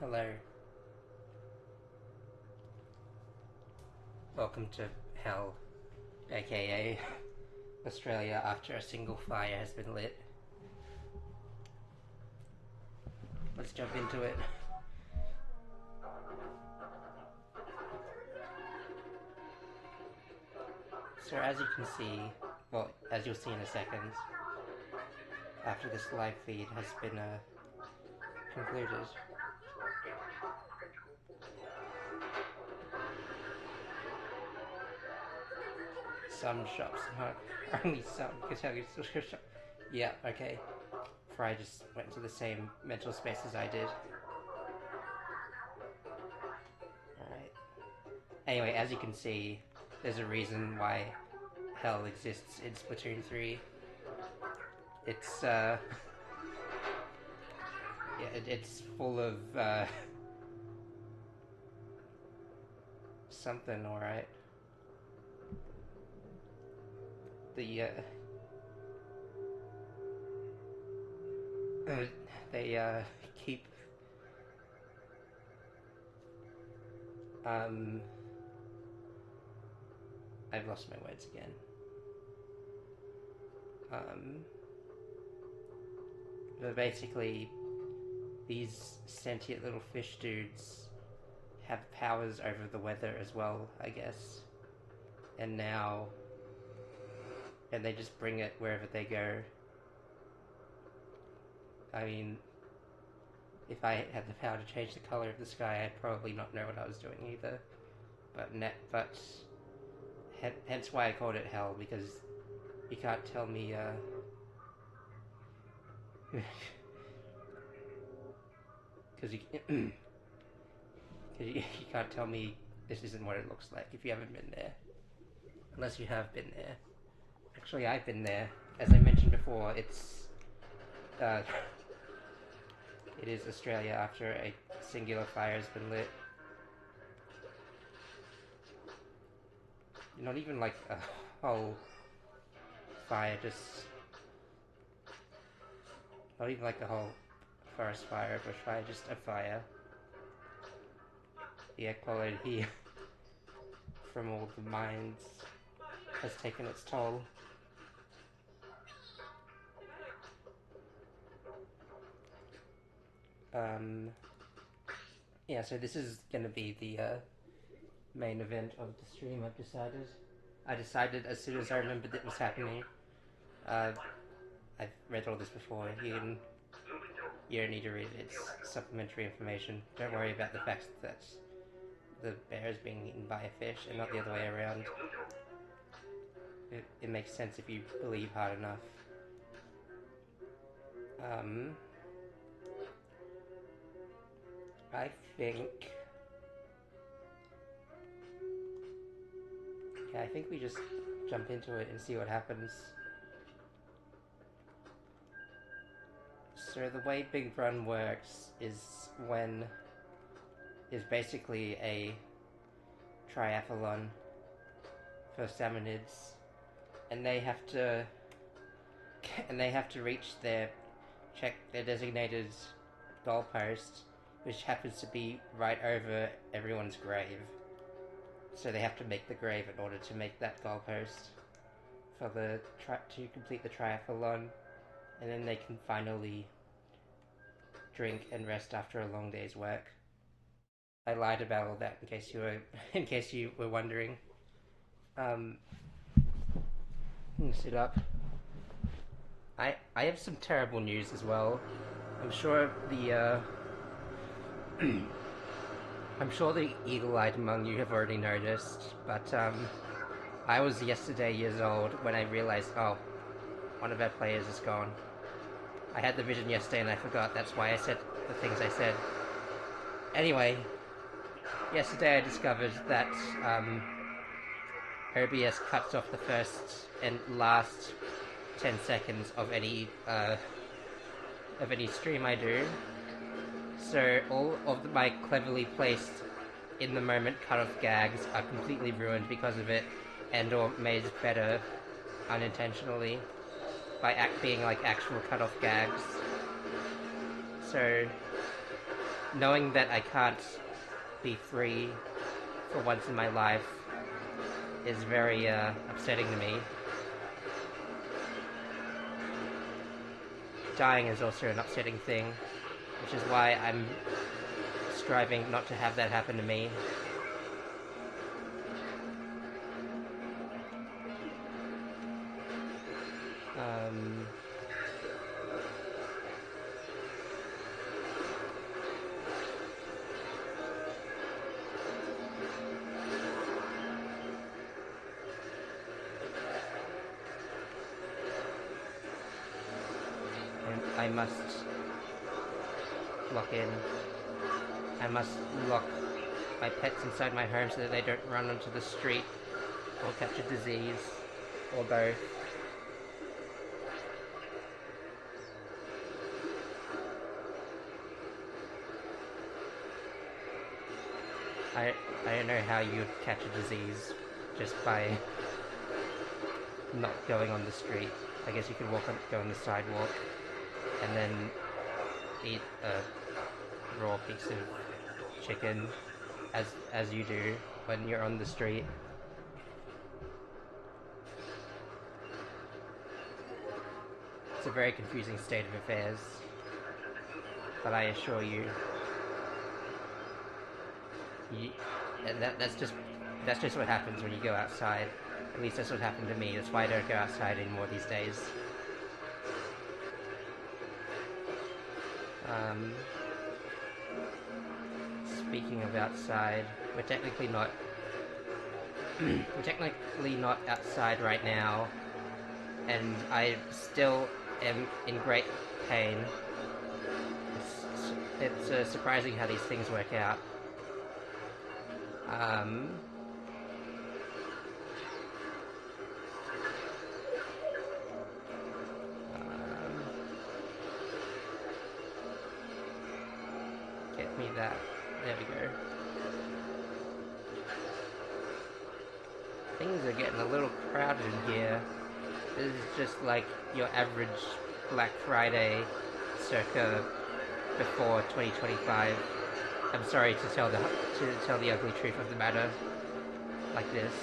Hello. Welcome to Hell, aka Australia after a single fire has been lit. Let's jump into it. So as you can see, well, as you'll see in a second, after this live feed has been concluded, some shops, only some, could tell you shop. Yeah, okay. For I just went to the same mental space as I did. Alright. Anyway, as you can see, there's a reason why Hell exists in Splatoon 3. It's, yeah, it's full of, something, alright. The, they, keep, I've lost my words again. But basically, these sentient little fish dudes have powers over the weather as well, I guess. And they just bring it wherever they go. I mean, if I had the power to change the color of the sky, I'd probably not know what I was doing either. But hence why I called it Hell, because you can't tell me, because you can't tell me this isn't what it looks like if you haven't been there. Unless you have been there. Actually, I've been there. As I mentioned before, it's, it is Australia after a singular fire has been lit. Not even like a whole fire, just... Not even like a whole forest fire, bushfire, just a fire. The air quality from all the mines has taken its toll. Yeah, so this is gonna be the main event of the stream, I've decided. I decided as soon as I remembered it was happening. I've read all this before. You don't need to read it, it's supplementary information. Don't worry about the fact that the bear is being eaten by a fish and not the other way around. It makes sense if you believe hard enough. I think... Yeah, I think we just jump into it and see what happens. So the way Big Run works is basically a triathlon for salmonids, and they have to reach their designated goalpost, which happens to be right over everyone's grave. So they have to make the grave in order to make that goalpost to complete the triathlon, and then they can finally drink and rest after a long day's work. I lied about all that in case you were wondering. Sit up. I have some terrible news as well. I'm sure the I'm sure the eagle-eyed among you have already noticed, but I was yesterday years old when I realized, oh, one of our players is gone. I had the vision yesterday and I forgot, that's why I said the things I said. Anyway, yesterday I discovered that OBS cuts off the first and last 10 seconds of any stream I do. So all of my cleverly placed in the moment cut-off gags are completely ruined because of it, and or made better unintentionally by being like actual cut-off gags. So knowing that I can't be free for once in my life is very upsetting to me. Dying is also an upsetting thing, which is why I'm striving not to have that happen to me. Um, and I must lock in. I must lock my pets inside my home so that they don't run onto the street or catch a disease, or both. I don't know how you'd catch a disease just by not going on the street. I guess you could go on the sidewalk and then eat a raw piece of chicken as you do when you're on the street. It's a very confusing state of affairs, but I assure you, that's just what happens when you go outside. At least that's what happened to me. That's why I don't go outside anymore these days. Speaking of outside, we're technically not outside right now, and I still am in great pain. It's surprising how these things work out. Get me that. There we go. Things are getting a little crowded in here. This is just like your average Black Friday circa before 2025. I'm sorry to tell the ugly truth of the matter like this.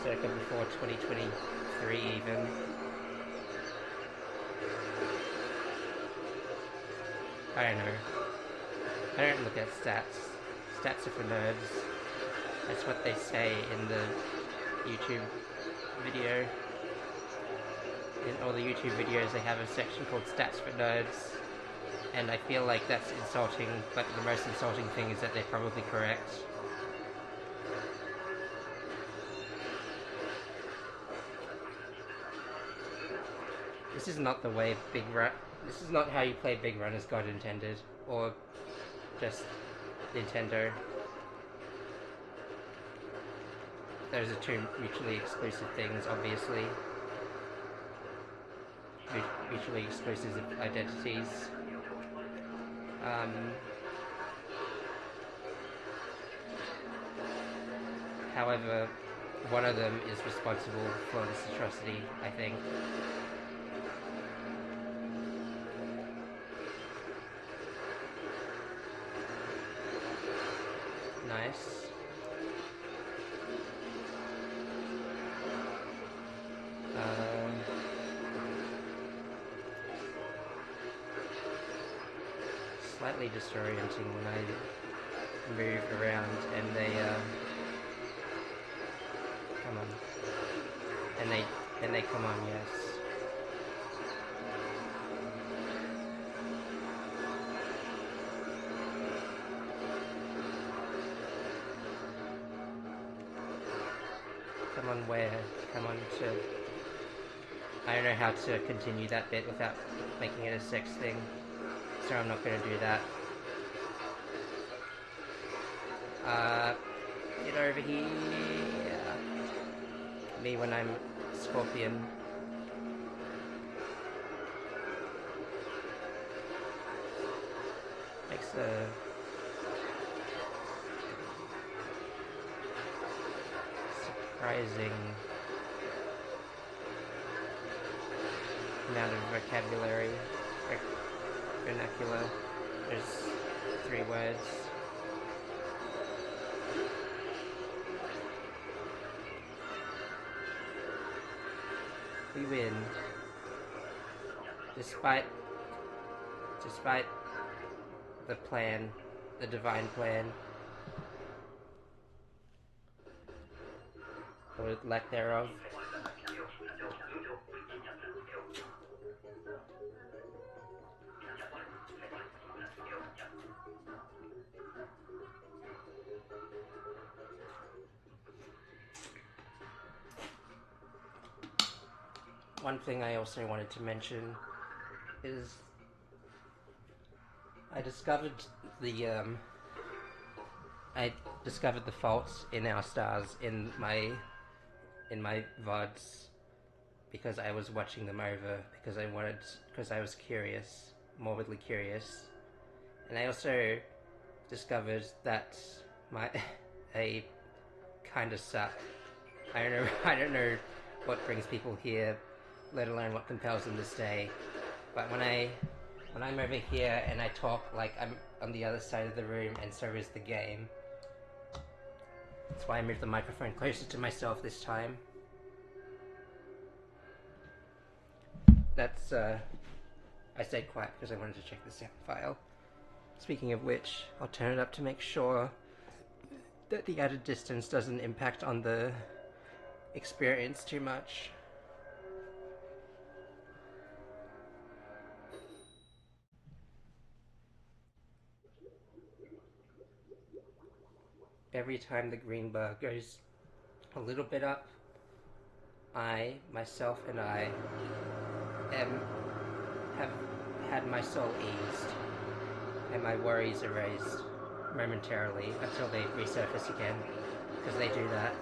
Circa before 2023 even. I don't know. I don't look at stats. Stats are for nerds. That's what they say in the YouTube video. In all the YouTube videos they have a section called Stats for Nerds, and I feel like that's insulting, but the most insulting thing is that they're probably correct. This is not the way this is not how you play Big Run as God intended, or just Nintendo. Those are two mutually exclusive things, obviously. Mutually exclusive identities. However, one of them is responsible for this atrocity, I think. Nice. Slightly disorienting when I move around and they come on. And they come on, yes. Come on where? Come on to... I don't know how to continue that bit without making it a sex thing, so I'm not going to do that. Get over here. Me when I'm Scorpion. Makes a... surprising amount of vocabulary, vernacular. There's 3 words. We win. Despite the plan, the divine plan, or lack thereof. One thing I also wanted to mention is I discovered the faults in our stars in my VODs because I was watching them over because I was curious, morbidly curious, and I also discovered that I kind of suck. I don't know what brings people here, let alone what compels them to stay. But when I'm over here and I talk like I'm on the other side of the room and so is the game. That's why I moved the microphone closer to myself this time. That's, I stayed quiet because I wanted to check the sound file. Speaking of which, I'll turn it up to make sure that the added distance doesn't impact on the experience too much. Every time the green bar goes a little bit up, myself and I have had my soul eased and my worries erased momentarily until they resurface again, because they do that.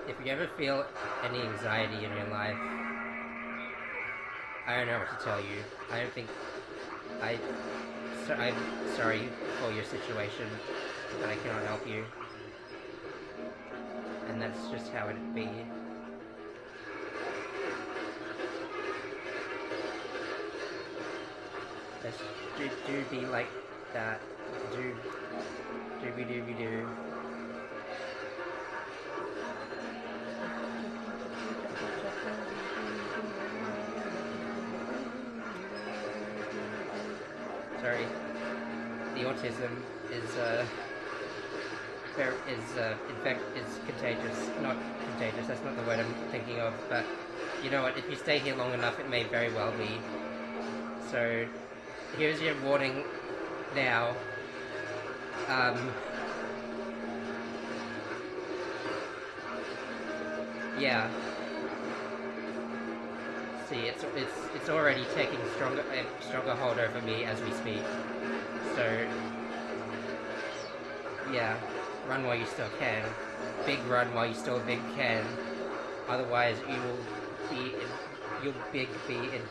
If you ever feel any anxiety in your life, I don't know what to tell you. I don't think I'm sorry for your situation, but I cannot help you. And that's just how it'd be. Let's do be like that. Do. Sorry, the autism is contagious. Not contagious. That's not the word I'm thinking of. But you know what? If you stay here long enough, it may very well be. So here's your warning now. Yeah. See, it's already taking a stronger hold over me as we speak. So, yeah, run while you still can. Big run while you still can. Otherwise, you'll be in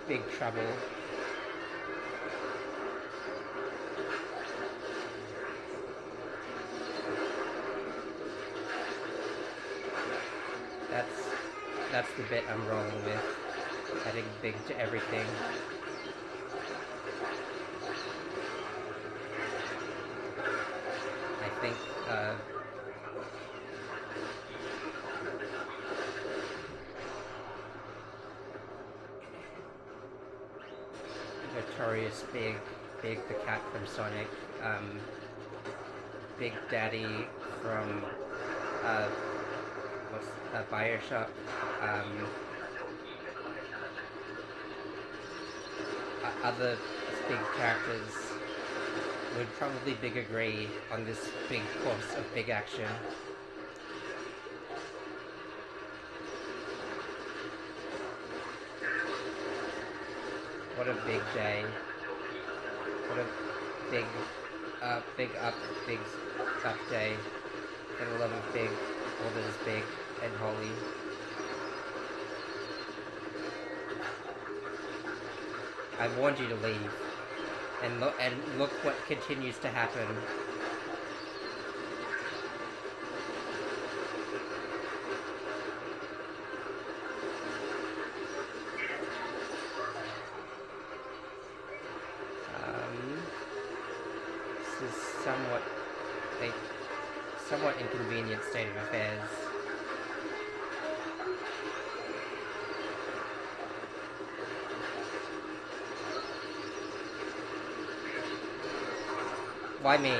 big trouble. That's the bit I'm rolling with. Adding big to everything. I think, Notorious Big the cat from Sonic, Big Daddy from, Bioshock, other big characters would probably big agree on this big course of big action. What a big day. What a big up day. For the love of big, all that is big and holy. I warned you to leave, and look what continues to happen. somewhat a somewhat inconvenient state of affairs. Why me?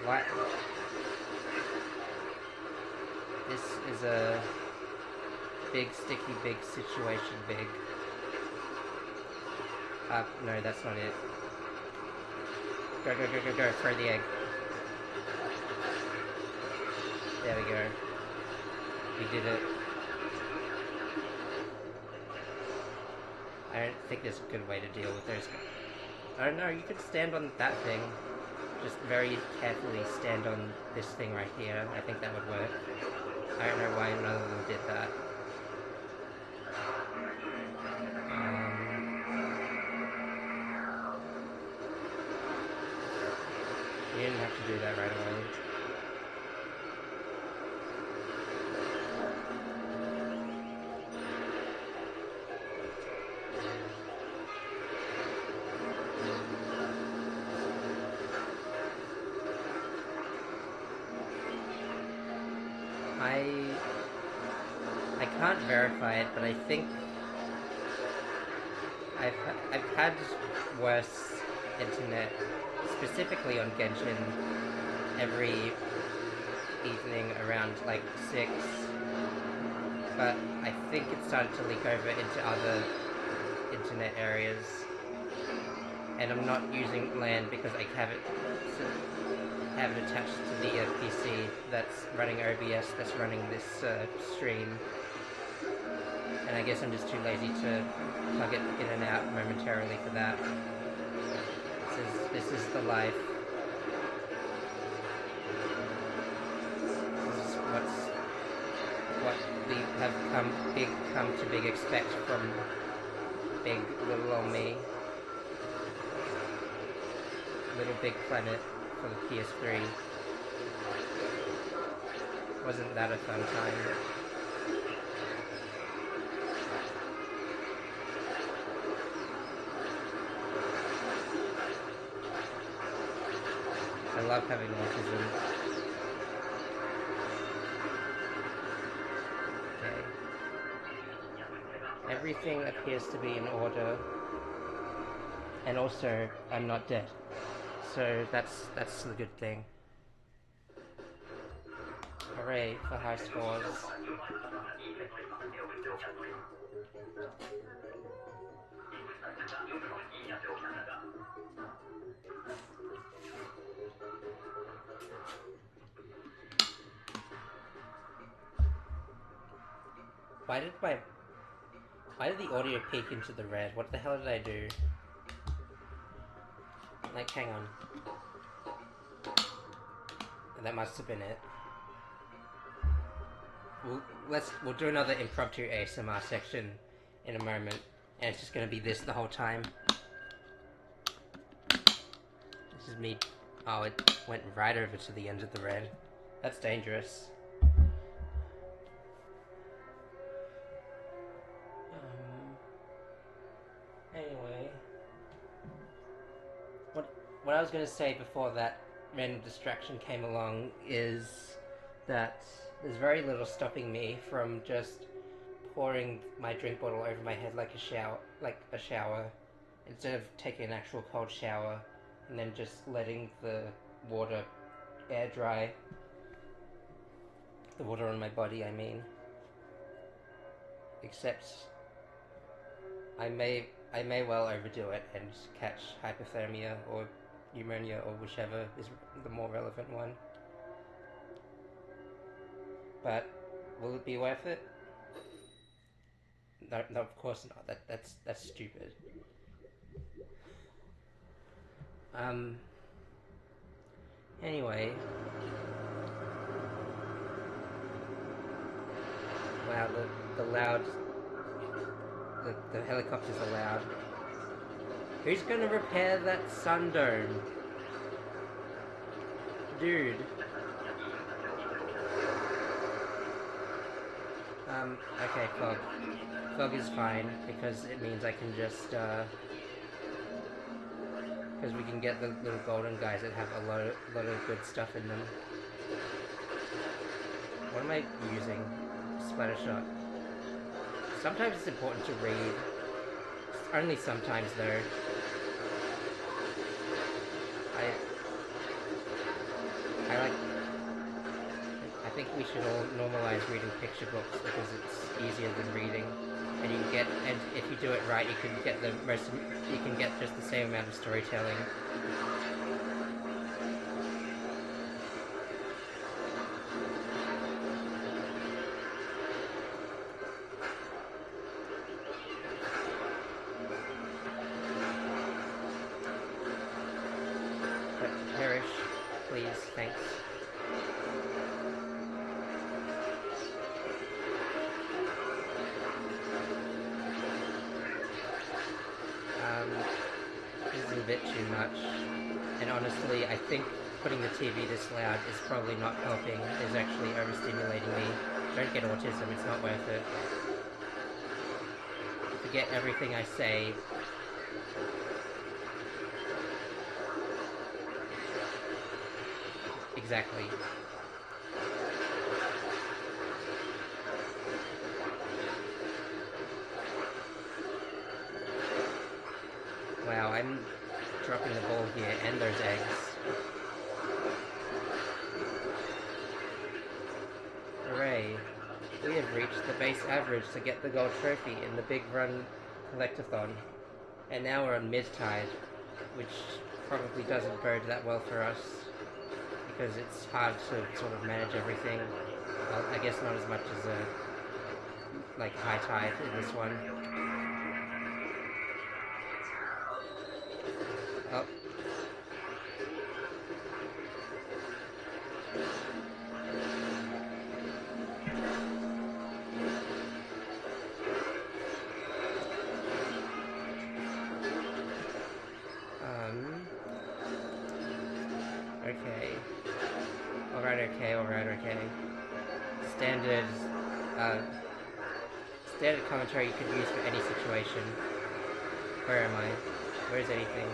What? This is a big, sticky, big situation, big. No, that's not it. Go, go, go, go, go, throw the egg. There we go. We did it. I don't think there's a good way to deal with those. I don't know, you could stand on that thing. Just very carefully stand on this thing right here. I think that would work. I don't know why none of them did that. You didn't have to do that right away. I can't verify it, but I think I've had worse internet, specifically on Genshin, every evening around like 6, but I think it started to leak over into other internet areas, and I'm not using LAN because I have it attached to the PC that's running OBS, that's running this stream, and I guess I'm just too lazy to plug it in and out momentarily for that. This is the life. This is what we have come to big expect from big little old me. Little Big Planet for the PS3. Wasn't that a fun time? I love having autism. Okay. Everything appears to be in order. And also, I'm not dead. So that's the good thing. Hooray for high scores. Why did the audio peek into the red? What the hell did I do? Like, hang on. That must have been it. We'll do another impromptu ASMR section in a moment, and it's just gonna be this the whole time. This is me. Oh, it went right over to the end of the red. That's dangerous. Anyway, what I was gonna say before that random distraction came along is that there's very little stopping me from just pouring my drink bottle over my head like a shower, instead of taking an actual cold shower and then just letting the water air dry. The water on my body, I mean. Except I may well overdo it and catch hypothermia or pneumonia, or whichever is the more relevant one. But will it be worth it? No, of course not. That's stupid. Anyway. Wow, the helicopters are loud. Who's gonna repair that sun dome? Dude. Okay, Fog. Fog is fine, because it means I can just, because we can get the little golden guys that have a lot of good stuff in them. What am I using? Splattershot. Sometimes it's important to read. Only sometimes, though. I think we should all normalize reading picture books because it's easier than reading, and if you do it right, you can get just the same amount of storytelling. But perish, please, thanks. This is a bit too much, and honestly, I think putting the TV this loud is probably not helping. It's actually overstimulating me. Don't get autism, it's not worth it. Forget everything I say. Exactly. Wow, I'm dropping the ball here, and those eggs. Hooray. We have reached the base average to get the gold trophy in the Big Run Collectathon. And now we're on mid-tide, which probably doesn't bode that well for us, because it's hard to sort of manage everything. Well, I guess not as much as like high tide in this one. Oh. Okay. Alright. Standard commentary you could use for any situation. Where am I? Where's anything?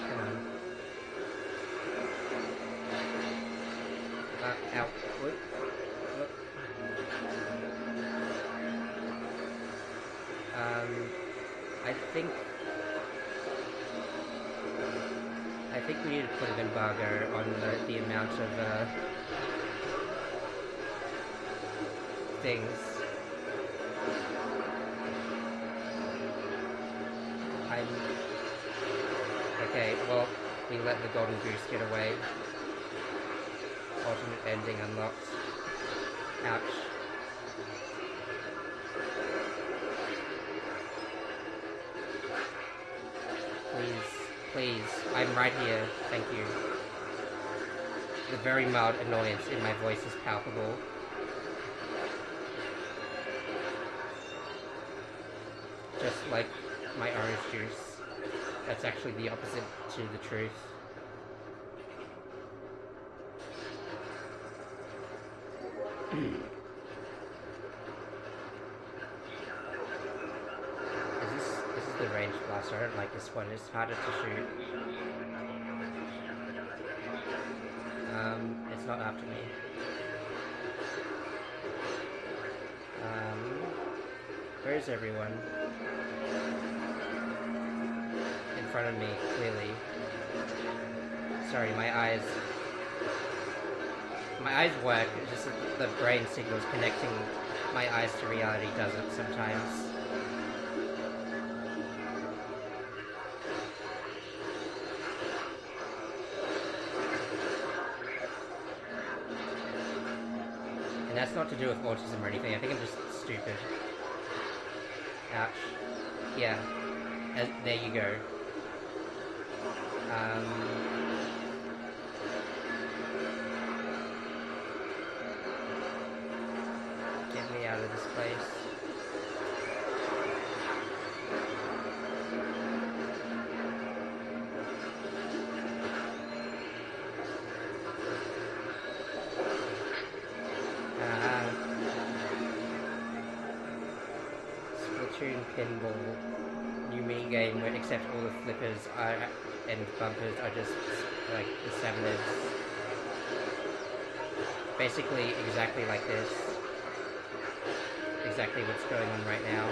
Come on. Ow. Whoop. Whoop. I think we need to put an embargo on the amount of things. Okay, well, we let the golden goose get away. Alternate ending unlocked. Ouch. Please, I'm right here, thank you. The very mild annoyance in my voice is palpable. Just like my orange juice. That's actually the opposite to the truth. This is the range blaster. I don't like this one. It's harder to shoot. It's not after me. Where is everyone? In front of me, clearly. Sorry, my eyes work, it's just that the brain signals connecting my eyes to reality doesn't sometimes. And that's not to do with autism or anything, I think I'm just stupid. Ouch. Yeah. There you go. Get me out pinball new mini game where except all the flippers are and bumpers are just like the 7s. Basically exactly like this. Exactly what's going on right now.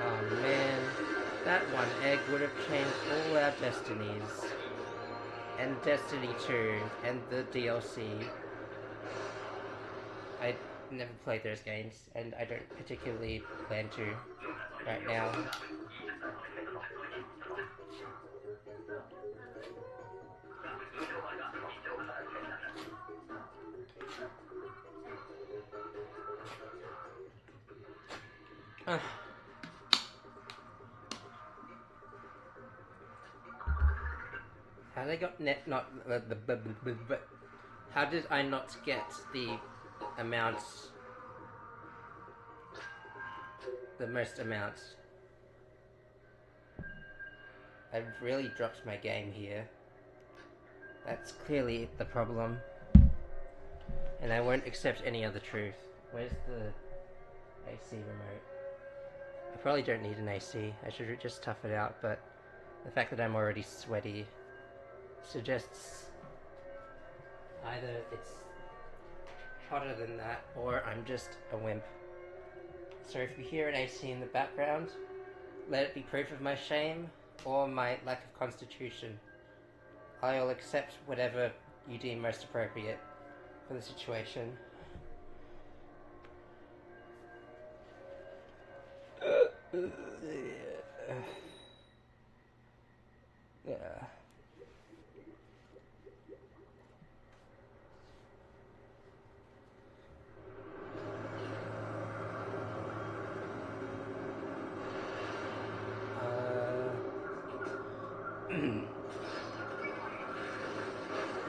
Oh man, that one egg would have changed all our destinies. And Destiny 2, and the DLC. I never played those games, and I don't particularly plan to right now. How did I got net not how did I not get the amounts, the most amounts? I've really dropped my game here. That's clearly the problem. And I won't accept any other truth. Where's the AC remote? I probably don't need an AC. I should just tough it out, but the fact that I'm already sweaty suggests either it's hotter than that or I'm just a wimp. So if you hear an AC in the background, let it be proof of my shame or my lack of constitution. I'll accept whatever you deem most appropriate for the situation. Yeah.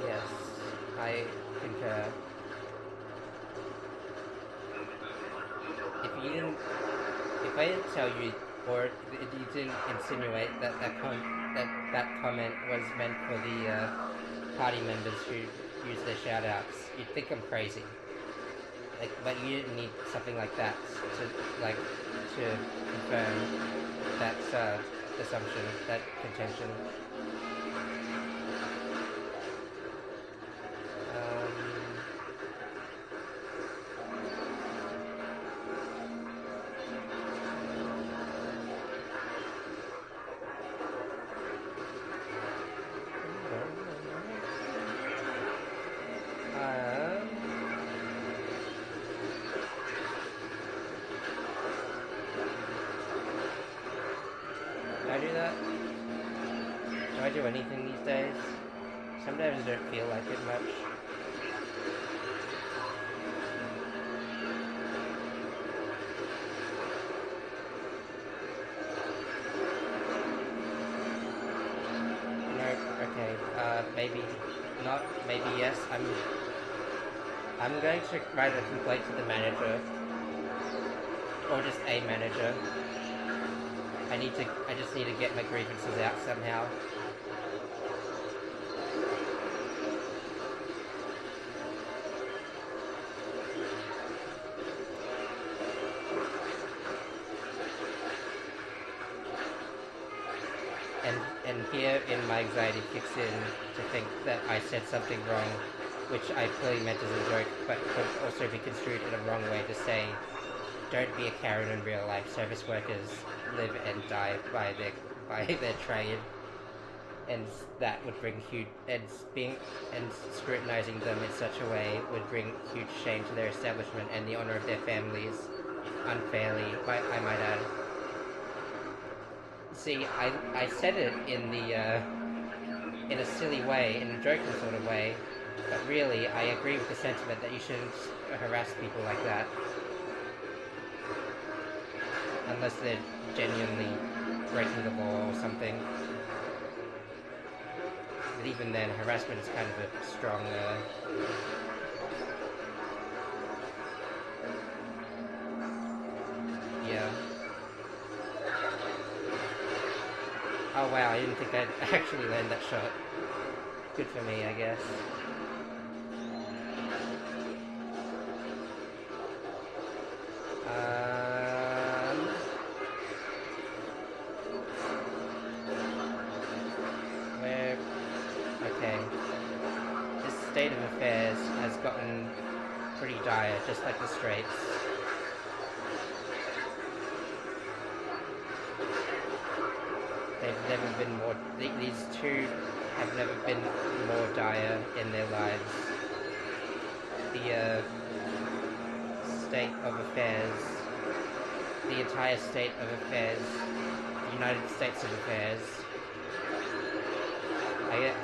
Yes, I concur. If I didn't tell you, or if you didn't insinuate that that comment was meant for the party members who use their shoutouts, you'd think I'm crazy. Like, but you didn't need something like that to confirm that assumption, that contention. Do I do that? Do I do anything these days? Sometimes I don't feel like it much. No, okay. Maybe not. Maybe yes. I'm going to write a complaint to the manager, or just a manager. I just need to get my grievances out somehow. And here in my anxiety kicks in to think that I said something wrong, which I clearly meant as a joke, but could also be construed in a wrong way to say, don't be a Karen in real life. Service workers live and die by their trade, and that would bring huge and scrutinizing them in such a way would bring huge shame to their establishment and the honor of their families, unfairly, I might add. See, I said it in a silly way, in a joking sort of way, but really I agree with the sentiment that you shouldn't harass people like that. Unless they're genuinely breaking the law or something. But even then, harassment is kind of a strong... yeah. Oh wow, I didn't think I'd actually land that shot. Good for me, I guess. Where... Okay. This state of affairs has gotten pretty dire, just like the Straits. They've never been more... These two have never been more dire in their lives. The state of affairs, the entire state of affairs, the United States of affairs.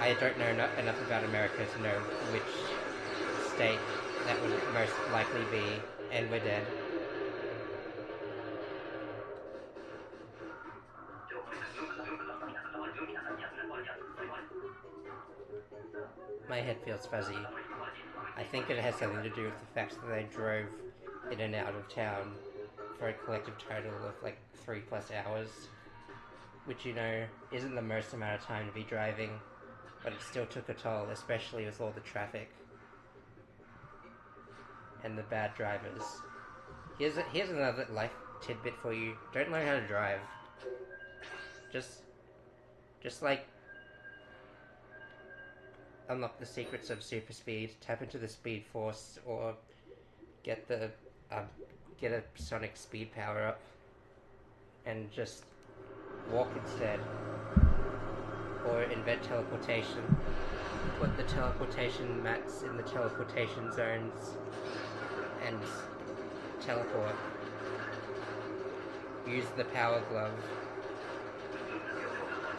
I don't know enough about America to know which state that would most likely be, and we're dead. My head feels fuzzy. I think it has something to do with the fact that I drove in and out of town for a collective total of like 3+ hours, which, you know, isn't the most amount of time to be driving, but it still took a toll, especially with all the traffic and the bad drivers. Here's another life tidbit for you. Don't learn how to drive. Just like unlock the secrets of super speed, tap into the speed force, or get a sonic speed power up, and just walk instead. Or invent teleportation. Put the teleportation mats in the teleportation zones and teleport. Use the power glove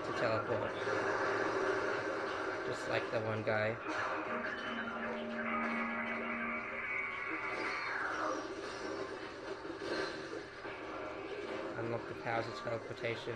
to teleport. Just like the one guy. Unlock the powers of teleportation.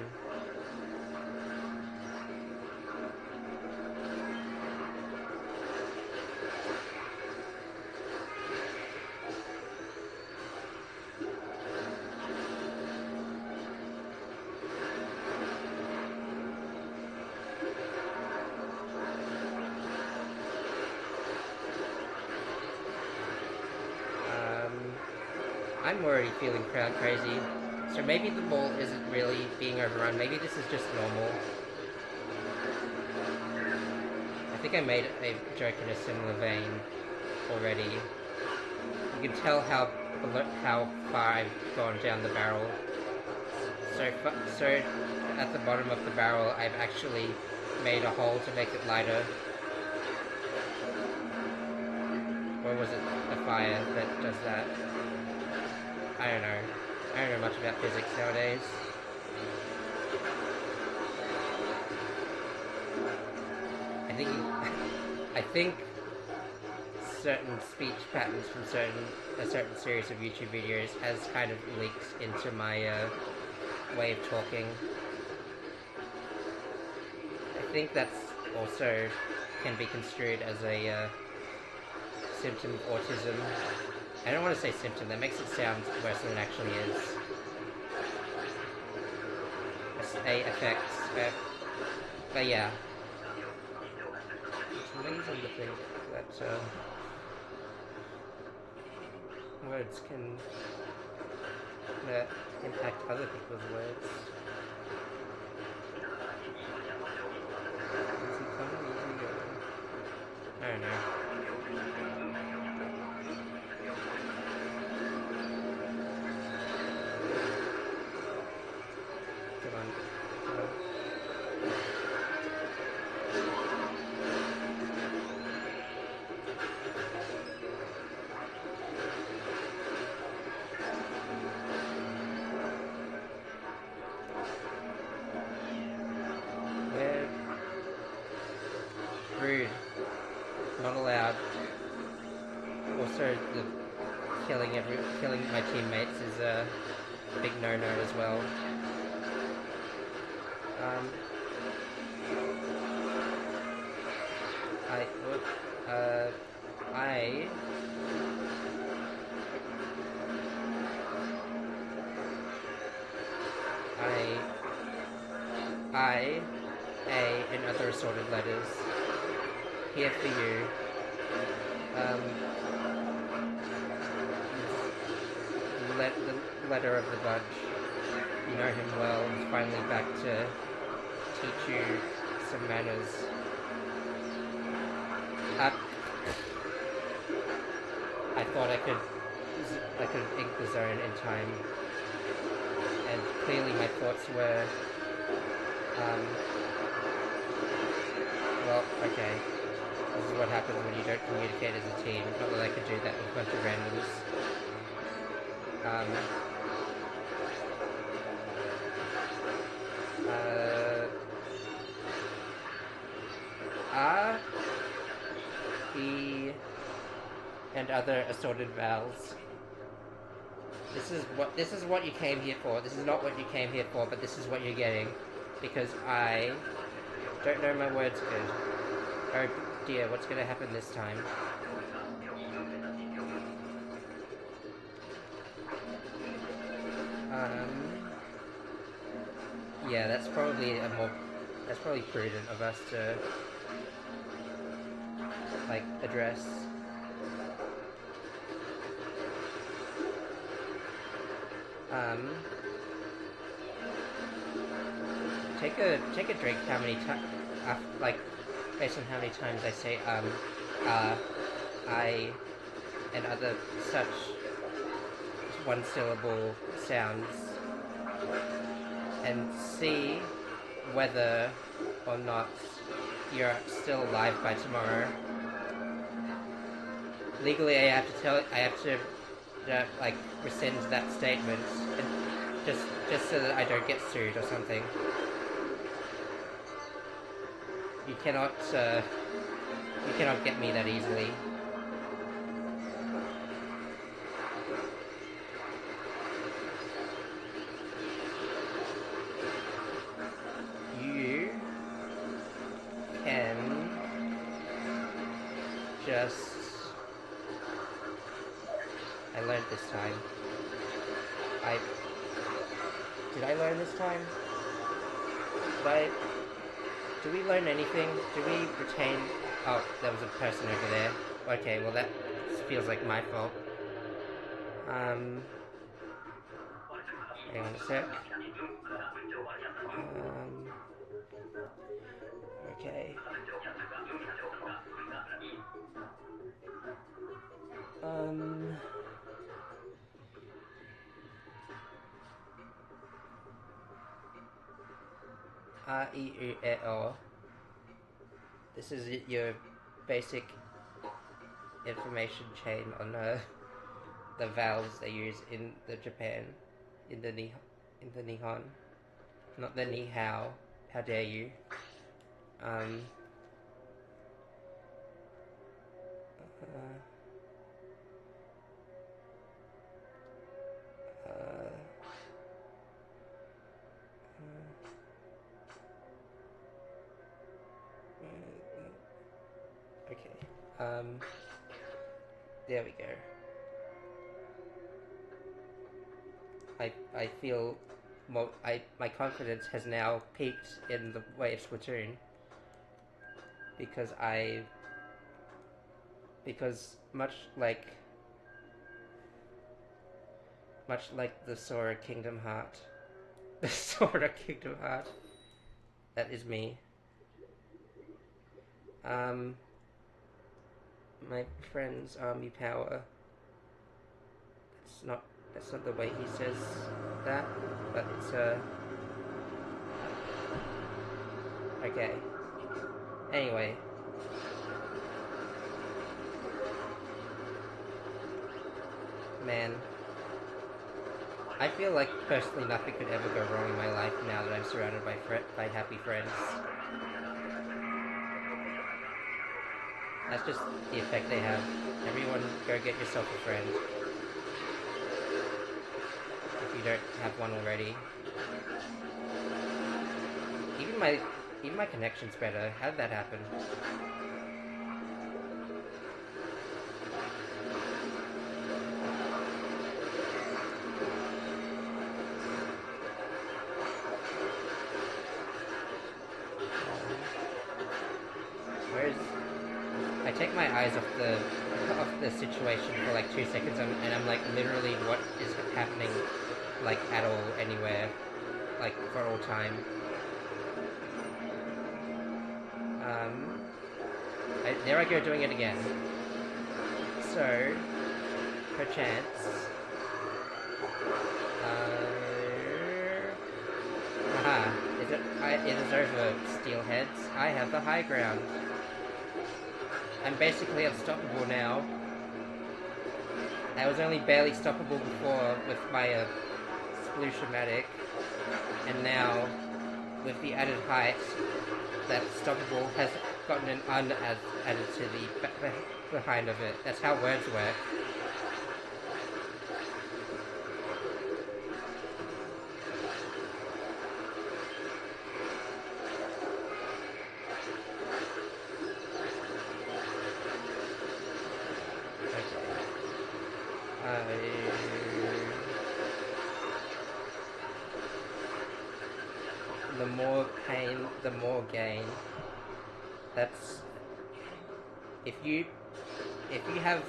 I'm already feeling crowd crazy, so maybe the ball isn't really being overrun. Maybe this is just normal. I think I made a joke in a similar vein already. You can tell how far I've gone down the barrel. So at the bottom of the barrel, I've actually made a hole to make it lighter. Or was it the fire that does that? I don't know. I don't know much about physics nowadays. I think certain speech patterns from a certain series of YouTube videos has kind of leaked into my way of talking. I think that's also can be construed as a symptom of autism. I don't want to say symptom, that makes it sound worse than it actually is. A effect. But yeah. It's amazing to think that words can impact other people's words. Is he coming? Is he going? I don't know. Rude. Not allowed. Also, the killing my teammates is a big no-no as well. I I, A, and other assorted letters. Here for you. The letter of the bunch. You know him well. He's finally back to teach you some manners. I thought I could ink the zone in time, and clearly my thoughts were, well, okay. This is what happens when you don't communicate as a team. Not that I could do that with a bunch of randoms. R, E, and other assorted vowels. This is what you came here for. This is not what you came here for, but this is what you're getting. Because I don't know my words good. Oh dear, what's gonna happen this time? Yeah, that's probably prudent of us to like address. Take a drink. How many times? Like, based on how many times I say I, and other such one-syllable sounds, and see whether or not you're still alive by tomorrow. Legally, I have to like rescind that statement, and just so that I don't get sued or something. You cannot get me that easily. You can just... I learned this time. Did I learn this time? Do we learn anything? Do we retain... Oh, there was a person over there. Okay, well that feels like my fault. Hang on a sec. Okay. R, E, U, E, O. This is your basic information chain on the vowels they use in the Japan, in the Nihon, not the Ni Hao. How dare you? Okay. There we go. I feel my confidence has now peaked in the way of Splatoon because much like the Sora Kingdom Heart, the Sora Kingdom Heart, that is me. My friend's army power. That's not the way he says that, but it's okay. Anyway. Man. I feel like personally nothing could ever go wrong in my life now that I'm surrounded by happy friends. That's just the effect they have. Everyone, go get yourself a friend. If you don't have one already. Even my connection's better. How did that happen? I take my eyes off the situation for like 2 seconds, and I'm like, literally, what is happening, like, at all, anywhere, like, for all time. There I go doing it again. So, perchance, aha, it is over, steelheads. I have the high ground. I'm basically unstoppable now. I was only barely stoppable before with my Sploosh-o-matic, and now, with the added height, that stoppable has gotten an added to the behind of it. That's how words work. The more pain, the more gain. That's if you have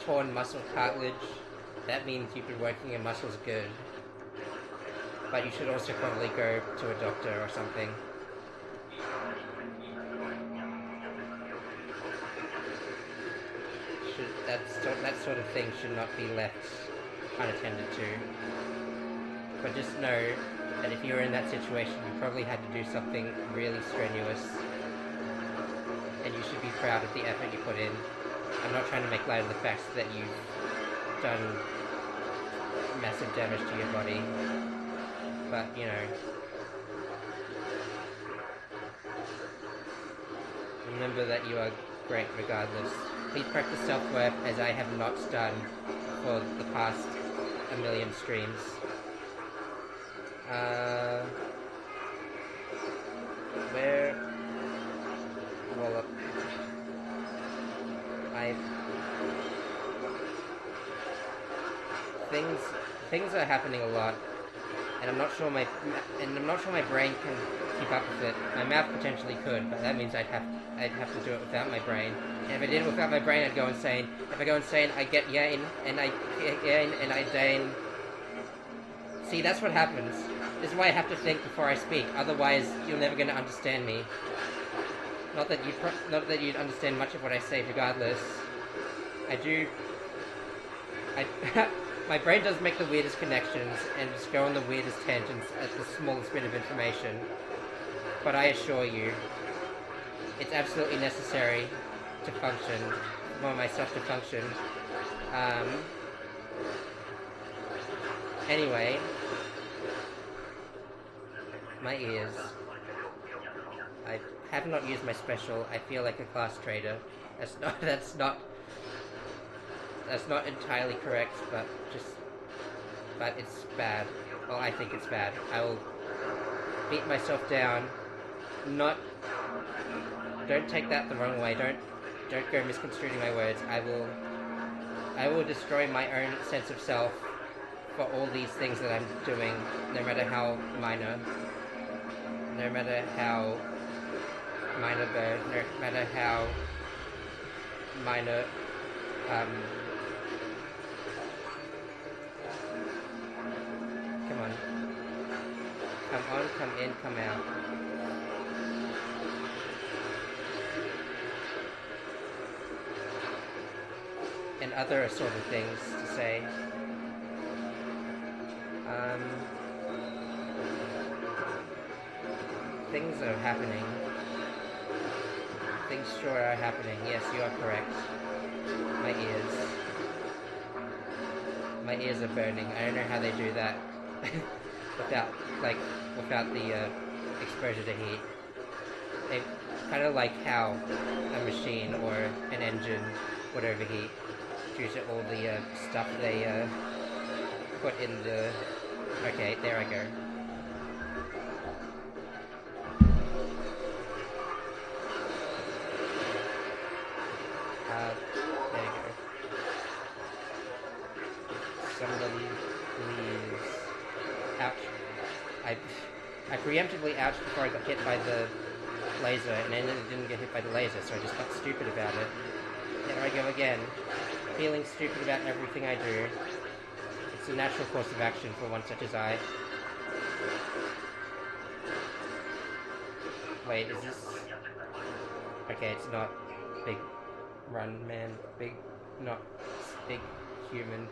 torn muscle cartilage, that means you've been working your muscles good. But you should also probably go to a doctor or something. That sort of thing should not be left unattended to. But just know that if you're in that situation, you probably had to do something really strenuous, and you should be proud of the effort you put in. I'm not trying to make light of the fact that you've done massive damage to your body, but, you know, remember that you are great regardless. Please practice self-worth, as I have not done for the past 1,000,000 streams. Where... Well, things are happening a lot, and I'm not sure my brain can keep up with it. My mouth potentially could, but that means I'd have to do it without my brain. And if I did it without my brain, I'd go insane. If I go insane, I get yain, and I yain, and I dane. See, that's what happens. This is why I have to think before I speak. Otherwise, you're never going to understand me. Not that you'd understand much of what I say, regardless. My brain does make the weirdest connections and just go on the weirdest tangents at the smallest bit of information. But I assure you, it's absolutely necessary to function, for myself to function. Anyway, my ears. I have not used my special. I feel like a class trader. That's not entirely correct, but it's bad. Well, I think it's bad. I will beat myself down. Don't take that the wrong way. Don't go misconstruing my words. I will destroy my own sense of self for all these things that I'm doing, no matter how minor. No matter how minor bird, no matter how minor, come on. Come on, come in, come out. And other sort of things to say. Things are happening. Things sure are happening. Yes, you are correct. My ears are burning. I don't know how they do that without the exposure to heat. They kind of like how a machine or an engine would overheat due to all the stuff they put in the... Okay, there I go. There you go. Somebody please... Ouch. I preemptively ouched before I got hit by the laser, and then it didn't get hit by the laser, so I just got stupid about it. I go again. Feeling stupid about everything I do. It's a natural course of action for one such as I. Wait, is this... Okay, it's not big run man. Not big human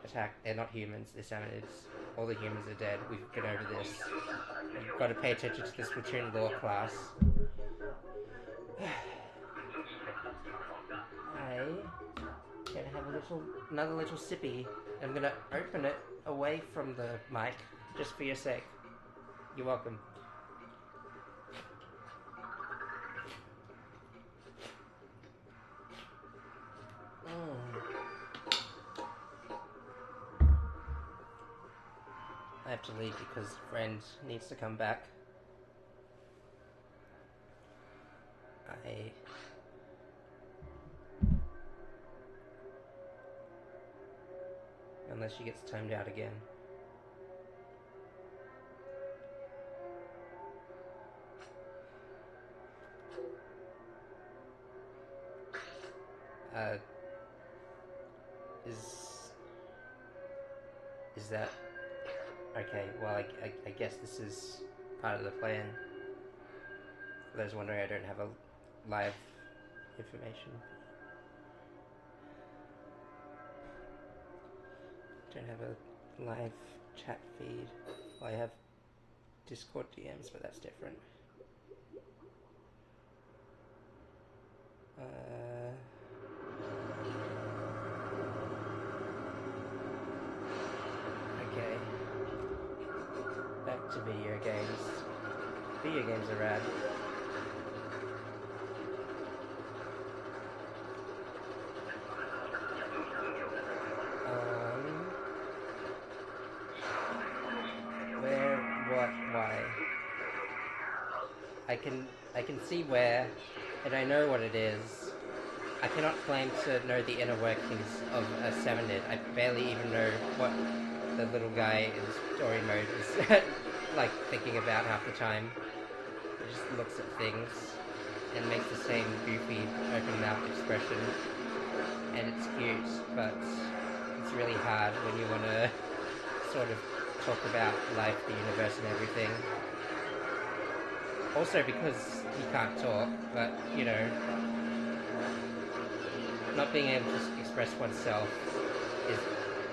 attack. They're not humans, they're salmonids. All the humans are dead. We've got over this. You've got to pay attention to the Splatoon lore class. I'm gonna have another little sippy. I'm gonna open it away from the mic, just for your sake. You're welcome. I have to leave because a friend needs to come back. Unless she gets timed out again. Is that... Okay, well, I guess this is part of the plan. For those wondering, I don't have a live information. Don't have a live chat feed. Well, I have Discord DMs, but that's different. Okay. Back to video games. Video games are rad. Where, what, why? I can see where, and I know what it is. I cannot claim to know the inner workings of a Salmonid. I barely even know what the little guy in story mode is like thinking about half the time. He just looks at things and makes the same goofy open mouth expression, and it's cute, but it's really hard when you want to sort of talk about life, the universe, and everything. Also because he can't talk, but you know, not being able to express oneself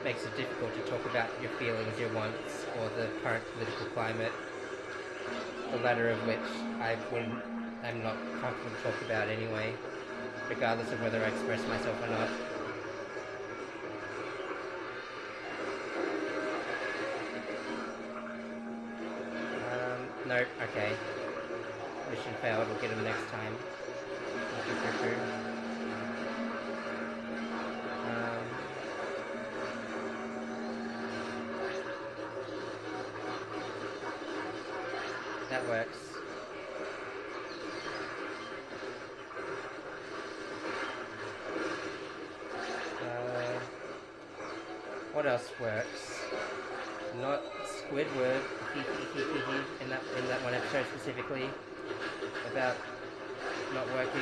makes it difficult to talk about your feelings, your wants, or the current political climate. The latter of which I'm not comfortable to talk about anyway, regardless of whether I express myself or not. Nope, okay. Mission failed, we'll get him next time. That works. What else works? Not Squidward in that one episode specifically about not working.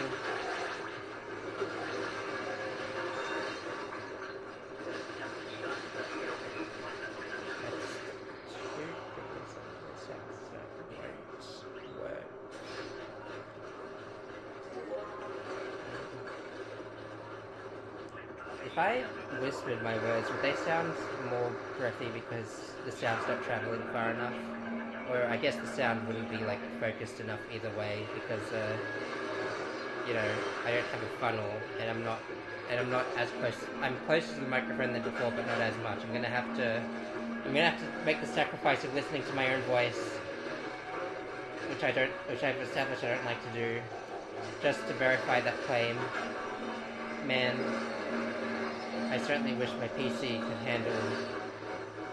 If I whispered my words, would they sound more breathy because the sound's not travelling far enough? Or I guess the sound wouldn't be like focused enough either way because, you know, I don't have a funnel and I'm not as close. I'm closer to the microphone than before, but not as much. I'm gonna have to make the sacrifice of listening to my own voice, which I've established I don't like to do, just to verify that claim. Man, I certainly wish my PC could handle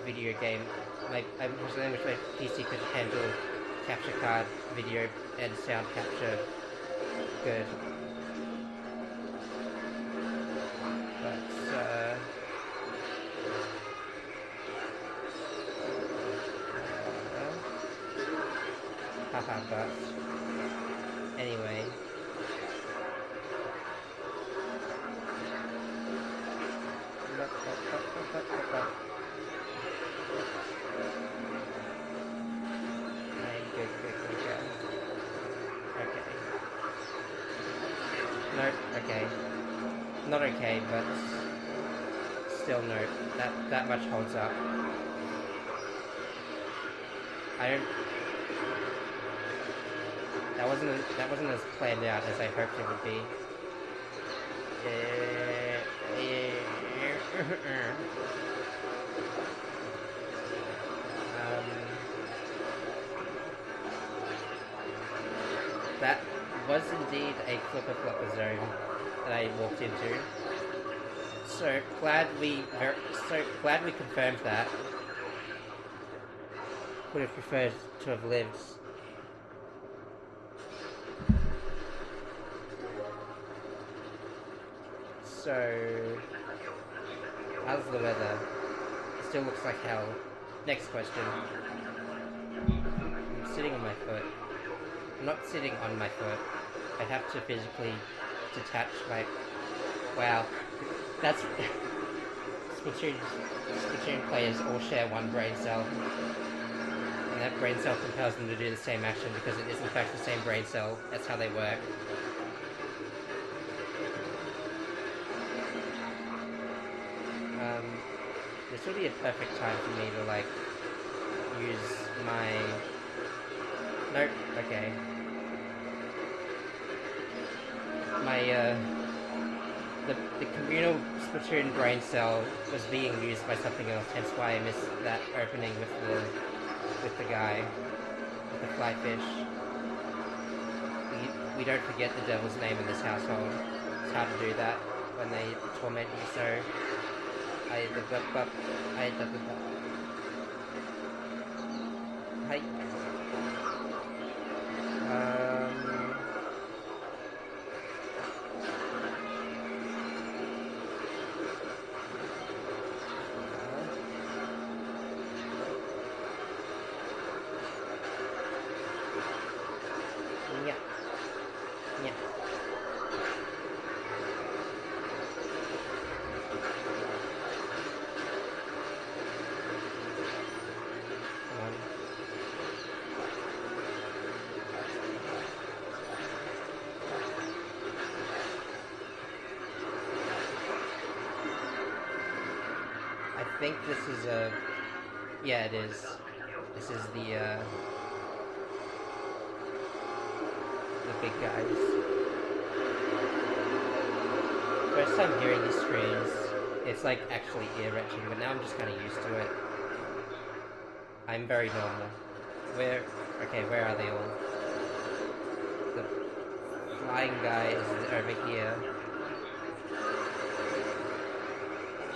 video game. I certainly wish my PC could handle capture card, video, and sound capture good. But, haha, but, anyway. No, okay. Not okay, but still no. That much holds up. I don't. That wasn't as planned out as I hoped it would be. That was indeed a flipper zone that I walked into. So glad we confirmed that. Would have preferred to have lived. So how's the weather? Still looks like hell. Next question. I'm sitting on my foot. I'm not sitting on my foot. I have to physically detach my... Wow. That's... Splatoon players all share one brain cell. And that brain cell compels them to do the same action because it is in fact the same brain cell. That's how they work. This would be a perfect time for me to, like, use my... Nope, okay. My, the communal Splatoon brain cell was being used by something else, hence why I missed that opening with the guy, with the fly fish. We don't forget the devil's name in this household. It's hard to do that when they torment you, so... Hi. Yeah. Yeah. I think this is a... Yeah, it is. This is the big guys. First time hearing these screams, it's like actually ear-wrenching, but now I'm just kind of used to it. I'm very normal. Okay, where are they all? The flying guy is over here.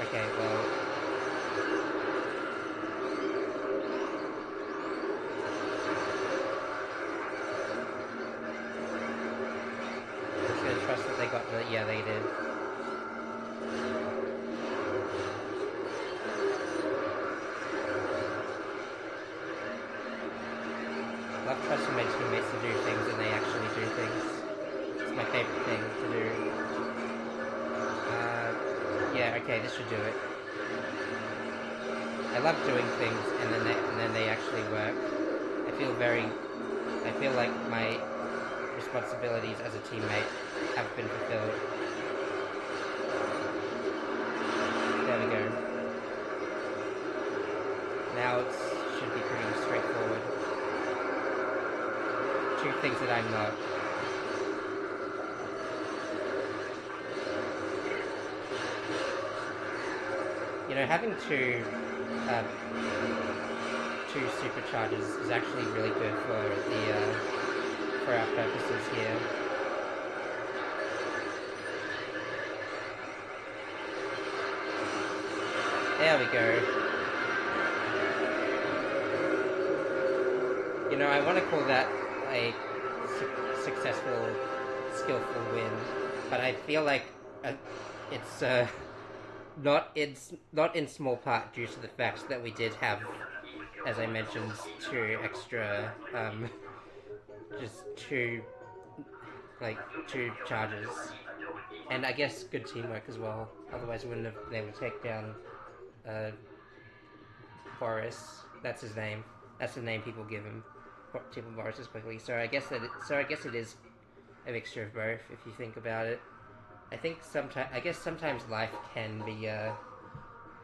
Okay, well... I'm just gonna trust that they got the... Yeah, they did. I love trusting my teammates to do things and they actually do things. It's my favorite thing to do. Yeah, okay, this should do it. I love doing things and then they actually work. I feel like my responsibilities as a teammate have been fulfilled. There we go. Now it should be pretty straightforward. Two things that I'm not. You know, having two superchargers is actually really good for our purposes here. There we go. You know, I want to call that a successful, skillful win, but I feel like it's not in small part due to the fact that we did have, as I mentioned, two extra, just two charges, and I guess good teamwork as well. Otherwise, we wouldn't have been able to take down Boris. That's his name. That's the name people give him. Boris quickly. So I guess it is a mixture of both, if you think about it. I think sometimes, I guess sometimes life can be a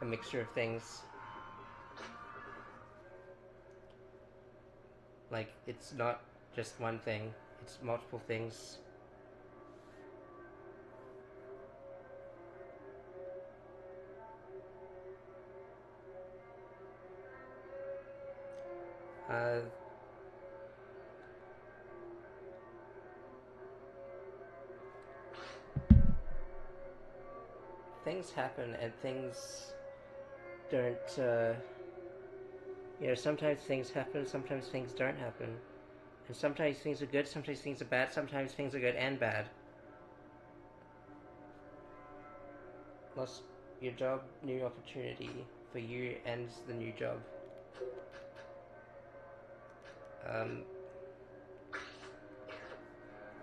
mixture of things. Like, it's not just one thing, it's multiple things. Uh, things happen and things don't, sometimes things happen, sometimes things don't happen. And sometimes things are good, sometimes things are bad, sometimes things are good and bad. Lost your job, new opportunity. For you ends the new job.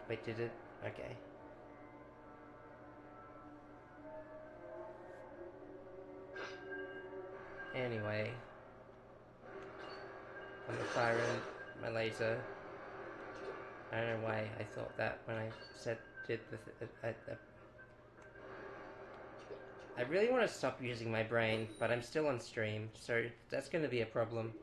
Wait, did it? Okay. Anyway, I'm firing my laser. I don't know why I thought that when I did the. I really want to stop using my brain, but I'm still on stream, so that's going to be a problem.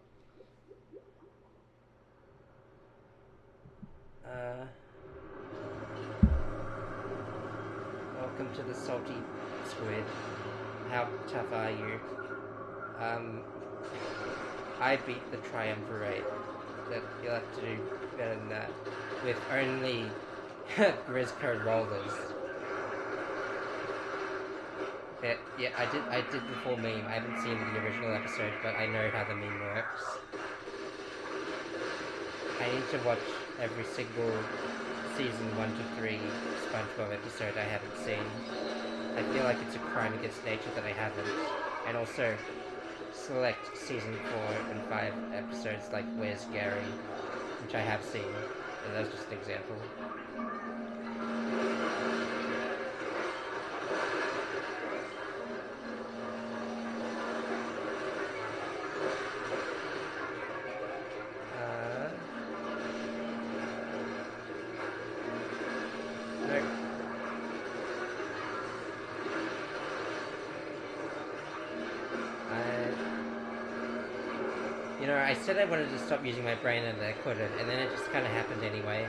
Welcome to the salty squid. How tough are you? I beat the triumvirate. That you'll have to do better than that. With only Grisco rollers. Yeah, I did the full meme. I haven't seen the original episode, but I know how the meme works. I need to watch every single season 1 to 3 SpongeBob episode I haven't seen. I feel like it's a crime against nature that I haven't. And also, select season 4 and 5 episodes like Where's Gary, which I have seen. And that's just an example. I said I wanted to stop using my brain and I couldn't, and then it just kind of happened anyway,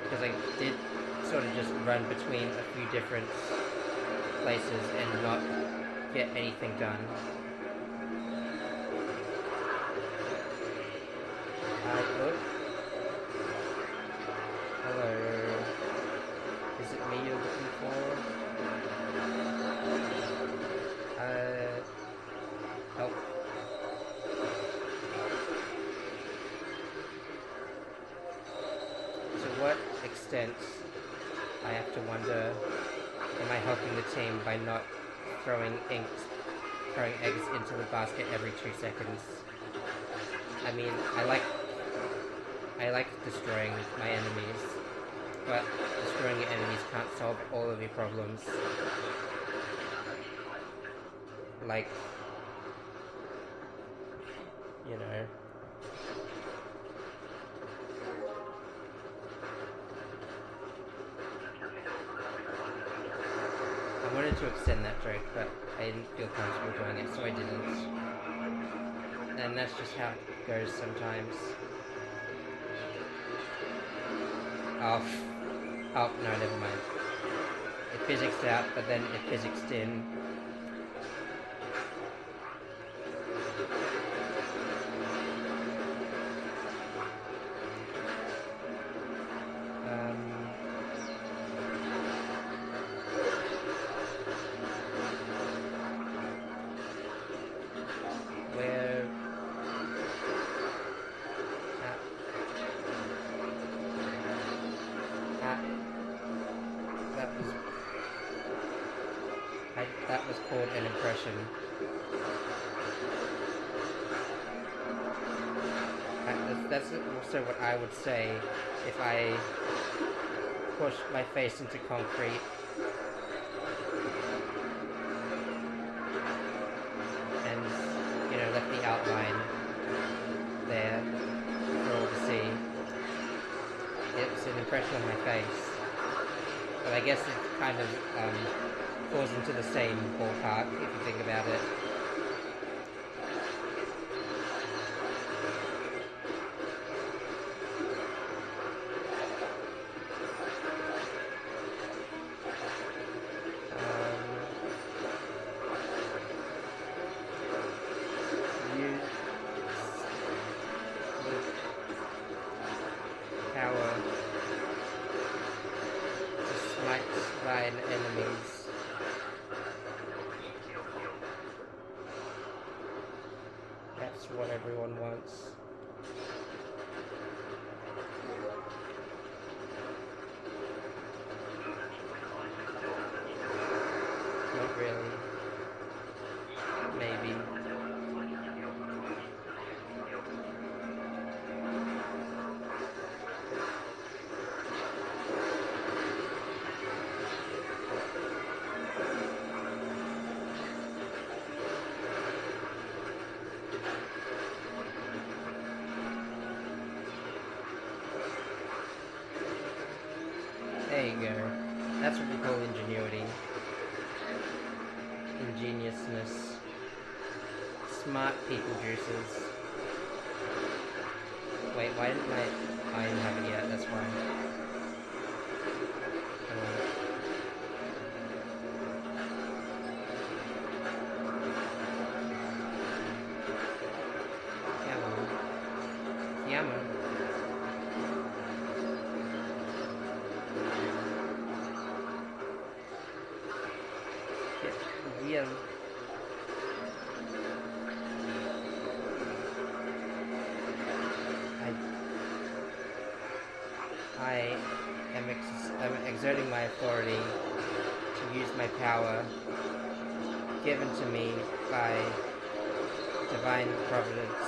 because I did sort of just run between a few different places and not get anything done. Look. Hello. Is it me you're looking for? Help. To what extent, I have to wonder, am I helping the team by not throwing eggs into the basket every 2 seconds? I mean, I like destroying my enemies, but destroying your enemies can't solve all of your problems. Like, you know. I wanted to extend that joke, but I didn't feel comfortable doing it, so I didn't. And that's just how it goes sometimes. Oh, no, never mind. It physicsed out, but then it physicsed in. That was called an impression. That's also what I would say if I pushed my face into concrete and, left the outline there for all to see. It's an impression on my face. But I guess it kind of falls into the same ballpark if you think about it. Use the power to smite thine enemies. That's what everyone wants. Not really. Maybe. There you go. That's what we call ingenuity. Ingeniousness. Smart people juices. Wait, why didn't I didn't have it yet, that's why. Yeah, man. Yeah. I am exerting my authority to use my power given to me by divine providence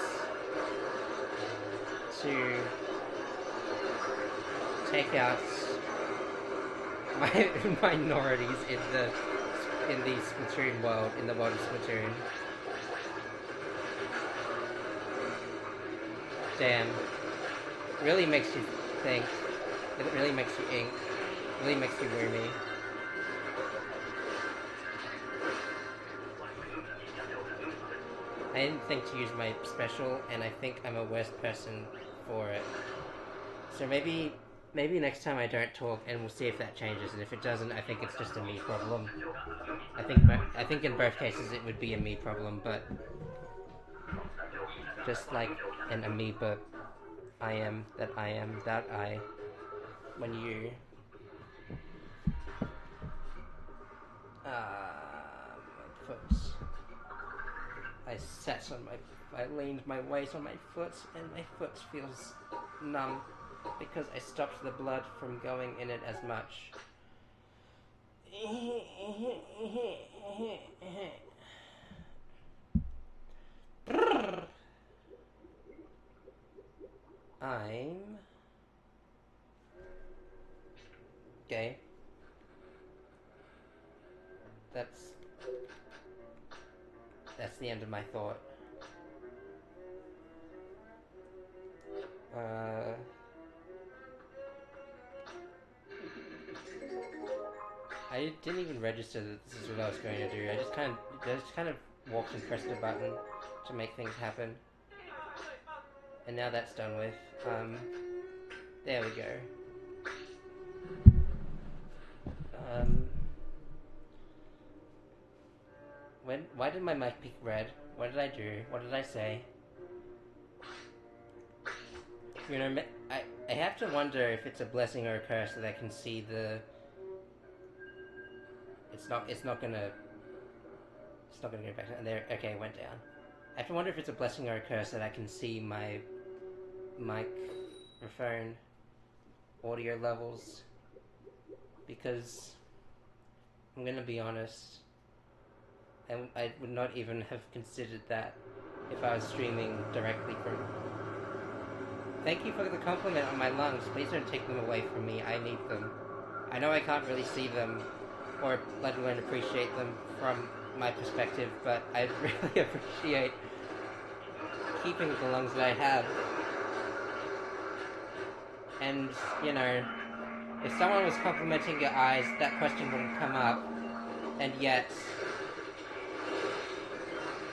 to take out my minorities in the Splatoon world, in the world of Splatoon. Damn. Really makes you think. It really makes you ink. Really makes you roomy. I didn't think to use my special, and I think I'm a worse person for it. So maybe next time I don't talk, and we'll see if that changes. And if it doesn't, I think it's just a me problem. I think in both cases it would be a me problem, but just like an amoeba, I am that I. When you my foot. I leaned my weight on my foot, and my foot feels numb because I stopped the blood from going in it as much. I'm gay. That's the end of my thought. I didn't even register that this is what I was going to do. I just kind of walked and pressed a button to make things happen. And now that's done with. There we go. Why did my mic peak red? What did I do? What did I say? You know, I have to wonder if it's a blessing or a curse that I can see the. It's not gonna go back down there. Okay, it went down. I have to wonder if it's a blessing or a curse that I can see my microphone audio levels, because I'm gonna be honest, and I would not even have considered that if I was streaming directly from. Thank you for the compliment on my lungs. Please don't take them away from me. I need them. I know I can't really see them, or let alone appreciate them from my perspective, but I really appreciate keeping the lungs that I have. And, you know, if someone was complimenting your eyes, that question wouldn't come up, and yet,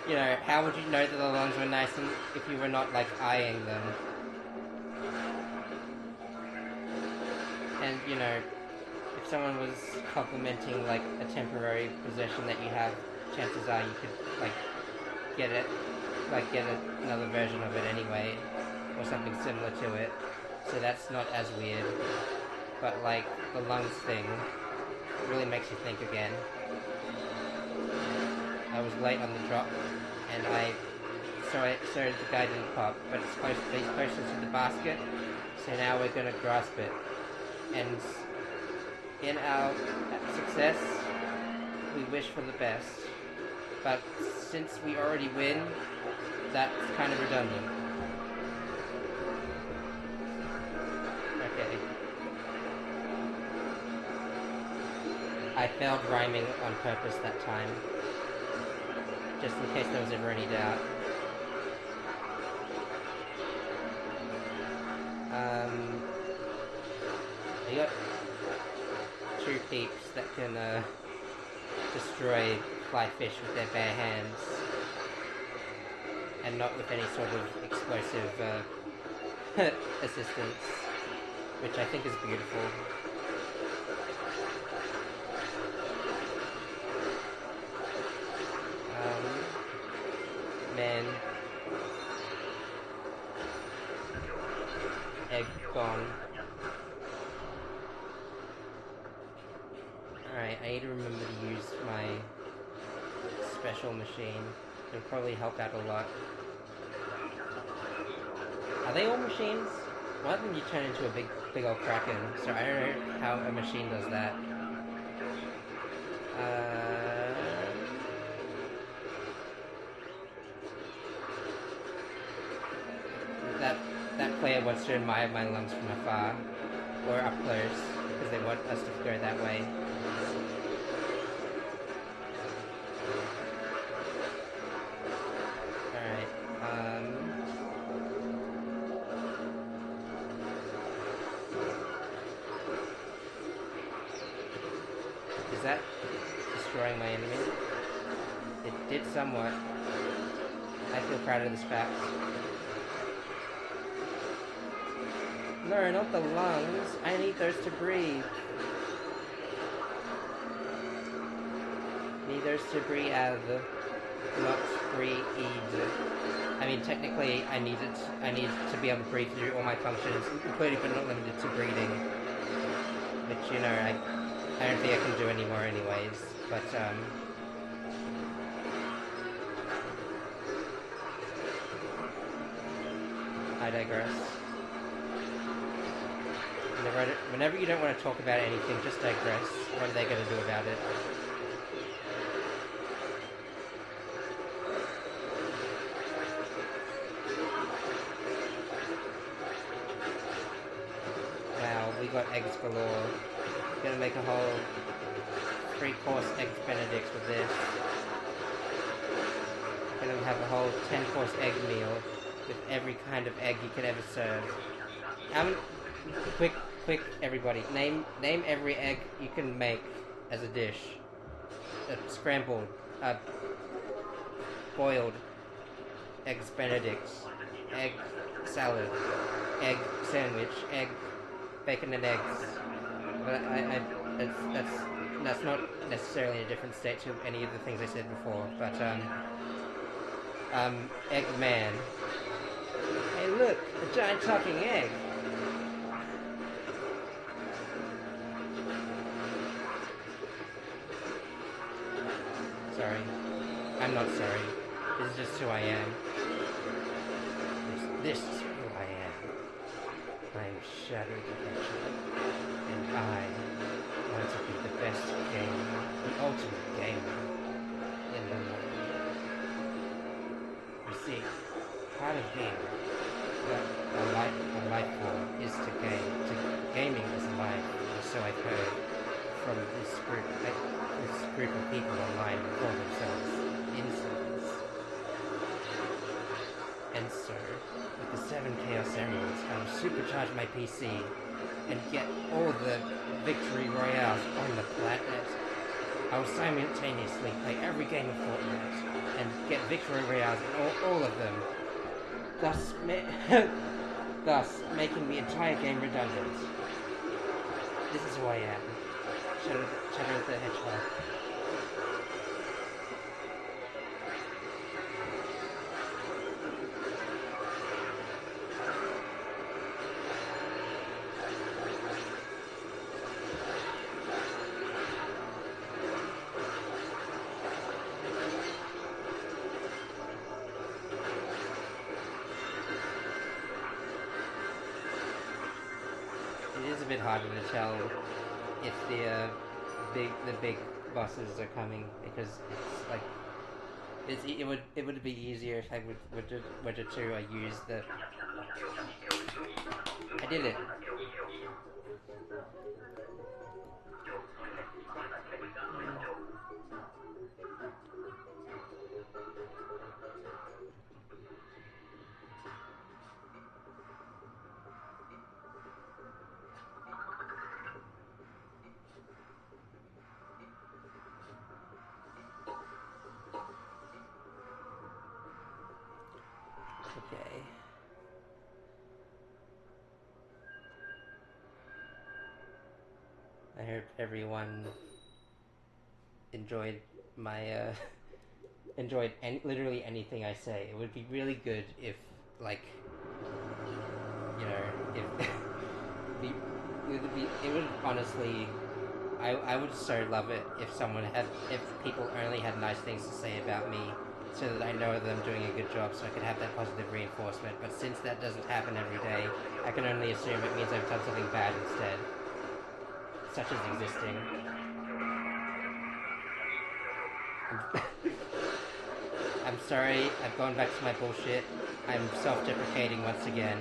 you know, how would you know that the lungs were nice if you were not, like, eyeing them? And, you know, if someone was complimenting, like, a temporary possession that you have, chances are you could, like, get another version of it anyway, or something similar to it. So that's not as weird. But, like, the lungs thing really makes you think again. I was late on the drop, and so the guy didn't pop, but he's closer to the basket, so now we're gonna grasp it. And in our success, we wish for the best. But since we already win, that's kind of redundant. Okay. I failed rhyming on purpose that time, just in case there was ever any doubt. I got two peeps that can destroy fly fish with their bare hands, and not with any sort of explosive assistance, which I think is beautiful. Man. Egg gone. Alright, I need to remember to use my special machine. It'll probably help out a lot. Are they all machines? One of them you turn into a big old kraken, so I don't know how a machine does that. That player wants to admire my lungs from afar, or up close, because they want us to go that way. Alright, is that destroying my enemy? It did somewhat. I feel proud of this fact. No, not the lungs. I need those to breathe. Need those to breathe, not breathe. I mean, technically, I need to be able to breathe through all my functions, including but not limited to breathing. Which, you know, I don't think I can do anymore anyways. But I digress. Whenever you don't want to talk about anything, just digress. What are they going to do about it? Wow, we got eggs galore. We're going to make a whole 3-course eggs benedicts with this. We're going to have a whole 10-course egg meal with every kind of egg you could ever serve. Quick, everybody. Name every egg you can make as a dish. Scrambled, boiled, eggs benedict, egg salad, egg sandwich, egg bacon and eggs. But that's not necessarily a different state to any of the things I said before. But egg man. Hey, look, a giant talking egg. Sorry. I'm not sorry. This is just who I am. This is who I am. I am Shadow Dimension. And I want to be the best gamer, the ultimate gamer in the world. You see, part of being a life form is to game. Gaming is life, or so I've heard from this group of people online who call themselves incels. And so, with the 7 Chaos Emeralds, I will supercharge my PC and get all the victory royales on the planet. I will simultaneously play every game of Fortnite and get victory royales in all of them, thus, thus making the entire game redundant. This is who I am. Shadow the Hedgehog. It is a bit harder to tell if the big bosses are coming, because it's like it would be easier if I would use the. I did it. Okay. I hope everyone enjoyed my enjoyed literally anything I say. It would be really good if, like, you know, if it would honestly. I would so love it if people only had nice things to say about me, so that I know that I'm doing a good job, so I could have that positive reinforcement. But since that doesn't happen every day, I can only assume it means I've done something bad instead, such as existing. I'm sorry, I've gone back to my bullshit. I'm self-deprecating once again.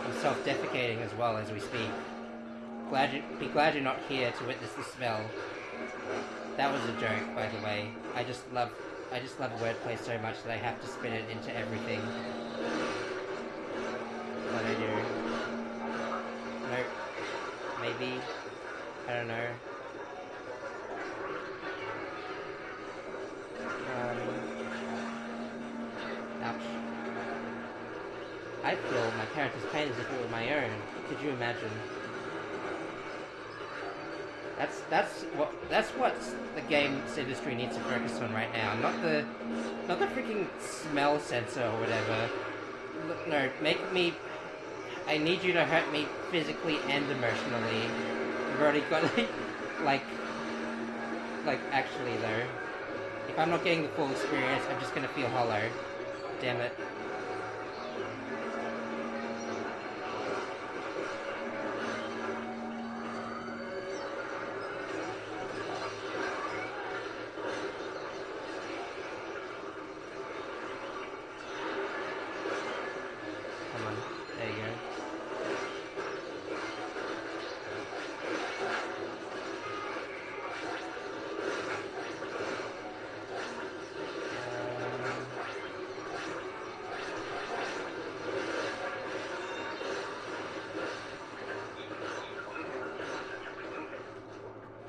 I'm self-defecating as well as we speak. Be glad you're not here to witness the smell. That was a joke, by the way. I just love wordplay so much that I have to spin it into everything. What I do. Nope. Maybe. I don't know. Ouch. I feel my character's pain as if it were my own. Could you imagine? That's what the games industry needs to focus on right now. Not the freaking smell sensor or whatever. No, make me. I need you to hurt me physically and emotionally. I've already got like actually though. If I'm not getting the full experience, I'm just gonna feel hollow. Damn it. Come on. There you go.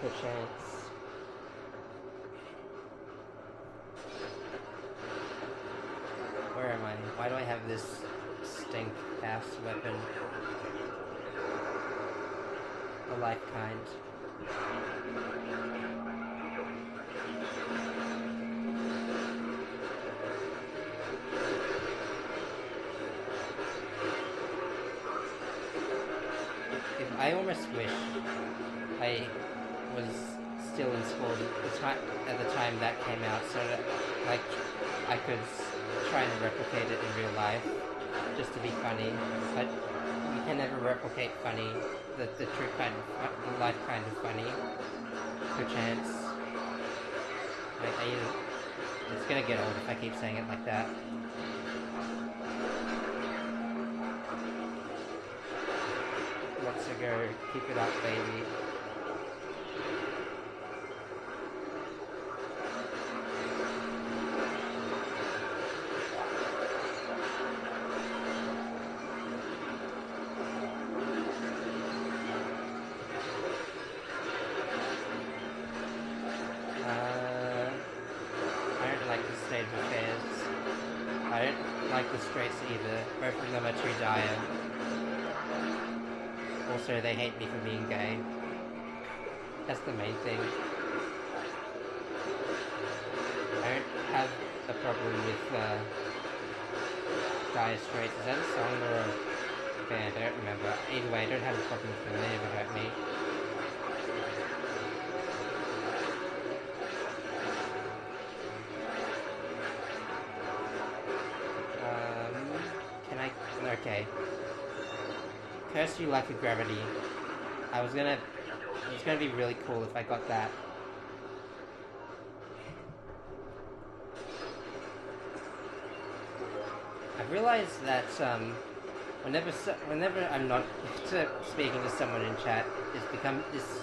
Good chance. Where am I? Why do I have this stink-ass weapon? The life kind. If I almost wish I was still in school at the time that came out, so that like I could try and replicate it in real life, just to be funny. But you can never replicate funny, the true kind of the life kind of funny. Perchance. It's gonna get old if I keep saying it like that. Let's go. Keep it up, baby. like the straights either. Both of them are too dire. Also, they hate me for being gay. That's the main thing. I don't have a problem with dire straights. Is that a song or a band? I don't remember. Either way, I don't have a problem with them. They never hurt me. Can I... Okay. Curse you like a gravity. It's gonna be really cool if I got that. I've realized that whenever I'm not speaking to someone in chat, it's become this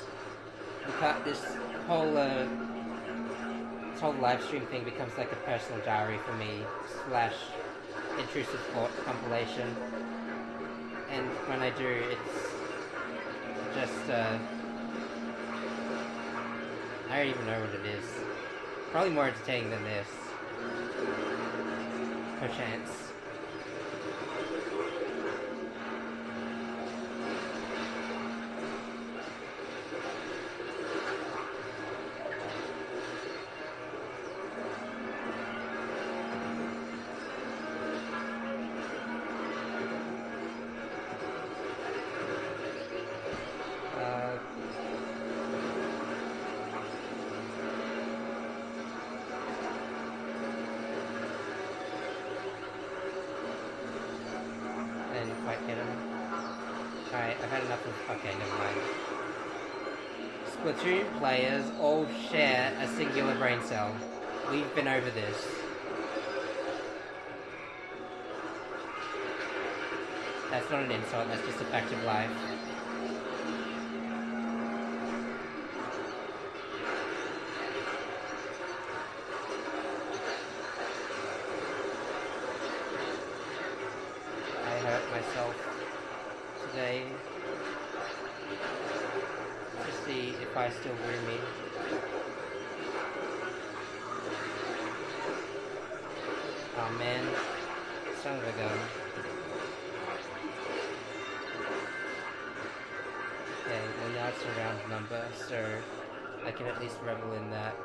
whole live stream thing becomes like a personal diary for me / intrusive thought compilation. And when I do, it's just I don't even know what it is. Probably more entertaining than this. Perchance. Okay, never mind. Splatoon players all share a singular brain cell. We've been over this. That's not an insult, that's just a fact of life. I hurt myself today. To see if I still room me. Oh man, son of a gun. Okay, well now it's a round number, so I can at least revel in that.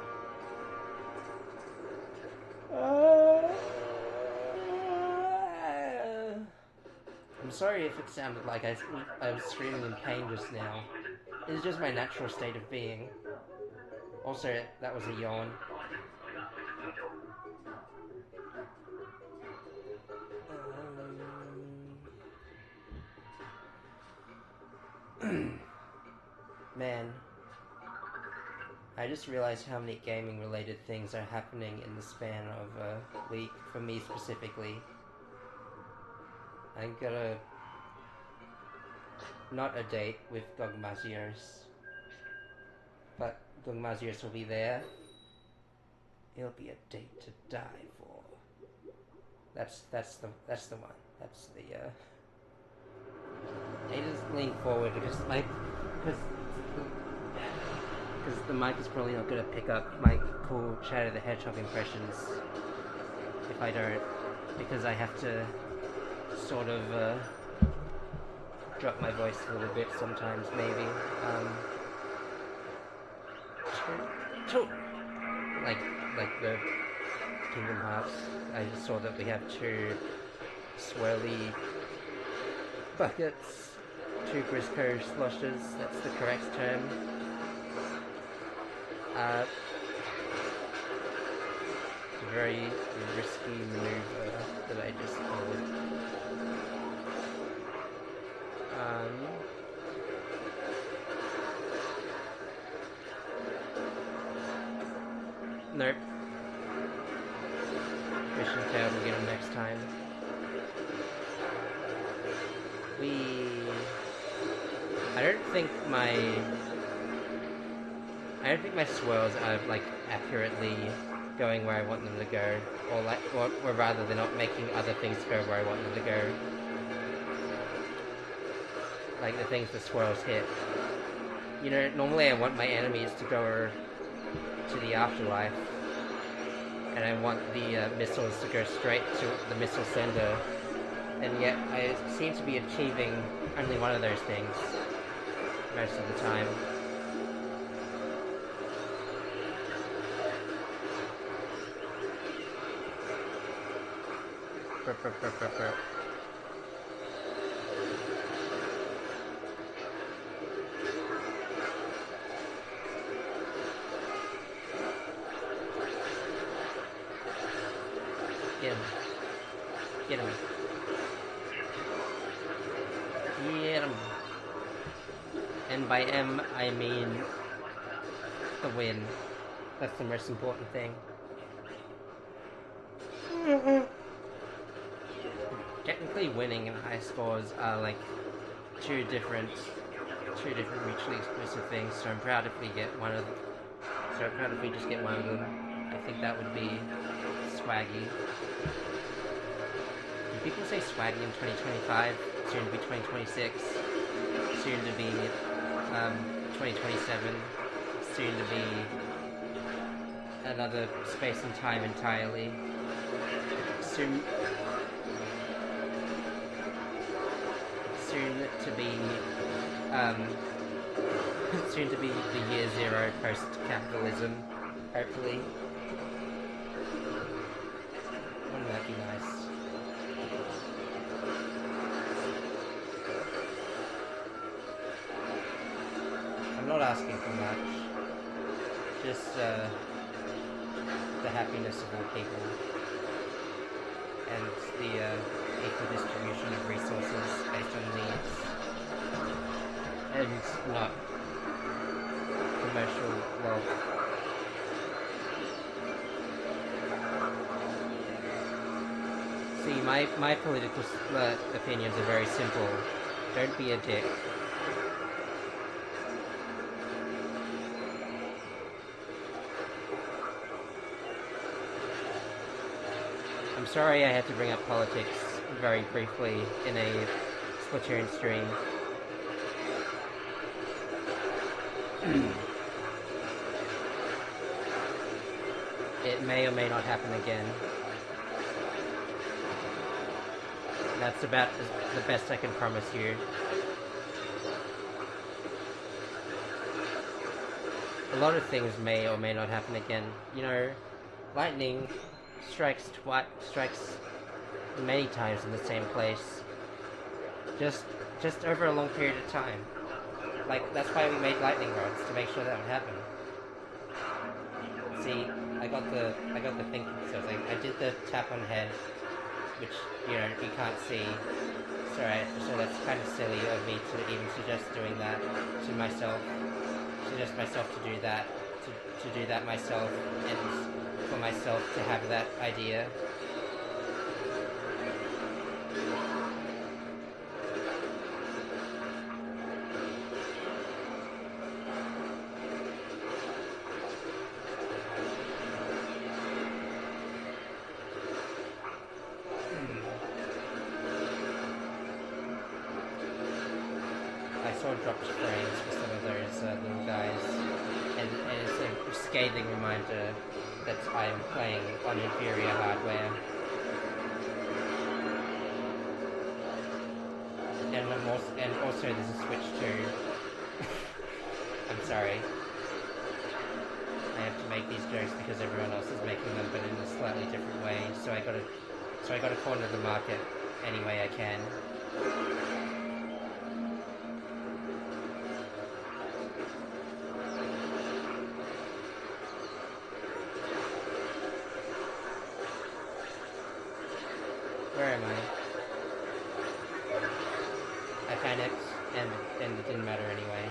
I'm sorry if it sounded like I was screaming in pain just now. It's just my natural state of being. Also, that was a yawn. Man, I just realized how many gaming-related things are happening in the span of a week, for me specifically. I got not a date with Dogmazios, but Dogmazios will be there. It'll be a date to die for. That's the one. That's the I just lean forward because the mic is probably not gonna pick up my cool Shadow the Hedgehog impressions if I don't, because I have to sort of drop my voice a little bit sometimes, maybe. Like the Kingdom Hearts. I just saw that we have 2 swirly buckets, 2 Briscoe sloshes, that's the correct term. Very risky maneuver that I just pulled. Nope. Mission failed, we'll get him next time. I don't think my swirls are like accurately going where I want them to go, or rather they're not making other things go where I want them to go. Like the things the swirls hit. You know, normally I want my enemies to go to the afterlife, and I want the missiles to go straight to the missile sender, and yet I seem to be achieving only one of those things most of the time. Burp, burp, burp, burp, burp. Get him. Get him. Get him. And by M, I mean the win. That's the most important thing. Technically, winning and high scores are like two different mutually exclusive things. So I'm proud if we get one of them. So I'm proud if we just get one of them. I think that would be swaggy. Do people say swaggy in 2025? Soon to be 2026. Soon to be 2027. Soon to be another space and time entirely. Soon to be soon to be the year zero post-capitalism, hopefully. Wouldn't that be nice? I'm not asking for much. Just the happiness of all people. And the equal distribution of resources based on needs. And not commercial wealth. See, my political opinions are very simple. Don't be a dick. I'm sorry I had to bring up politics very briefly in a Splatoon stream. It may or may not happen again. That's about the best I can promise you. A lot of things may or may not happen again. You know, lightning strikes many times in the same place. Just over a long period of time. Like, that's why we made lightning rods, to make sure that would happen. See, I got the thinking skills. I did the tap on head, which, you know, you can't see. It's alright, so that's kind of silly of me to even suggest doing that to myself. Suggest myself to do that. To do that myself, and for myself to have that idea. I saw dropped frames for some of those little guys, and it's a scathing reminder that I am playing on inferior hardware. And also there's a Switch 2. I'm sorry. I have to make these jokes because everyone else is making them, but in a slightly different way. So I gotta corner the market any way I can. Where am I? I panicked, and it didn't matter anyway.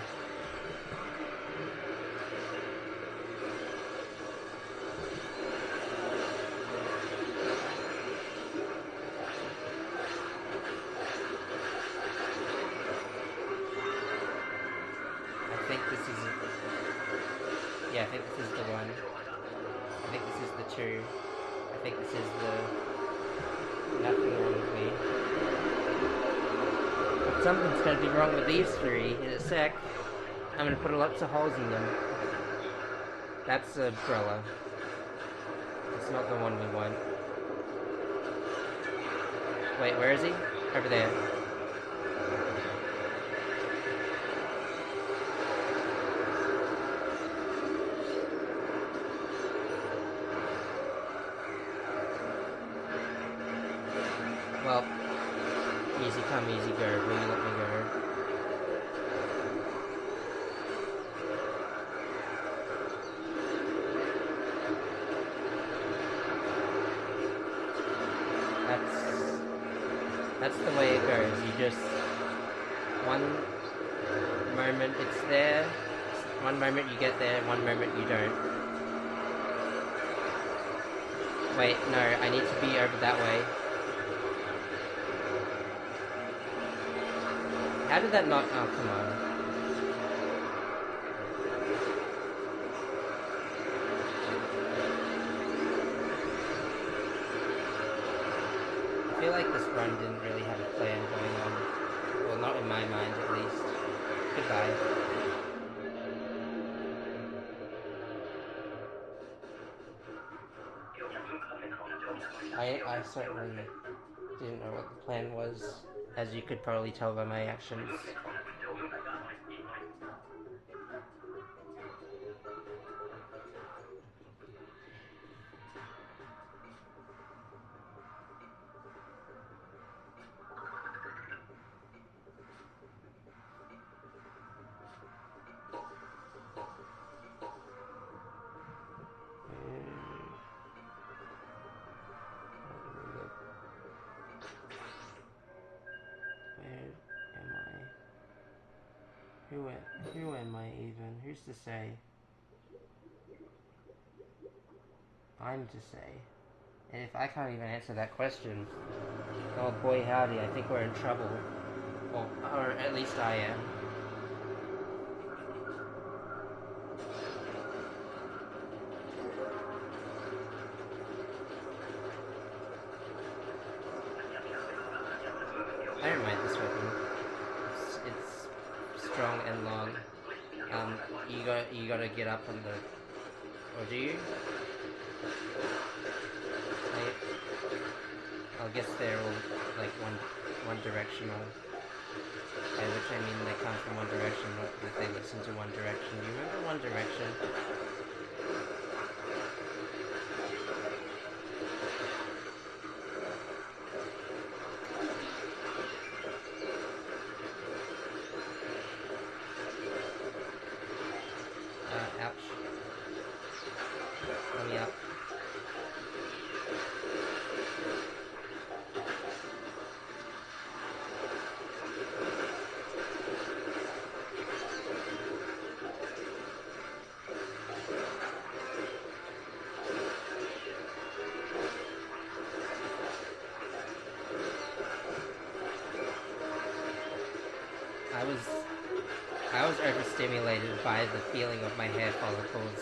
I think this is... Yeah, I think this is the one. I think this is the 2. I think this is the... Nothing wrong with me. But something's going to be wrong with these 3 in a sec. I'm going to put lots of holes in them. That's a Brella. It's not the one we want. Wait, where is he? Over there. Well, easy come, easy go. Will you let me go? That's the way it goes. You just one moment it's there, one moment you get there, one moment you don't. Wait, no, I need to be over that way. How did that not? Oh, come on. I feel like this run didn't really have a plan going on. Well, not in my mind, at least. Goodbye. I certainly didn't know what the plan was, as you could probably tell by my actions. Who am I even? Who's to say? I'm to say. And if I can't even answer that question, oh boy howdy, I think we're in trouble. Or at least I am. I don't mind this weapon. It's strong and long. You gotta get up on the... Or do you? I guess they're all like one directional. By which I mean they come from one direction, not that they listen to One Direction. Do you remember One Direction? Ouch. Let me up. I was overstimulated by the feeling of my hair follicles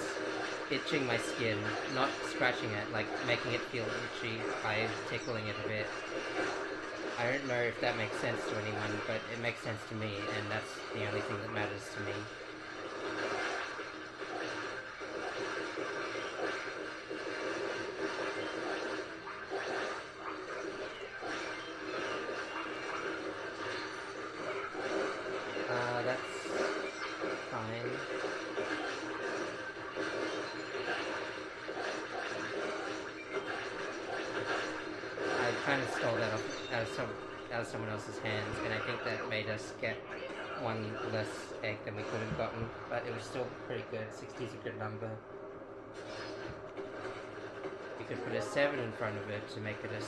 itching my skin, not scratching it, like making it feel itchy by tickling it a bit. I don't know if that makes sense to anyone, but it makes sense to me, and that's the only thing that matters to me. Kind of stole that out of someone else's hands, and I think that made us get one less egg than we could have gotten, but it was still pretty good. 60 is a good number. You could put a 7 in front of it to make it a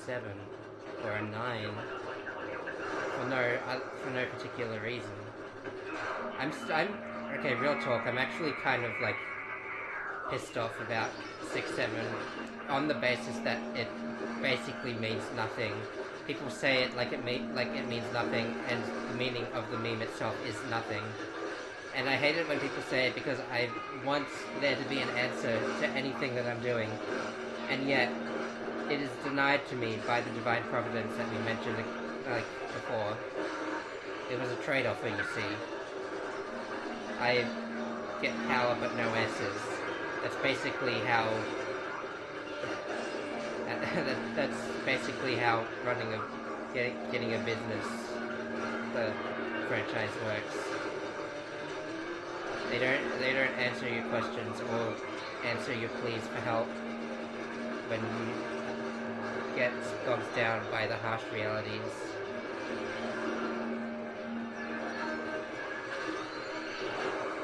6-7 or a 9 for no particular reason. I'm okay. Real talk. I'm actually kind of like pissed off about 6-7 on the basis that it basically means nothing. People say it like it means nothing, and the meaning of the meme itself is nothing. And I hate it when people say it because I want there to be an answer to anything that I'm doing, and yet it is denied to me by the divine providence that we mentioned like before. It was a trade-off, you see. I get power but no answers. That's basically how That's basically how getting a business, the franchise works. They don't answer your questions or answer your pleas for help when you get bogged down by the harsh realities.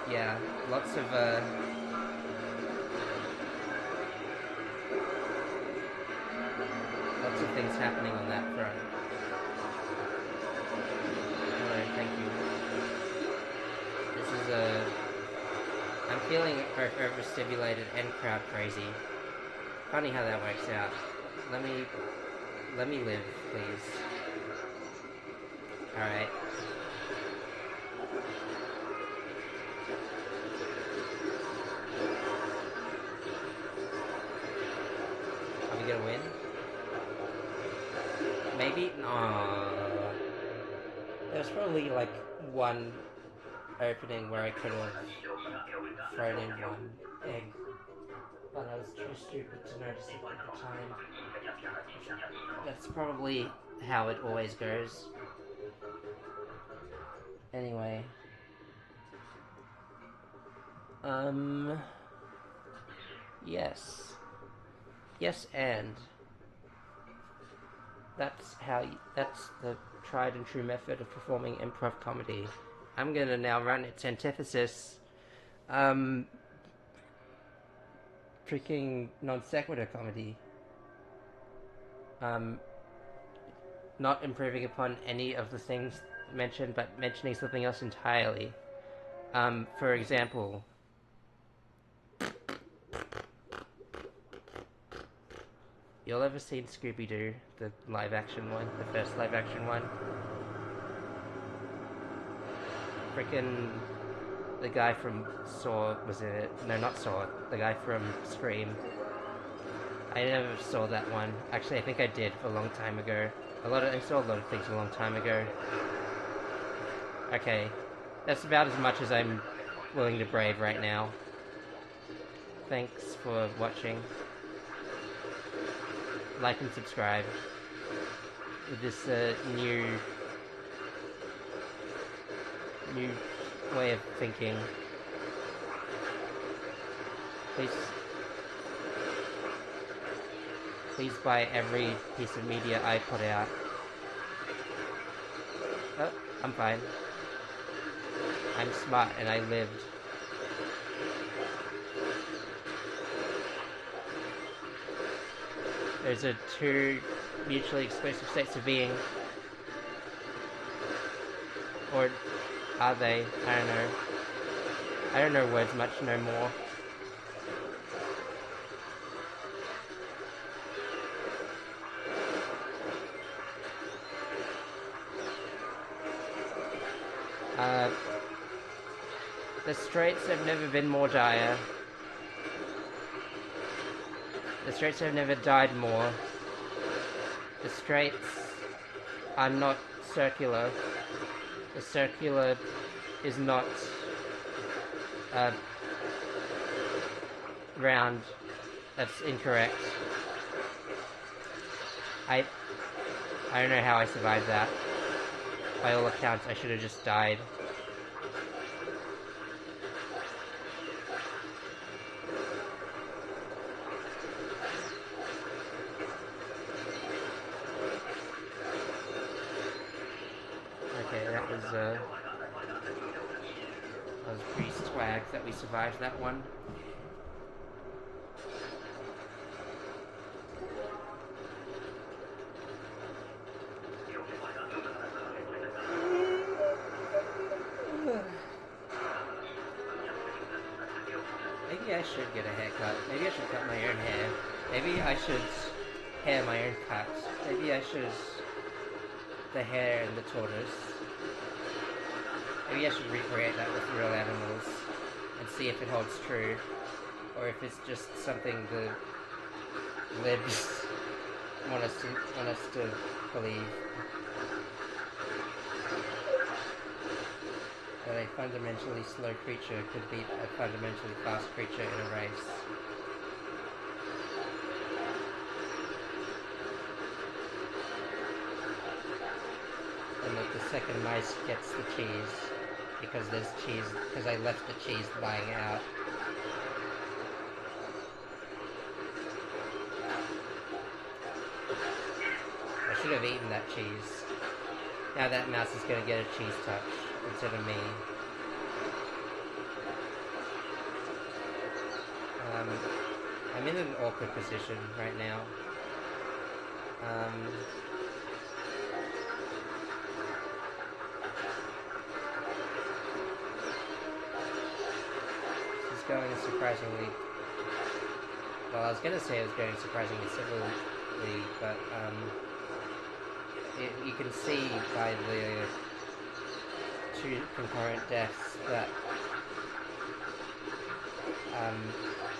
Yeah, lots of things happening on that front. Hello, thank you. This is a. I'm feeling both overstimulated and crowd crazy. Funny how that works out. Let me live, please. All right. Are we gonna win? Maybe. No. There's probably like one opening where I could have thrown in one egg, but I was too stupid to notice it at the time. That's probably how it always goes. Anyway. Yes. Yes, and that's the tried and true method of performing improv comedy. I'm gonna now run its antithesis. Freaking non sequitur comedy. Not improving upon any of the things mentioned, but mentioning something else entirely. For example, y'all ever seen Scooby-Doo, the live-action one, the first live-action one? Frickin' the guy from Saw was in it. No, not Saw. The guy from Scream. I never saw that one. Actually, I think I did a long time ago. I saw a lot of things a long time ago. Okay, that's about as much as I'm willing to brave right now. Thanks for watching. Like and subscribe with this new way of thinking. Please buy every piece of media I put out. Oh, I'm fine. I'm smart and I lived. Those are two mutually exclusive states of being. Or are they? I don't know. I don't know words much no more. The Straits have never been more dire. The Straits have never died more. The Straits are not circular. The circular is not round. That's incorrect. I don't know how I survived that. By all accounts, I should have just died. Okay, that was pretty swag that we survived that one. Maybe I should get a haircut. Maybe I should cut my own hair. Maybe I should hair my own cut. Maybe I should the hare and the tortoise. Maybe I should recreate that with real animals and see if it holds true, or if it's just something the libs want us to believe. That a fundamentally slow creature could beat a fundamentally fast creature in a race. and mice gets the cheese because there's cheese, because I left the cheese lying out. I should have eaten that cheese. Now that mouse is gonna get a cheese touch instead of me. I'm in an awkward position right now. This is going surprisingly... Well, I was gonna say it was going surprisingly civilly, but, you can see by the 2 concurrent deaths that,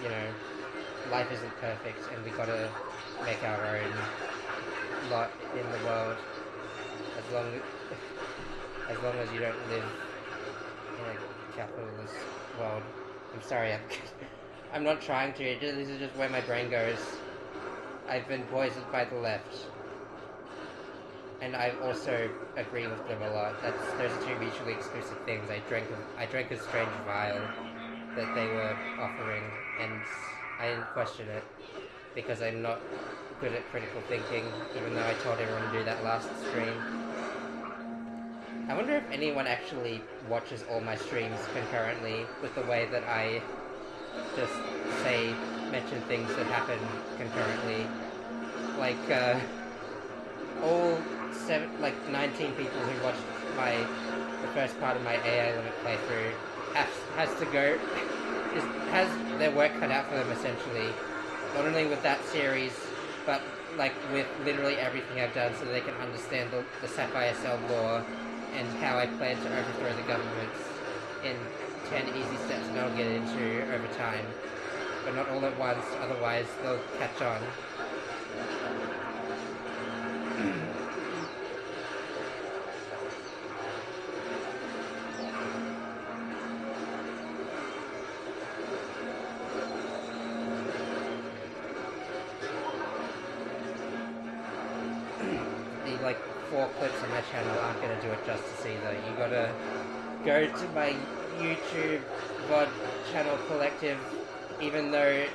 you know, life isn't perfect and we gotta make our own lot in the world as long as you don't live in a capitalist world. I'm sorry, I'm not trying to, this is just where my brain goes. I've been poisoned by the left. And I also agree with them a lot. Those are 2 mutually exclusive things. I drank a strange vial that they were offering, and I didn't question it because I'm not good at critical thinking, even though I told everyone to do that last stream. I wonder if anyone actually watches all my streams concurrently with the way that I just mention things that happen concurrently. Like, all 19 people who watched the first part of my AI limit playthrough has to go, just has their work cut out for them essentially. Not only with that series, but like with literally everything I've done, so they can understand the Sapphire Cell lore and how I plan to overthrow the governments in 10 easy steps that I'll get into over time. But not all at once, otherwise they'll catch on. The 4 clips on my channel aren't going to do it justice either. You gotta go to my YouTube VOD channel collective, even though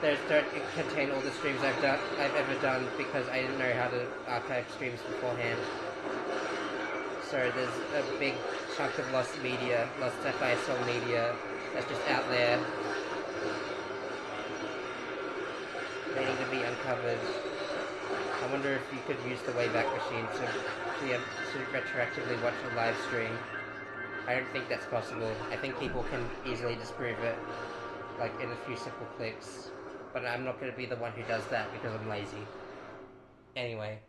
those don't contain all the streams I've ever done, because I didn't know how to archive streams beforehand. So there's a big chunk of lost Sapphire Cell media that's just out there waiting to be uncovered. I wonder if you could use the Wayback Machine to retroactively watch a live stream. I don't think that's possible. I think people can easily disprove it, in a few simple clicks. But I'm not going to be the one who does that because I'm lazy. Anyway.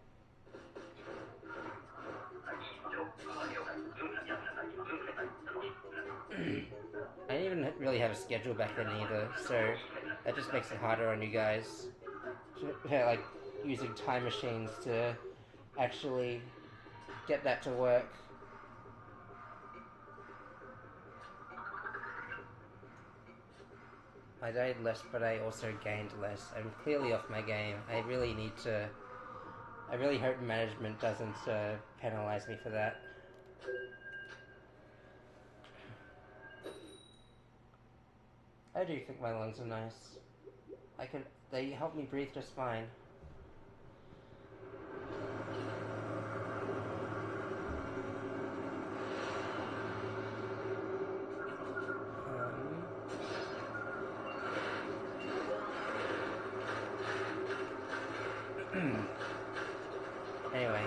I didn't even really have a schedule back then either, so that just makes it harder on you guys. Using time machines to actually get that to work. I died less, but I also gained less. I'm clearly off my game. I really hope management doesn't penalize me for that. I do think my lungs are nice. They help me breathe just fine. Anyway.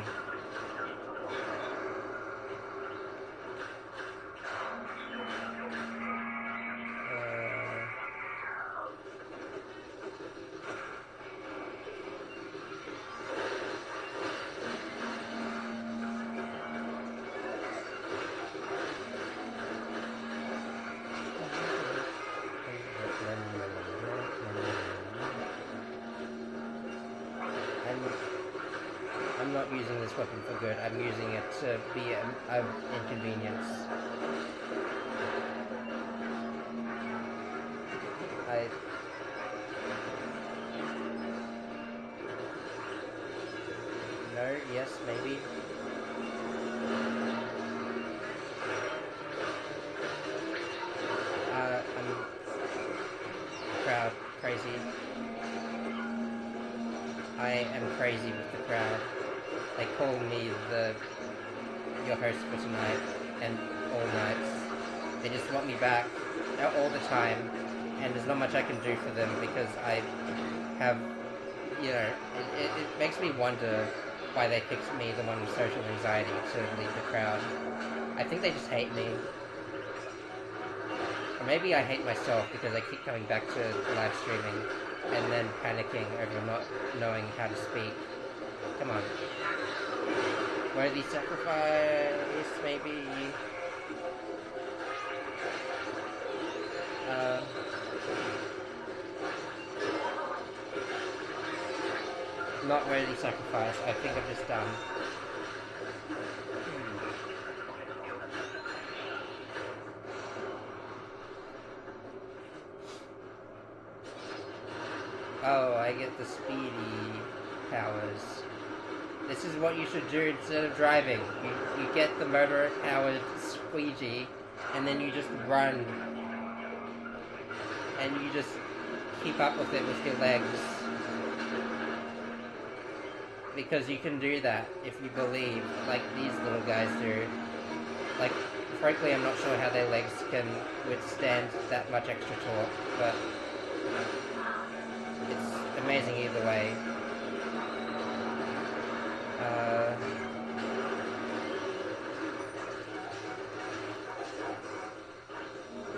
I'm not using this weapon for good. I'm using it to be an inconvenience. No, yes, maybe. I am crazy with the crowd. They call me your host for tonight and all nights. They just want me back all the time, and there's not much I can do for them because I have, it makes me wonder why they picked me, the one with social anxiety, to lead the crowd. I think they just hate me. Or maybe I hate myself because I keep coming back to live streaming and then panicking over not knowing how to speak. Come on. Worthy sacrifice, maybe. Not worthy sacrifice. I think I'm just done. Oh, I get the speedy powers. This is what you should do instead of driving. You get the motor-powered squeegee, and then you just run. And you just keep up with it with your legs. Because you can do that if you believe, like these little guys do. Like, frankly, I'm not sure how their legs can withstand that much extra torque, but it's amazing either way.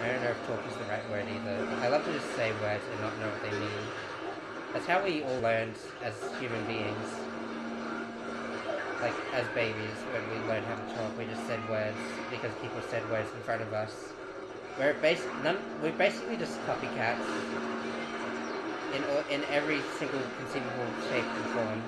I don't know if talk is the right word either. I love to just say words and not know what they mean. That's how we all learned as human beings. Like, as babies, when we learned how to talk, we just said words because people said words in front of us. We're basically just copycats in every single conceivable shape and form.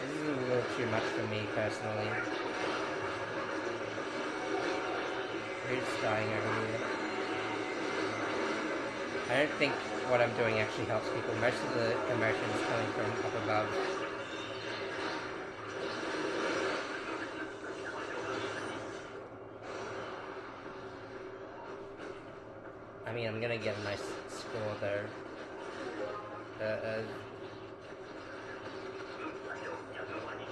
This is a little too much for me personally. Who's dying over here? I don't think what I'm doing actually helps people. Most of the emotion is coming from up above. I mean, I'm gonna get a nice score though.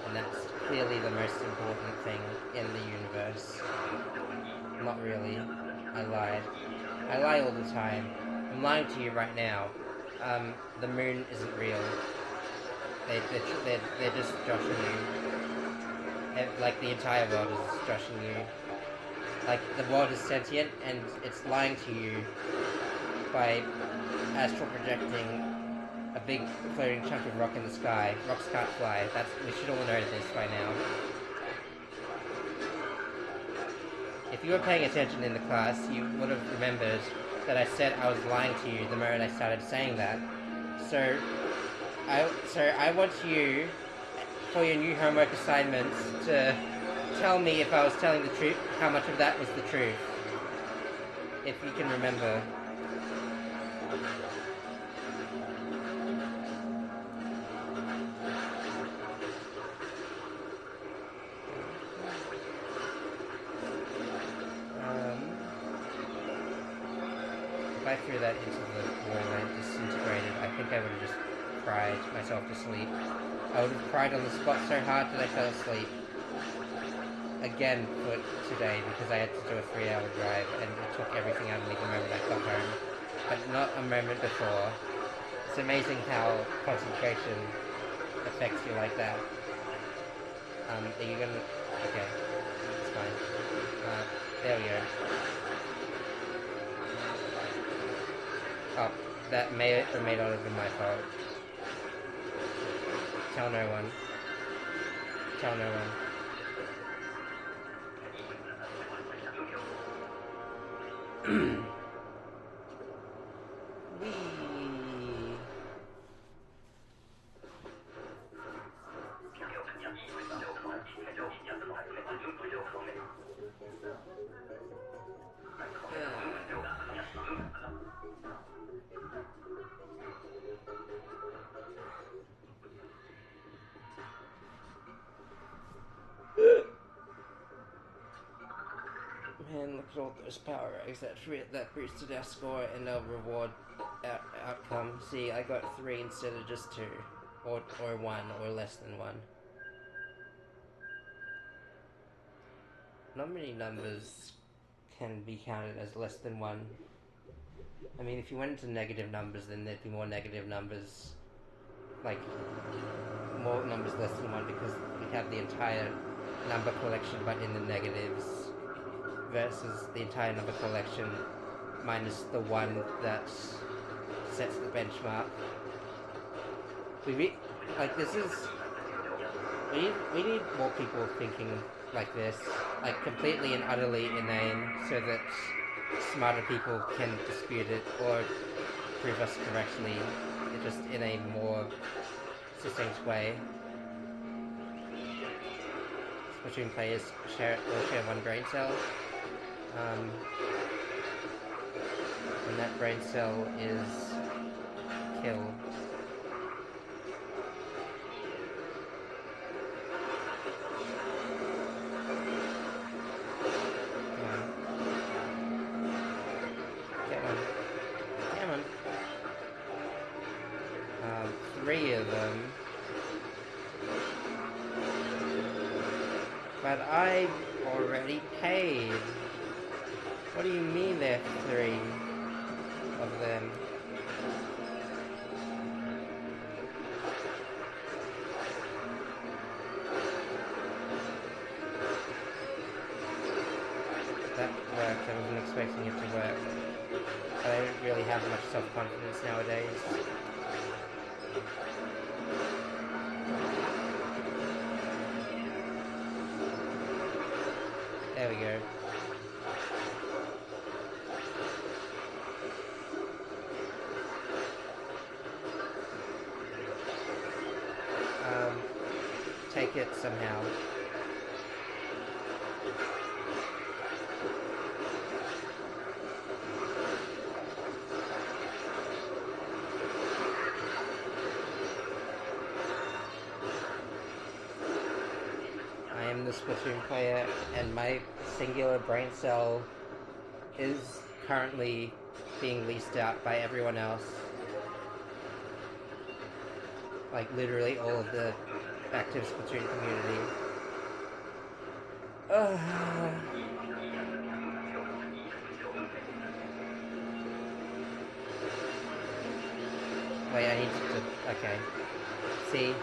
And that's clearly the most important thing in the universe. Not really. I lied. I lie all the time. I'm lying to you right now. The moon isn't real. They're just joshing you. Like the entire world is joshing you. Like the world is sentient and it's lying to you by astral projecting a big floating chunk of rock in the sky. Rocks can't fly. We should all know this by now. If you were paying attention in the class, you would have remembered that I said I was lying to you the moment I started saying that. So I want you, for your new homework assignments, to tell me if I was telling the truth, how much of that was the truth. If you can remember. If I threw that into the wall and it disintegrated, I think I would have just cried myself to sleep. I would have cried on the spot so hard that I fell asleep. Again for today, because I had to do a 3-hour drive and it took everything out of me the moment I got home. But not a moment before. It's amazing how concentration affects you like that. Are you gonna... Okay. It's fine. There we go. Oh, that may or may not have been my fault. Tell no one. Tell no one. Whee! all those power eggs that boosted our score and our reward outcome. See, I got 3 instead of just 2, or 1, or less than 1. Not many numbers can be counted as less than 1. I mean, if you went into negative numbers, then there'd be more negative numbers, like more numbers less than 1, because we have the entire number collection but in the negatives, versus the entire number collection minus the 1 that sets the benchmark. We need more people thinking like this, like completely and utterly inane, so that smarter people can dispute it or prove us correctly, just in a more succinct way. Splatoon players all share 1 brain cell, and that brain cell is kill. Come on. 3 of them. But I already paid. What do you mean there are 3 of them? That worked. I wasn't expecting it to work. I don't really have much self-confidence nowadays. There we go. Take it somehow. I am the Splatoon player, and my singular brain cell is currently being leased out by everyone else. Like, literally all of the active Splatoon community. Wait, I need to... Okay. See,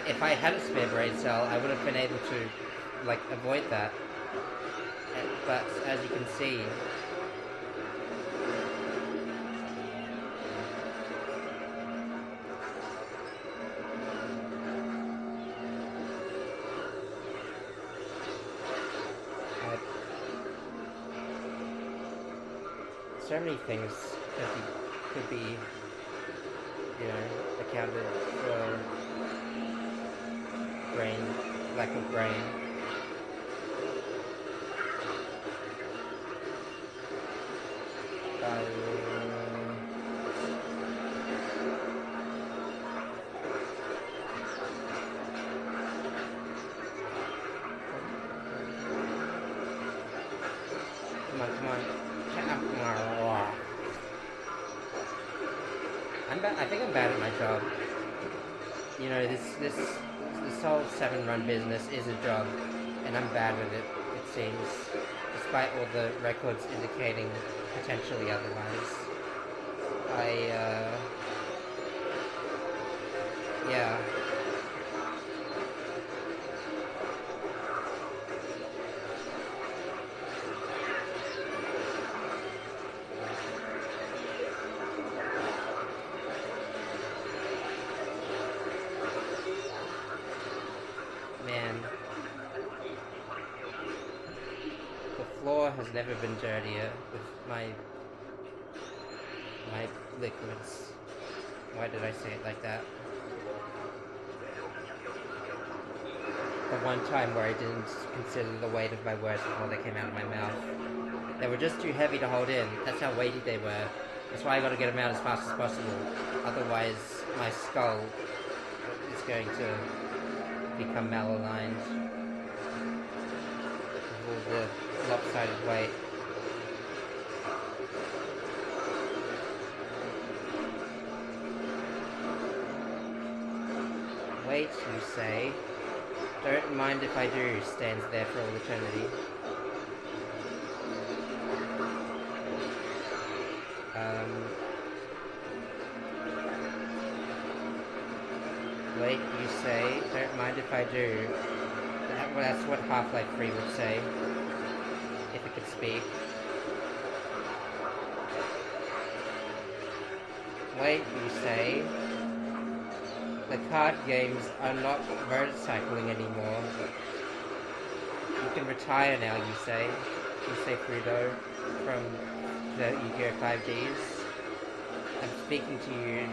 if I had a spare brain cell, I would have been able to, like, avoid that. But, as you can see... so many things could be, you know, accounted for lack of brain. Come on. I think I'm bad at my job. You know, this whole 7-run business is a job, and I'm bad at it, it seems, despite all the records indicating potentially otherwise. Yeah. Man, the floor has never been dirtier with my liquids. Why did I say it like that? The one time where I didn't consider the weight of my words before they came out of my mouth. They were just too heavy to hold in. That's how weighty they were. That's why I gotta get them out as fast as possible. Otherwise, my skull is going to become malaligned with all the lopsided weight. Wait, you say. Don't mind if I do, stands there for all eternity. Wait, you say. Don't mind if I do. Well, that's what Half-Life 3 would say. If it could speak. Wait, you say. The card games are not motorcycling anymore. You can retire now, you say. You say Frudo from the Yu-Gi-Oh! 5Ds. I'm speaking to you.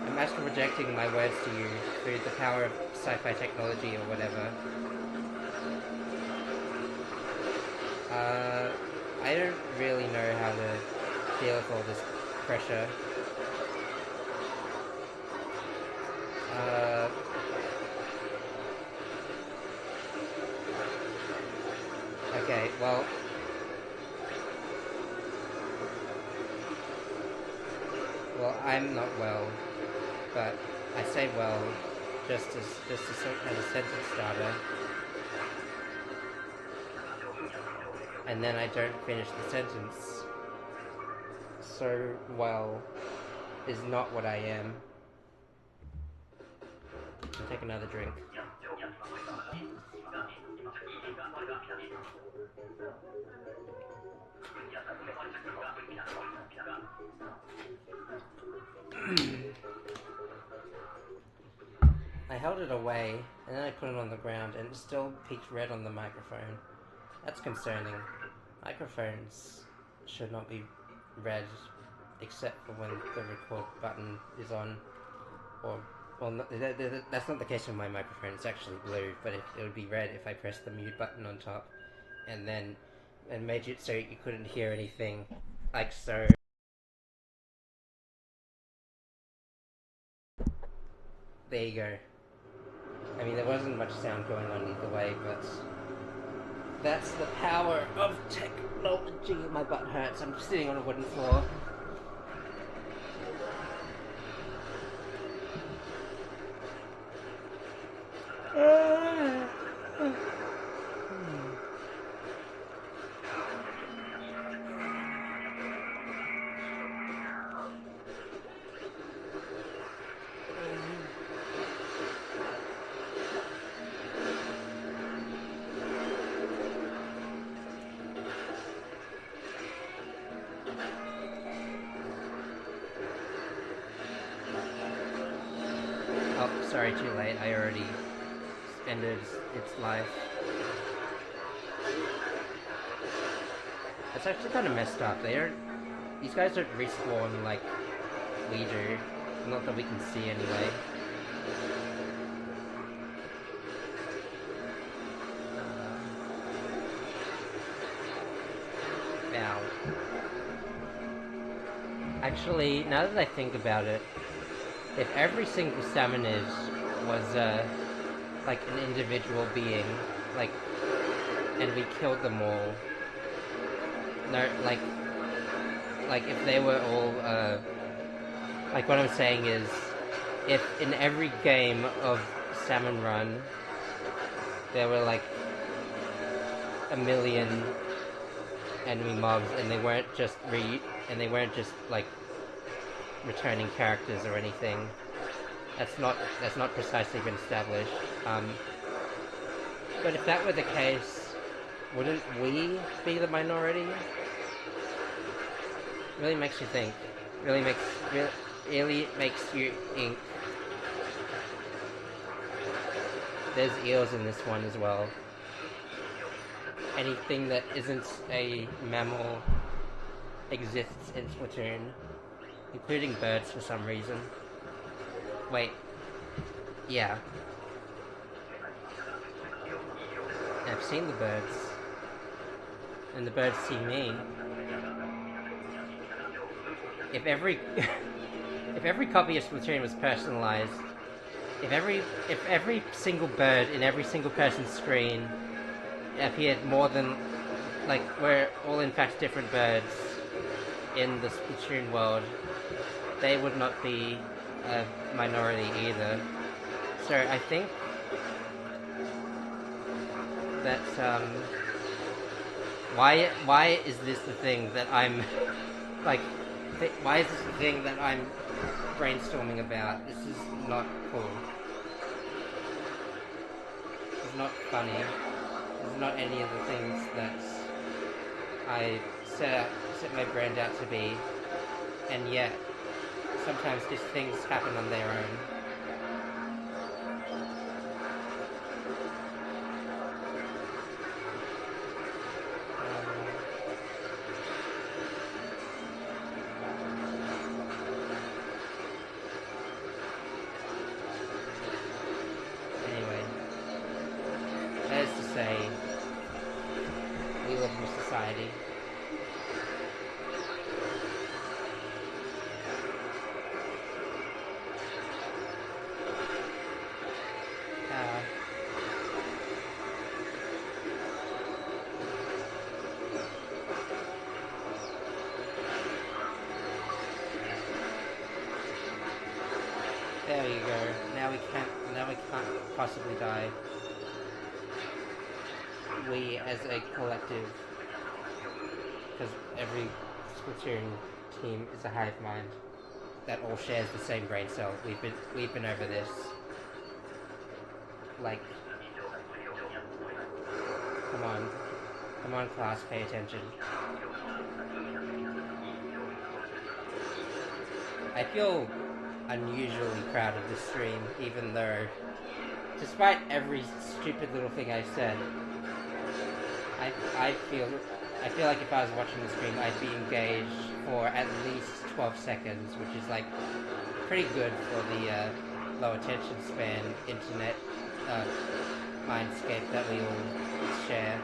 I'm astral projecting my words to you through the power of sci-fi technology or whatever. I don't really know how to deal with all this pressure. Okay, well... Well, I'm not well, but I say well just as a sentence starter. And then I don't finish the sentence. So, well, is not what I am. I'll take another drink. I held it away, and then I put it on the ground, and it still peaked red on the microphone. That's concerning. Microphones should not be red, except for when the record button is on, or... Well, that's not the case with my microphone, it's actually blue, but it would be red if I pressed the mute button on top, and then and made it so you couldn't hear anything, like so. There you go. I mean, there wasn't much sound going on either way, but that's the power of technology. My butt hurts, I'm sitting on a wooden floor. Oh, sorry, too late. I already ended its life. It's actually kind of messed up. These guys don't respawn like we do. Not that we can see anyway. Now, actually, now that I think about it, if every single Salmonid was like an individual being, like, and we killed them all, no, like if they were all, like what I'm saying is, if in every game of Salmon Run there were like a million enemy mobs, and they weren't just like returning characters or anything. That's not precisely been established. But if that were the case, wouldn't we be the minority? Really makes you think. Really makes you ink. There's eels in this one as well. Anything that isn't a mammal exists in Splatoon, including birds for some reason. Wait. Yeah. I've seen the birds. And the birds see me. If every copy of Splatoon was personalized, if every single bird in every single person's screen appeared more than, like, we're all in fact different birds in the Splatoon world, they would not be a minority either. So I think that why is this the thing that I'm like? Why is this the thing that I'm brainstorming about? This is not cool. This is not funny. This is not any of the things that I set my brand out to be, and yet sometimes just things happen on their own. Anyway, that is to say, we live in a society. There you go. Now we can't possibly die. We as a collective, because every Splatoon team is a hive mind that all shares the same brain cell. We've been over this. Like, come on, class, pay attention. I feel unusually proud of this stream, even though, despite every stupid little thing I've said, I feel like if I was watching the stream, I'd be engaged for at least 12 seconds, which is like pretty good for the low attention span internet mindscape that we all share.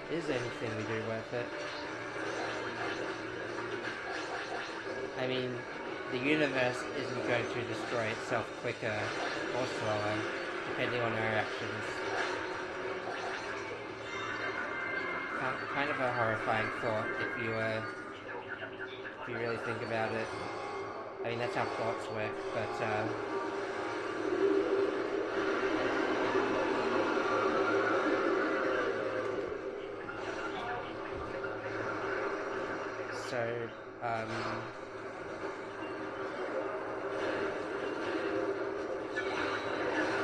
Is anything we do worth it? I mean, the universe isn't going to destroy itself quicker or slower, depending on our actions. Kind of a horrifying thought if you really think about it. I mean, that's how thoughts work, but so,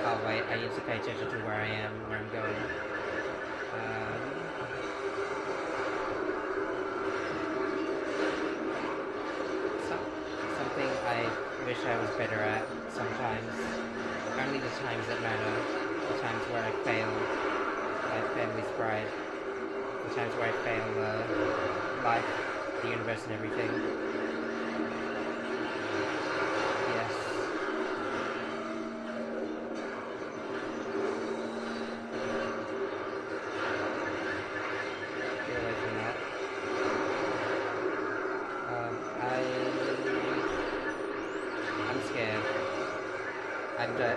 oh wait, I need to pay attention to where I am, where I'm going. Something I wish I was better at sometimes. Only the times that matter. The times where I fail my family's pride. The times where I fail life, the universe and everything. Yes. Get away from that. I'm scared.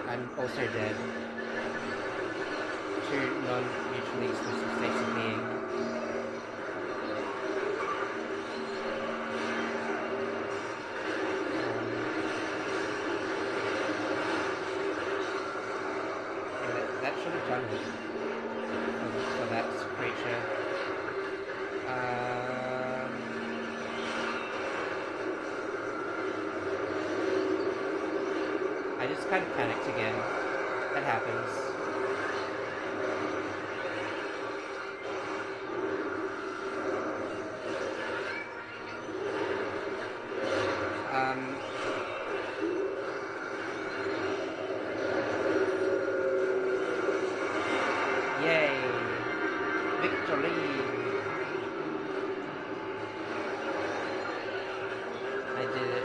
I'm also dead. Two non-mutually exclusive states of being. That should have done it for that creature. I just kind of panicked again. That happens. Jolly! I did it.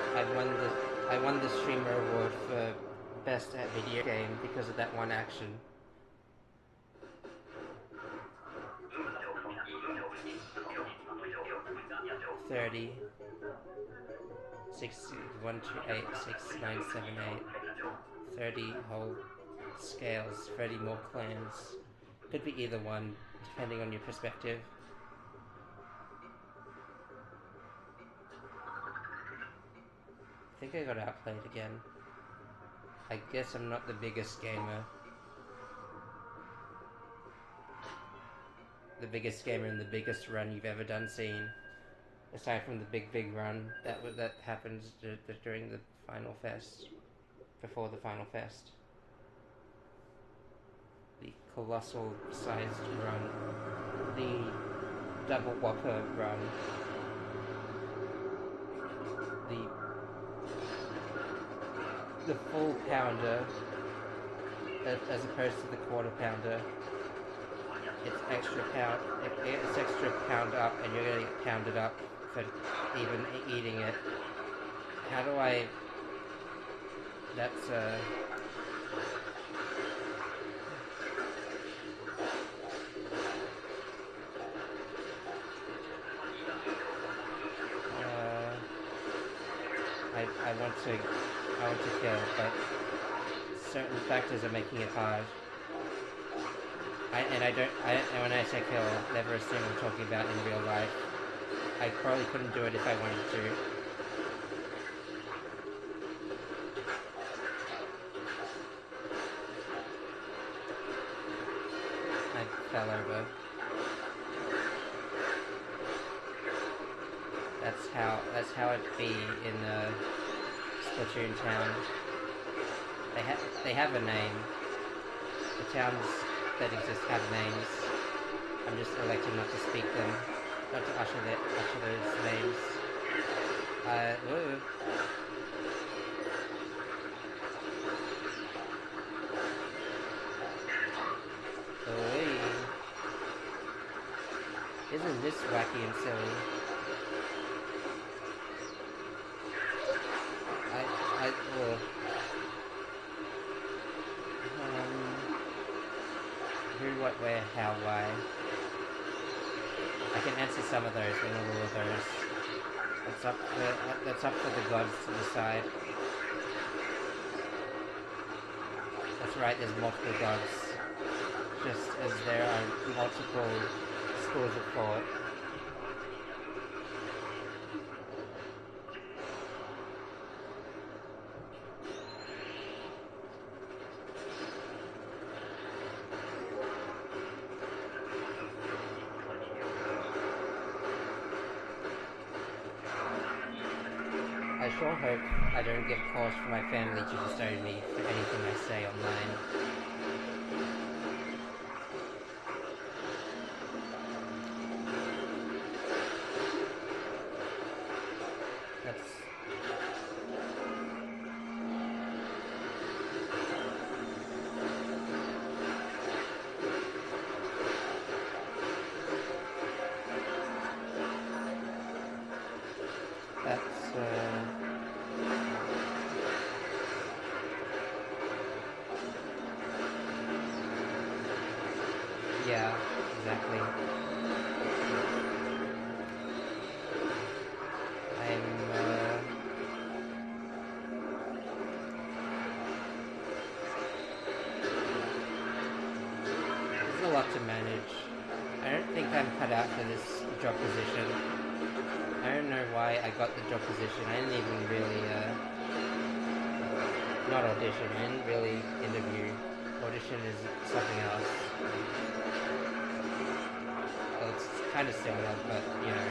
I won the streamer award for best at video game because of that one action. 30, 60, 1, 2, 8, 6, 9, 7, 8, 30 whole scales, 30 more clans. Could be either one, depending on your perspective. I think I got outplayed again. I guess I'm not the biggest gamer. The biggest gamer in the biggest run you've ever done seen. Aside from the big run that happens during the final fest. Before the final fest. The colossal sized run. The double whopper run. The full pounder as opposed to the quarter pounder. It's extra pound up, and you're gonna get pounded up for even eating it. How do I? That's I want to kill, but certain factors are making it hard. When I say kill, never assume I'm talking about in real life. I probably couldn't do it if I wanted to. I fell over. That's how it be in Splatoon town. They have a name. The towns that exist have names. I'm just electing not to speak them, not to usher those names. Woo. Isn't this wacky and silly? Who, what, where, how, why. I can answer some of those, but not all of those. That's up for the gods to decide. That's right, there's multiple gods. Just as there are multiple schools of thought. I sure hope I don't get calls from my family to disturb me for anything I say online. Yeah, exactly. There's a lot to manage. I don't think I'm cut out for this job position. I don't know why I got the job position. I didn't even really, not audition, I didn't really interview. Audition is something else. Well, it's kind of similar, but, you know,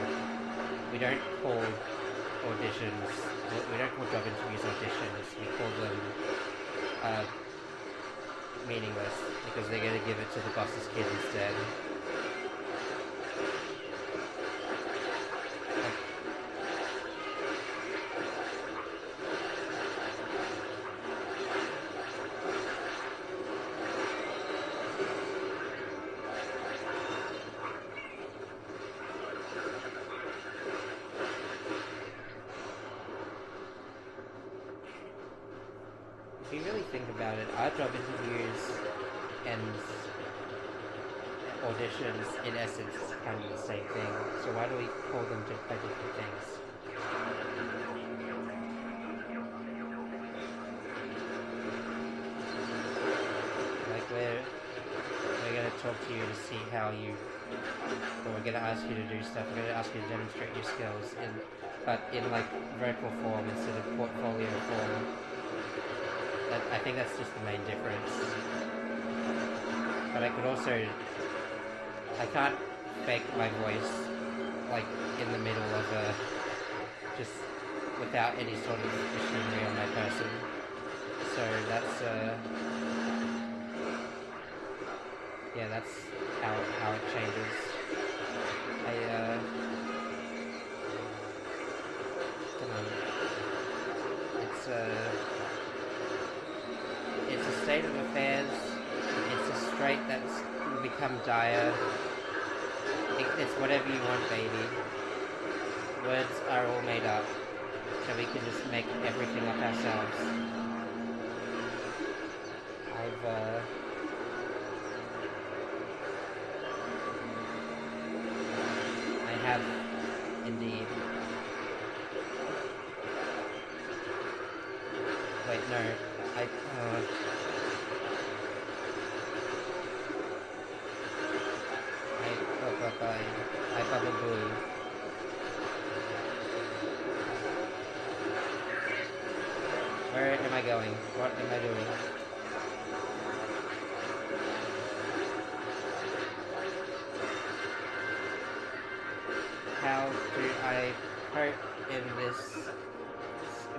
we don't call auditions, we don't call job interviews auditions, we call them, meaningless, because they're going to give it to the boss's kid instead. you really think about it, our job interviews and auditions, in essence, is kind of the same thing. So why do we call them different things? Like we're gonna talk to you to see how you, or we're gonna ask you to do stuff. We're gonna ask you to demonstrate your skills but in like vocal form instead of portfolio form. I think that's just the main difference. But I can't fake my voice like in the middle of just without any sort of machinery on my person. So that's yeah, that's how it changes. Come on. It's a state of affairs. It's a strait that's become dire. It's whatever you want, baby. Words are all made up, so we can just make everything up ourselves. I have indeed. Wait, no. I Baba Booey. Where am I going? What am I doing? How do I cope in this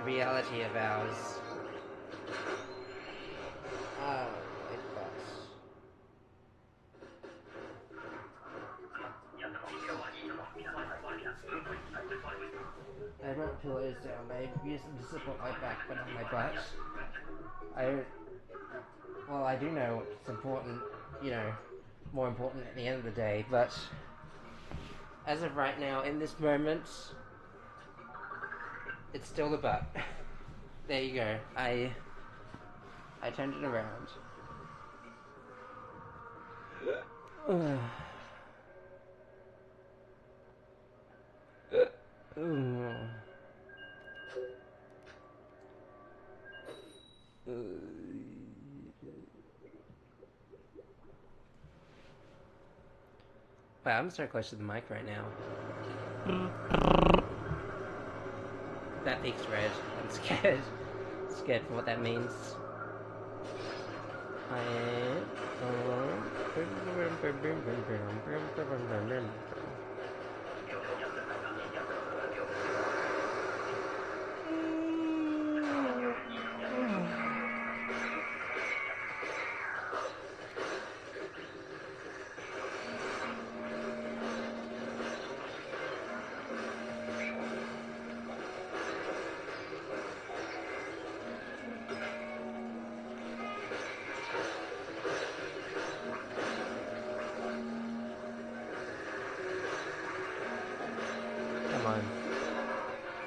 reality of ours? It was. I brought pillows down. I used them to support my back, but not my butt. I do know it's important, more important at the end of the day, but as of right now, in this moment, it's still the butt. There you go. I turned it around. Wow, I'm so close to the mic right now. That peak's red. I'm scared. Scared for what that means.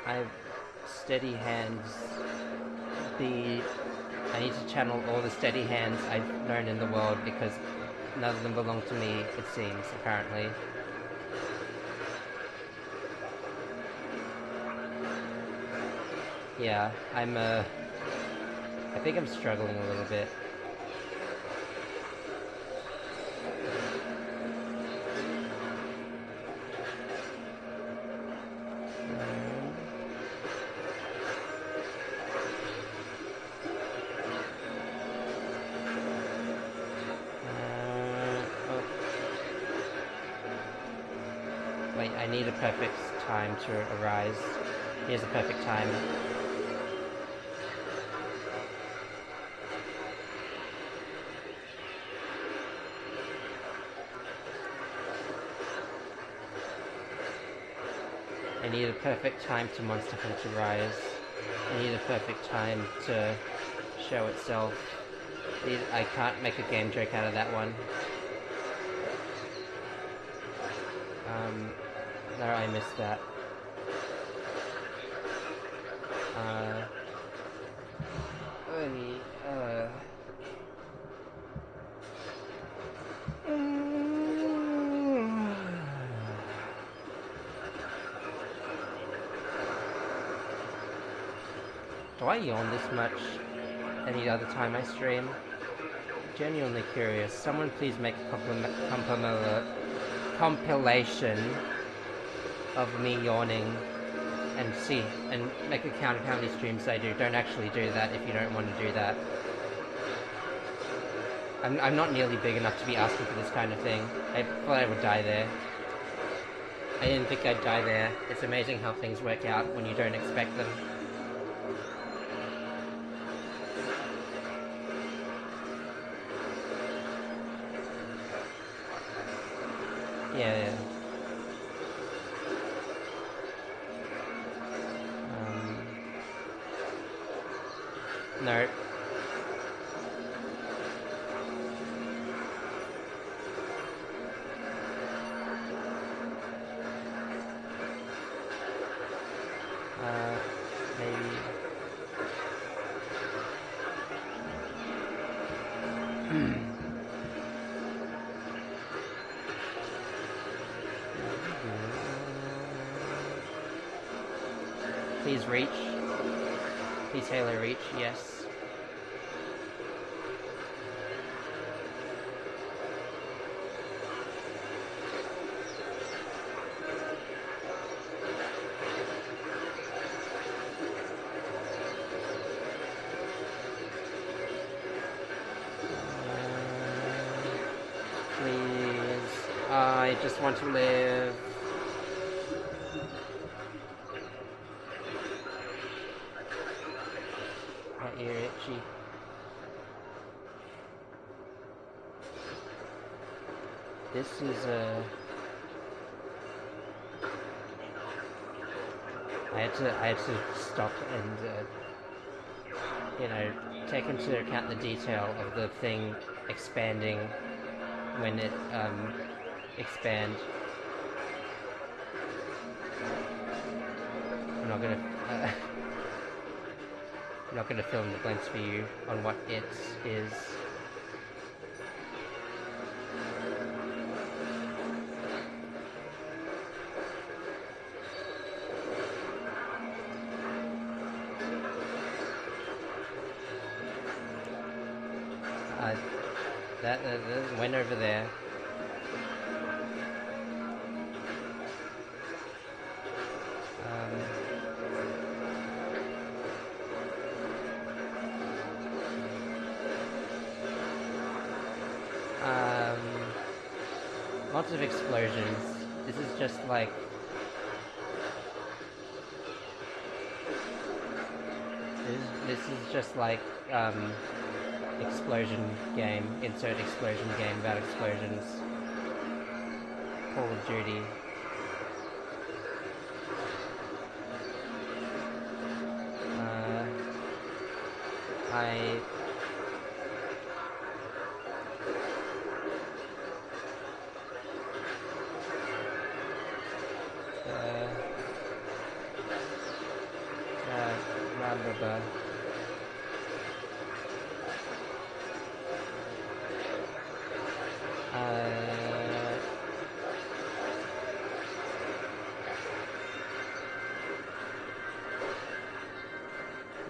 I have steady hands. I need to channel all the steady hands I've known in the world because none of them belong to me, it seems, apparently. Yeah, I think I'm struggling a little bit. Wait, I need a perfect time to arise. Here's a perfect time. I need a perfect time to Monster Hunter Rise. I need a perfect time to show itself. I can't make a game joke out of that one. No, I missed that. Do I yawn this much any other time I stream? Genuinely curious. Someone please make a compilation of me yawning and make a count of how many streams I do. Don't actually do that if you don't want to do that. I'm not nearly big enough to be asking for this kind of thing. I thought I would die there. I didn't think I'd die there. It's amazing how things work out when you don't expect them. Yeah. No. Maybe. Please reach. Please Halo reach, yes. I just want to live. My ear itchy. This is I had to stop and take into account the detail of the thing expanding when it expands. I'm not gonna film the blinks for you on what it is. That went over there. Lots of explosions. This is just like explosion game, insert explosion game about explosions. Call of Duty.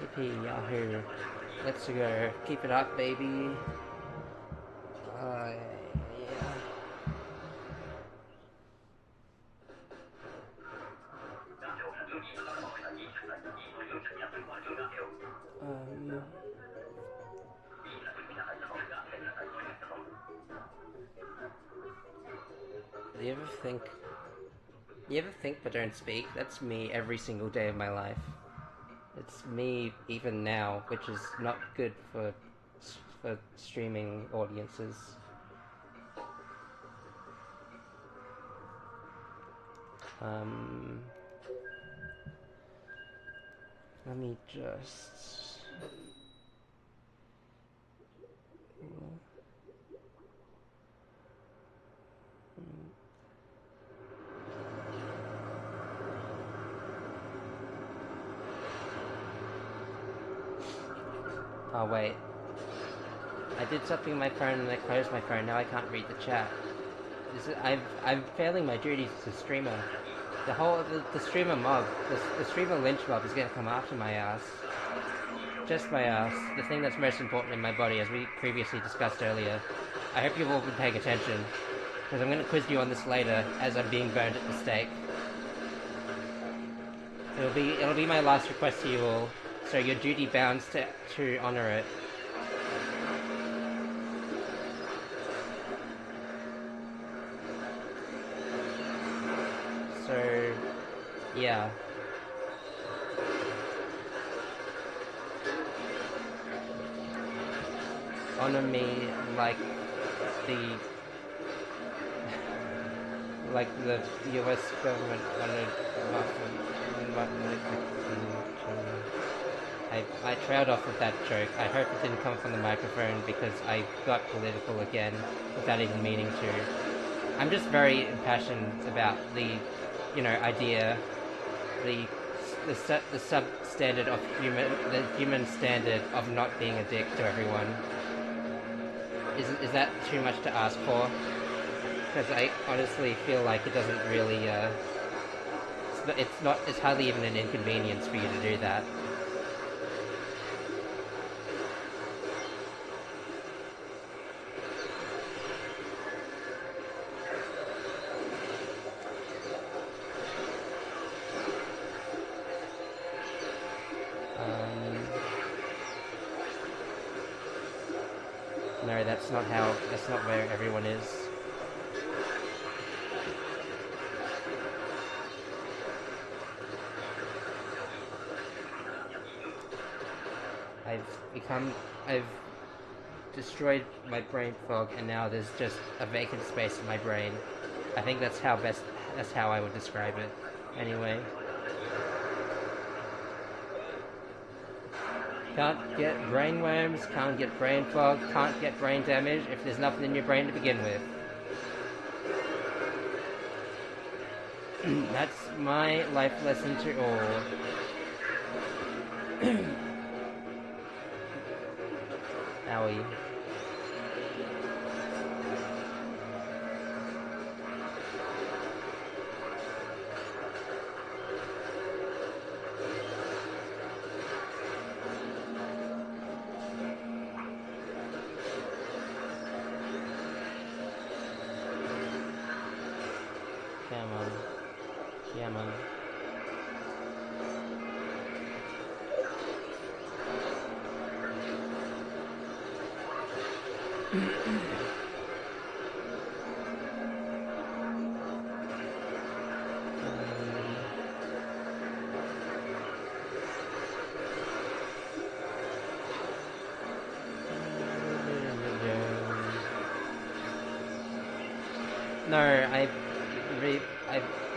Yippee, yahoo. Let's go. Keep it up, baby. Yeah. You ever think but don't speak? That's me every single day of my life. It's me even now, which is not good for streaming audiences. Let me just... Oh wait, I did something on my phone and I closed my phone. Now I can't read the chat. I'm failing my duties as a streamer. The streamer mob, the streamer lynch mob is gonna come after my ass. just my ass, the thing that's most important in my body, as we previously discussed earlier. I hope you've all been paying attention, because I'm going to quiz you on this later as I'm being burned at the stake. It'll be my last request to you all, so you're duty bound to honor it. So, yeah. Honor me like the like the U.S. government honored Martin Luther King. I trailed off with that joke. I hope it didn't come from the microphone because I got political again without even meaning to. I'm just very impassioned about the, idea, the substandard of the human standard of not being a dick to everyone. Is that too much to ask for? Because I honestly feel like it doesn't really, it's hardly even an inconvenience for you to do that. No, that's not where everyone is. I've destroyed my brain fog, and now there's just a vacant space in my brain. I think that's how I would describe it. Anyway. Can't get brainworms, can't get brain fog, can't get brain damage if there's nothing in your brain to begin with. That's my life lesson to all. Owie. Yeah, man. No, I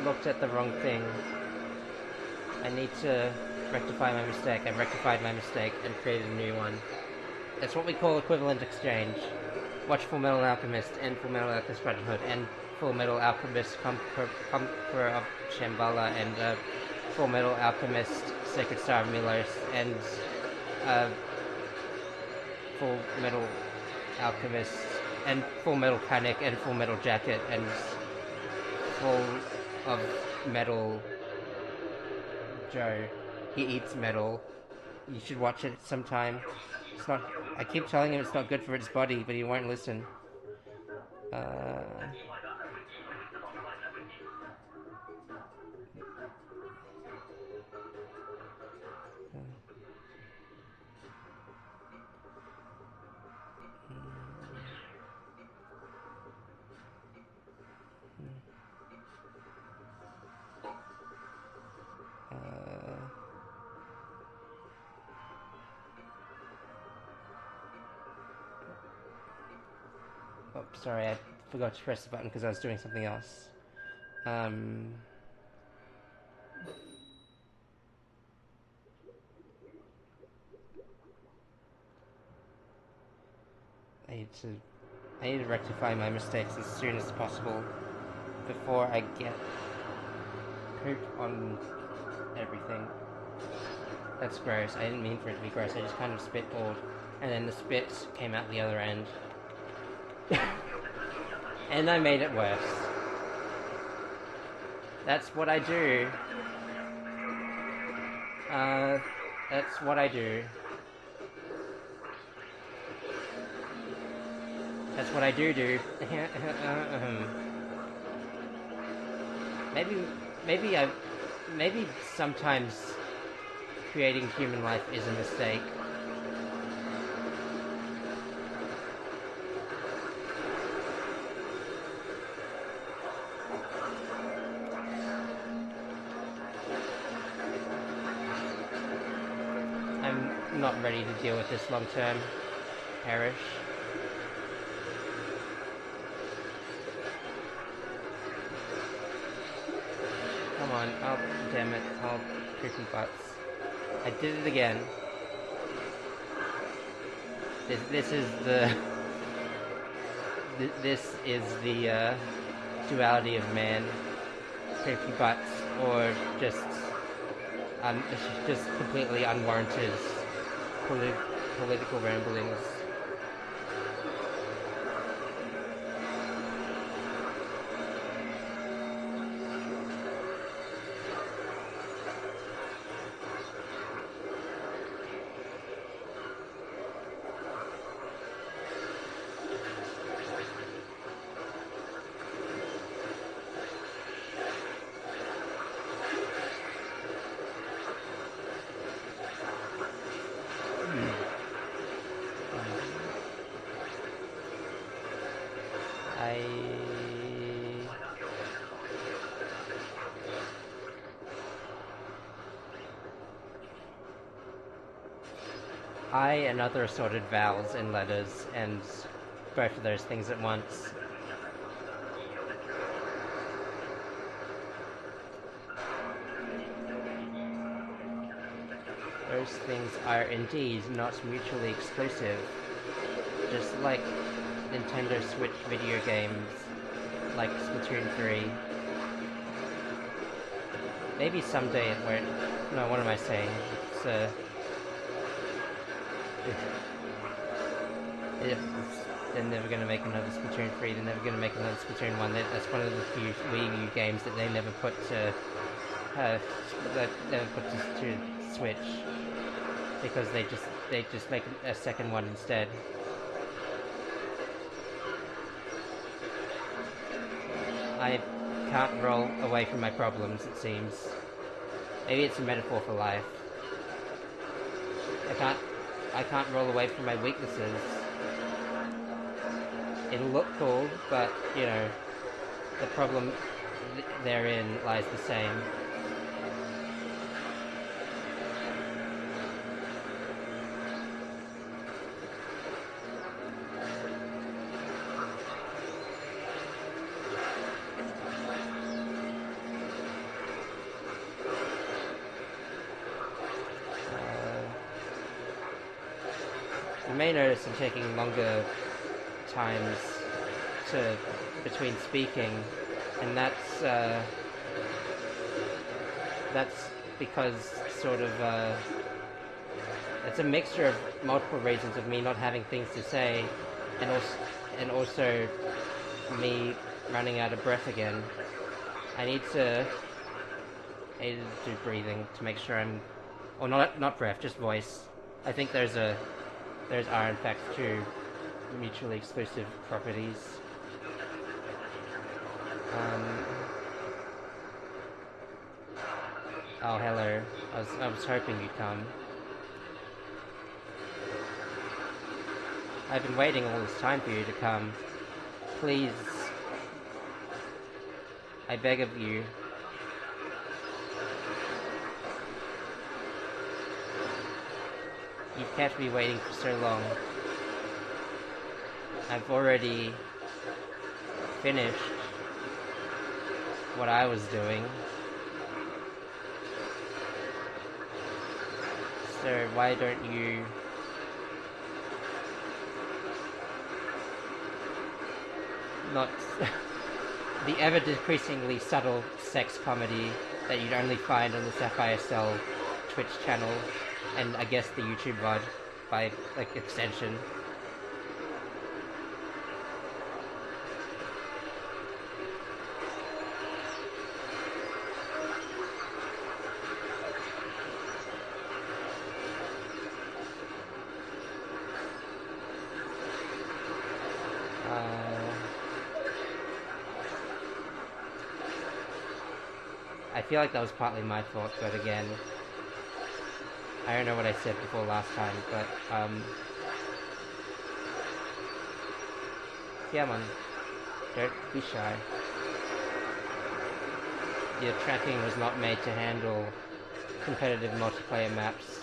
looked at the wrong thing. I need to rectify my mistake. I've rectified my mistake and created a new one. That's what we call equivalent exchange. Watch Full Metal Alchemist and Full Metal Alchemist Brotherhood and Full Metal Alchemist Conqueror of Shambhala and Full Metal Alchemist Sacred Star of Milos and Full Metal Alchemist and Full Metal Panic and Full Metal Jacket and Full of Metal Joe. He eats metal. You should watch it sometime. It's not. I keep telling him it's not good for its body, but he won't listen. Oh, sorry, I forgot to press the button because I was doing something else. I need to rectify my mistakes as soon as possible before I get poop on everything. That's gross. I didn't mean for it to be gross. I just kind of spitballed, and then the spit came out the other end. And I made it worse. That's what I do. That's what I do. That's what I do. maybe, maybe I, maybe sometimes creating human life is a mistake. I'm not ready to deal with this long term. Perish. Come on. Oh, damn it. Oh, creepy butts. I did it again. This is the... This is the, duality of man. Creepy butts, or just... just completely unwarranted political ramblings. I and other assorted vowels and letters, and both of those things at once. Those things are indeed not mutually exclusive, just like Nintendo Switch video games, like Splatoon 3. Maybe someday it won't... No, what am I saying? They're never going to make another Splatoon 3, they're never going to make another Splatoon 1. That's one of the few Wii U games that they never put to... to Switch. Because they just make a second one instead. I can't roll away from my problems, it seems. Maybe it's a metaphor for life. I can't roll away from my weaknesses. It'll look cool, but, you know, the problem therein lies the same. You may notice I'm taking longer times between speaking, and that's because sort of it's a mixture of multiple reasons of me not having things to say, and also me running out of breath again. I need to do breathing to make sure I'm, or not breath, just voice. I think there are in fact two mutually exclusive properties. Oh, hello. I was hoping you'd come. I've been waiting all this time for you to come. Please. I beg of you. You've kept me waiting for so long. I've already finished what I was doing. So why don't you not the ever decreasingly subtle sex comedy that you'd only find on the Sapphire Cell Twitch channel, and I guess the YouTube VOD by like extension. I feel like that was partly my fault, but again, I don't know what I said before last time, but, yeah, man, don't be shy. Your tracking was not made to handle competitive multiplayer maps.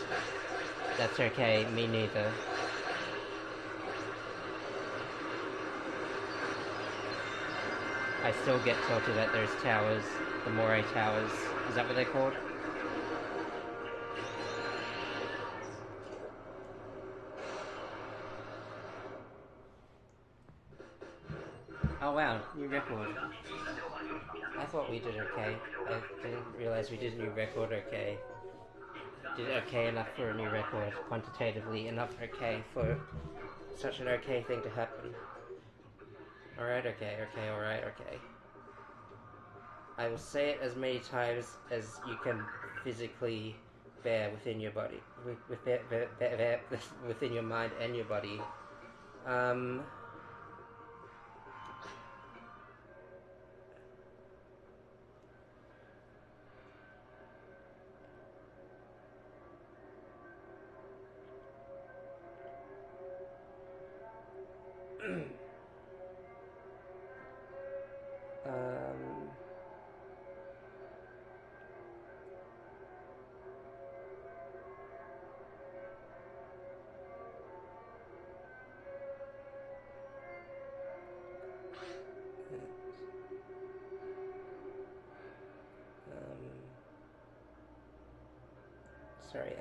That's okay, me neither. I still get tilted at those towers, the Moray Towers. Is that what they're called? Oh wow, new record. I thought we did okay. I didn't realize we did a new record okay. Did okay enough for a new record. Quantitatively enough okay for such an okay thing to happen. Alright, okay, alright, okay. I will say it as many times as you can physically bear within your body. Within your mind and your body. Um... um... Sorry,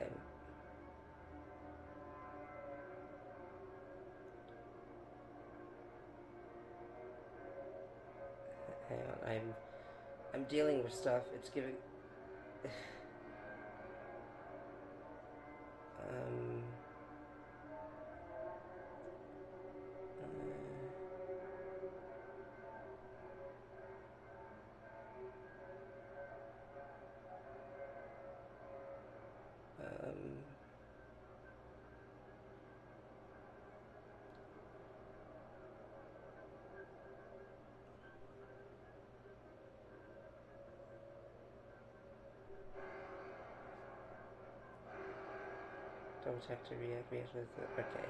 hang on, I'm dealing with stuff. It's giving... um... Double tap to react with the... Okay.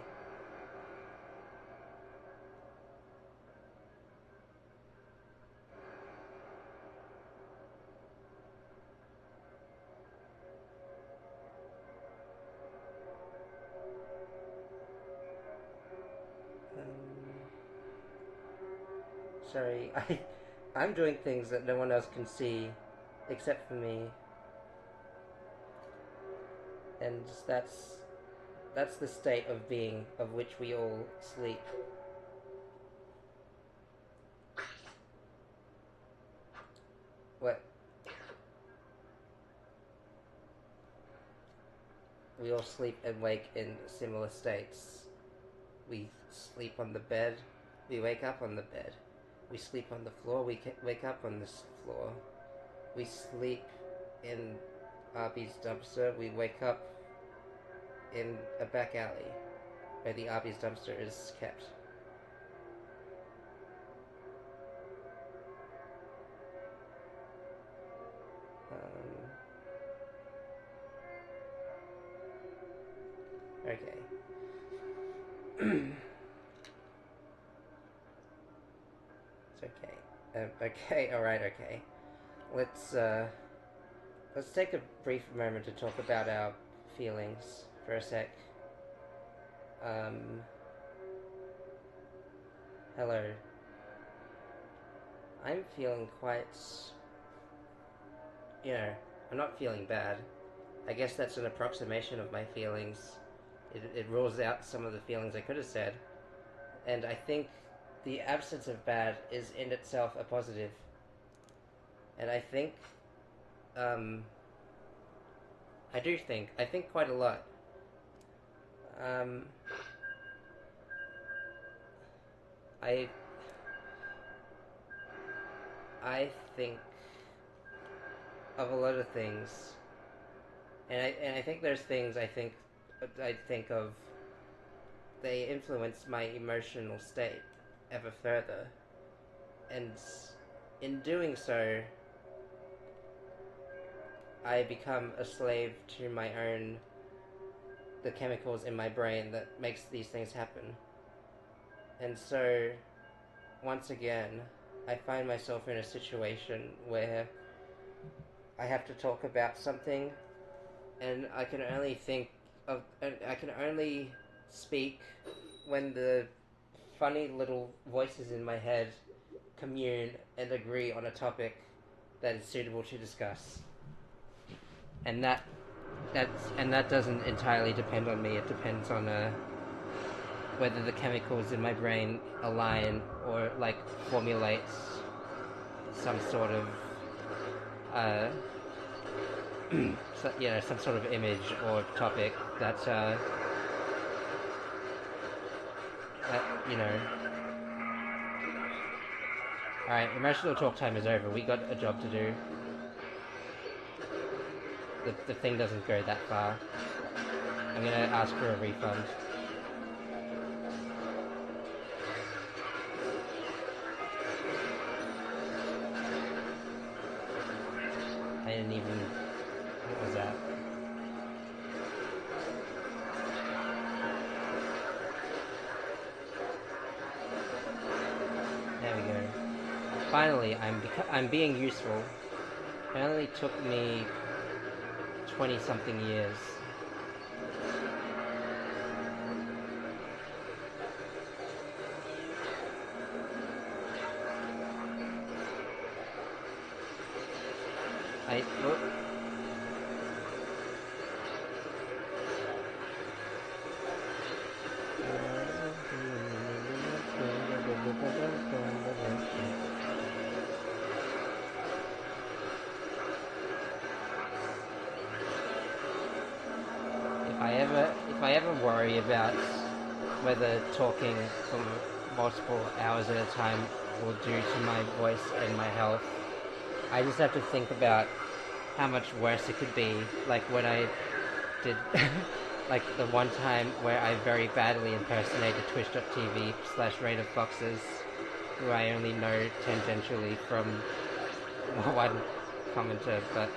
Sorry, I'm doing things that no one else can see except for me. And that's the state of being of which we all sleep. What? We all sleep and wake in similar states. We sleep on the bed, we wake up on the bed. We sleep on the floor, we wake up on this floor. We sleep in Arby's dumpster, we wake up in a back alley where the Arby's dumpster is kept. Okay. It's okay. Okay, alright, okay. Let's take a brief moment to talk about our feelings for a sec. Hello. I'm feeling quite... I'm not feeling bad. I guess that's an approximation of my feelings. It rules out some of the feelings I could have said. And I think the absence of bad is in itself a positive. And I think... I think quite a lot. I think of a lot of things, and I think there's things I think of. They influence my emotional state ever further, and in doing so, I become a slave to my own, the chemicals in my brain that makes these things happen. And so, once again, I find myself in a situation where I have to talk about something, and I can only I can only speak when the funny little voices in my head commune and agree on a topic that is suitable to discuss. And that doesn't entirely depend on me. It depends on whether the chemicals in my brain align or like formulates some sort of some sort of image or topic that you know. All right, emotional talk time is over. We got a job to do. The thing doesn't go that far. I'm gonna ask for a refund. I didn't even. What was that? There we go. Finally, I'm being useful. It only took me 20-something years. If I ever worry about whether talking for multiple hours at a time will do to my voice and my health, I just have to think about how much worse it could be. Like when I did, like the one time where I very badly impersonated Twitch.tv/Raid of Foxes, who I only know tangentially from one commenter, but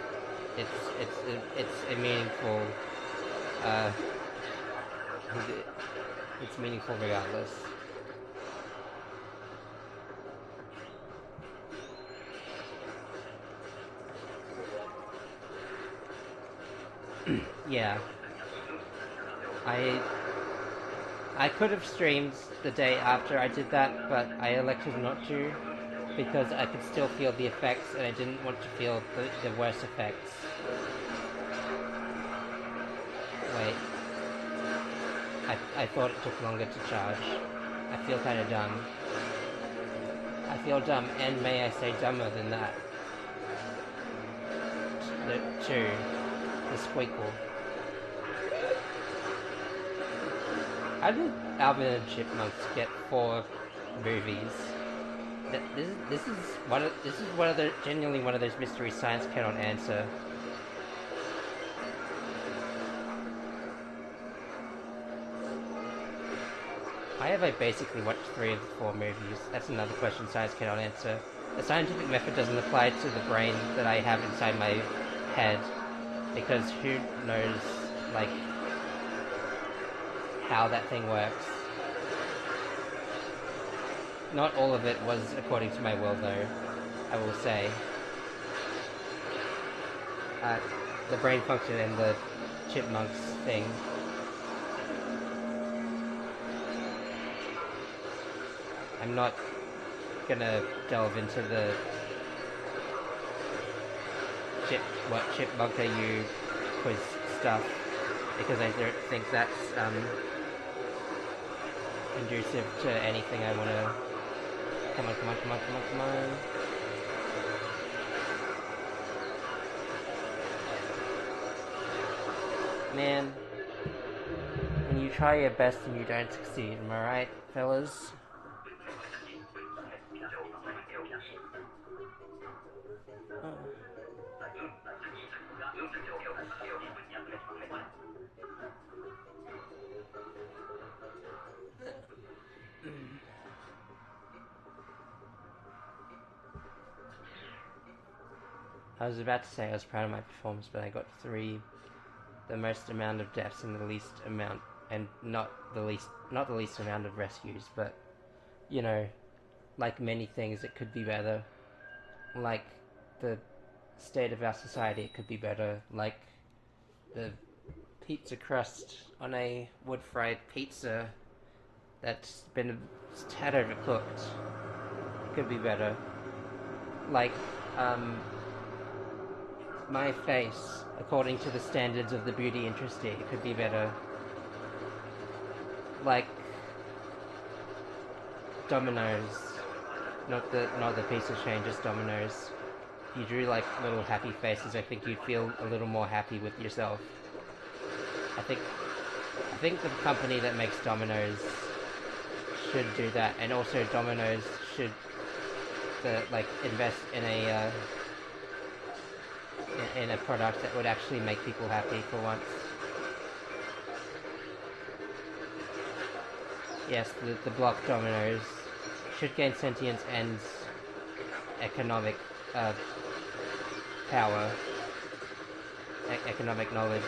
it's a meaningful. It's meaningful regardless. Yeah. I could have streamed the day after I did that, but I elected not to because I could still feel the effects and I didn't want to feel the worst effects. Wait. I thought it took longer to charge. I feel kind of dumb. I feel dumb, and may I say dumber than that. The squeakle. How did Alvin and Chipmunks get 4 movies? This is one of the genuinely one of those mysteries science cannot answer. Why have I basically watched 3 of the 4 movies? That's another question science cannot answer. The scientific method doesn't apply to the brain that I have inside my head, because who knows, like, how that thing works. Not all of it was according to my will, though, I will say. The brain function and the chipmunks thing. I'm not gonna delve into the what chipmunk are you quiz stuff, because I don't think that's conducive to anything I wanna. Come on. Man, when you try your best and you don't succeed, am I right, fellas? I was about to say I was proud of my performance, but I got 3, the most amount of deaths and the least amount, and not the least amount of rescues, but, you know, like many things, it could be better. Like the state of our society, it could be better. Like the pizza crust on a wood-fried pizza that's been a tad overcooked, it could be better. Like, my face, according to the standards of the beauty industry, it could be better. Like Dominoes, not the piece of change, just Dominoes. If you drew like little happy faces, I think you'd feel a little more happy with yourself. I think the company that makes Dominoes should do that, and also Dominoes should invest in a product that would actually make people happy for once. Yes, the block Dominoes should gain sentience and economic power, economic knowledge.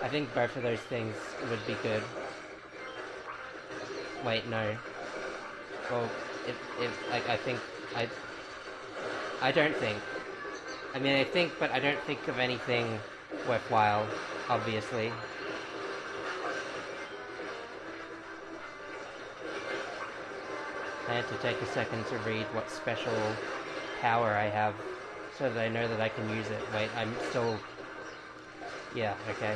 I think both of those things would be good. Wait, no. Well, I don't think. I mean, I think, but I don't think of anything worthwhile, obviously. I had to take a second to read what special power I have, so that I know that I can use it. Wait, I'm still... Yeah, okay.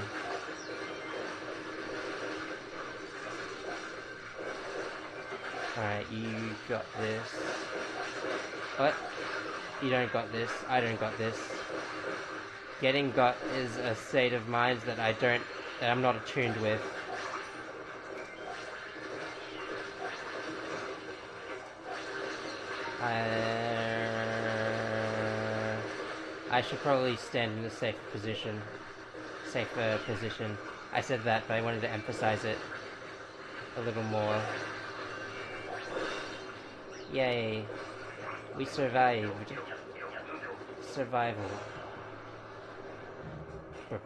Alright, you got this. What? You don't got this. I don't got this. Getting got is a state of mind that I'm not attuned with. I should probably stand in a safer position. I said that, but I wanted to emphasize it a little more. Yay. We survived. Survival. If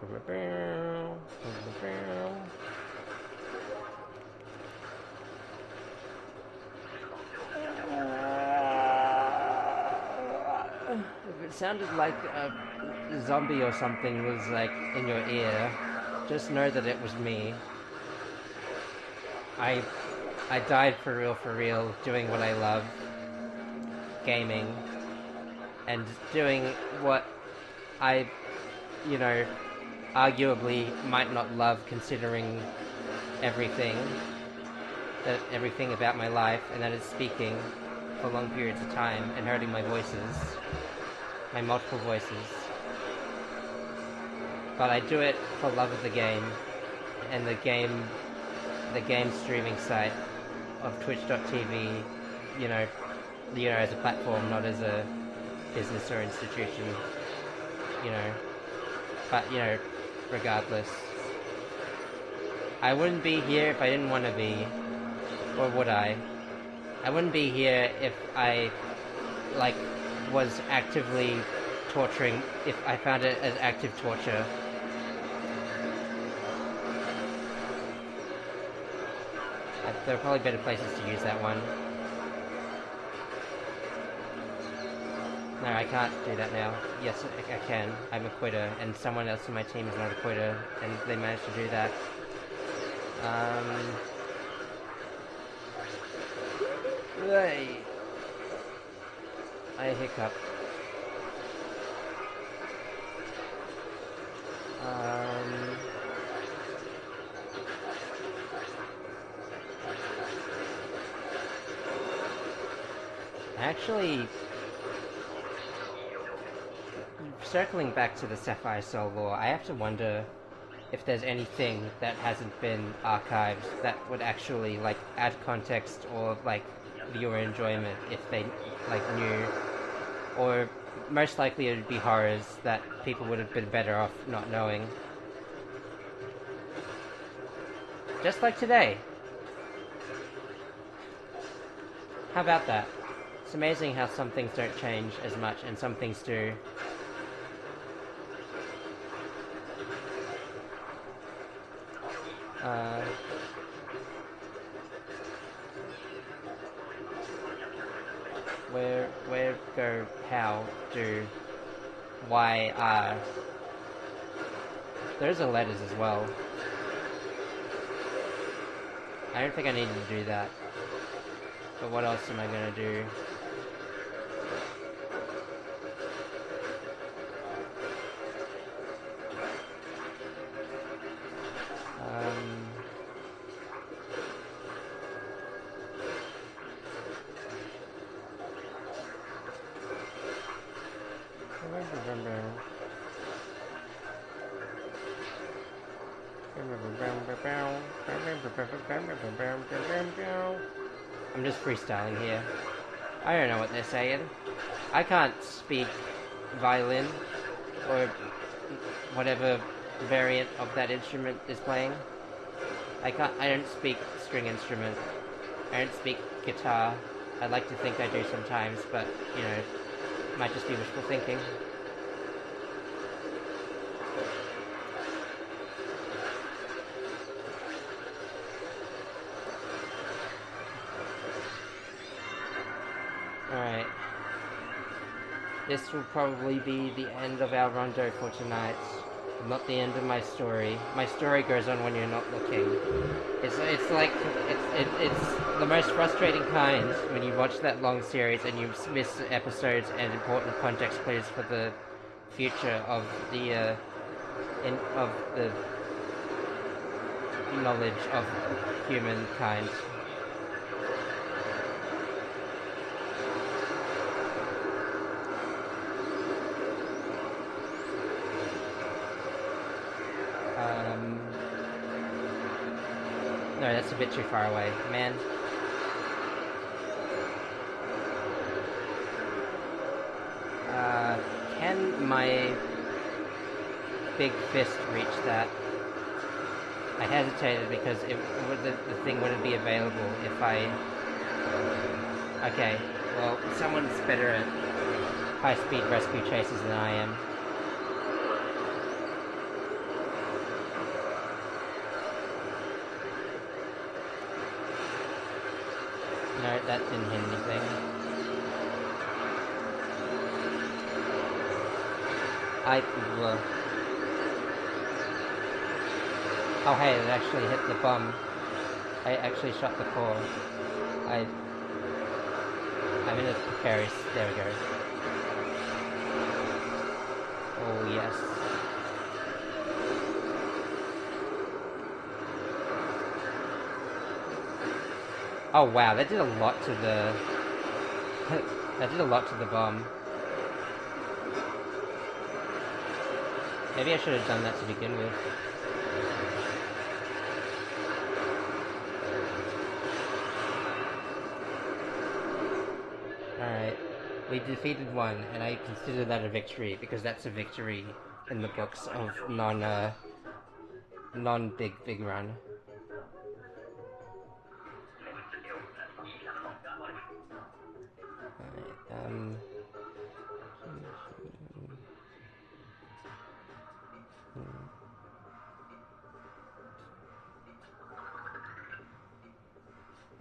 it sounded like a zombie or something was like in your ear, just know that it was me. I died for real, doing what I love. Gaming. And doing what I, arguably might not love, considering everything about my life, and that is speaking for long periods of time and hurting my multiple voices. But I do it for love of the game, and the game streaming site of twitch.tv, as a platform, not as a business or institution, but, regardless. I wouldn't be here if I didn't want to be, or would I? I wouldn't be here if I, was actively torturing, if I found it as active torture. There are probably better places to use that one. No, I can't do that now. Yes, I can. I'm a quitter, and someone else in my team is not a quitter, and they managed to do that. I hiccup. Actually, circling back to the Sapphire Soul lore, I have to wonder if there's anything that hasn't been archived that would actually, add context or, viewer enjoyment if they, knew. Or, most likely it would be horrors that people would have been better off not knowing. Just like today. How about that? It's amazing how some things don't change as much and some things do. Where go, how, do, why, are. Those are letters as well. I don't think I needed to do that. But what else am I gonna do? I'm just freestyling here. I don't know what they're saying. I can't speak violin or whatever variant of that instrument is playing. I don't speak string instrument. I don't speak guitar. I'd like to think I do sometimes, but, you know, it might just be wishful thinking. Alright. This will probably be the end of our rondo for tonight. Not the end of my story. My story goes on when you're not looking. It's the most frustrating kind when you watch that long series and you miss episodes and important context clues for the future of the knowledge of humankind. No, that's a bit too far away, man. Can my big fist reach that? I hesitated because the thing wouldn't be available if I... Okay, well, someone's better at high-speed rescue chases than I am. No, that didn't hit anything. Oh hey, it actually hit the bum. I actually shot the core. I'm in a precarious... There we go. Oh yes. Oh wow, that did a lot to the... that did a lot to the bomb. Maybe I should have done that to begin with. Alright. We defeated one, and I consider that a victory, because that's a victory in the books of non-big run.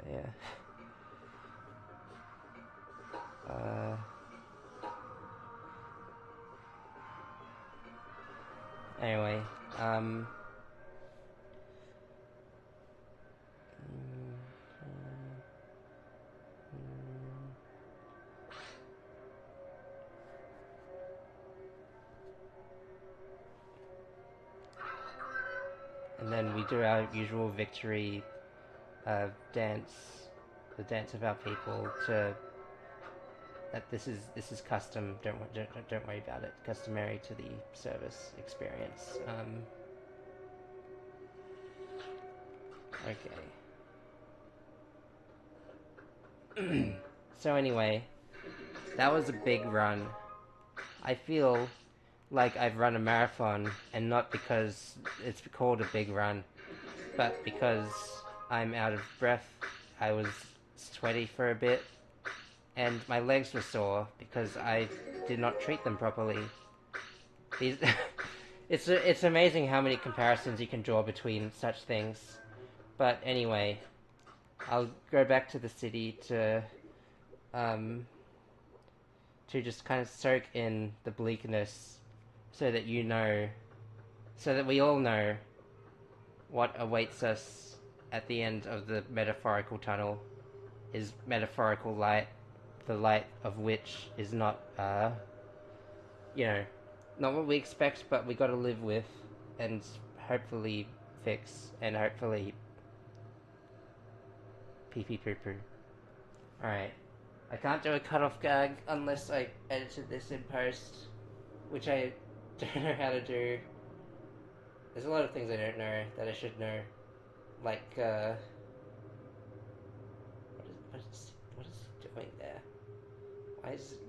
Yeah. Anyway, and then we do our usual victory dance, the dance of our people. To that this is custom. Don't worry about it. Customary to the service experience. Okay. So anyway, that was a big run. I feel like I've run a marathon, and not because it's called a big run, but because I'm out of breath. I was sweaty for a bit, and my legs were sore because I did not treat them properly. These, it's amazing how many comparisons you can draw between such things. But anyway, I'll go back to the city um, to just kind of soak in the bleakness, so that so that we all know what awaits us at the end of the metaphorical tunnel is metaphorical light, the light of which is not, you know, not what we expect, but we got to live with, and hopefully fix, and hopefully pee pee poo poo. Alright. I can't do a cut-off gag unless I edited this in post, which I don't know how to do. There's a lot of things I don't know that I should know. Like, what is he doing there?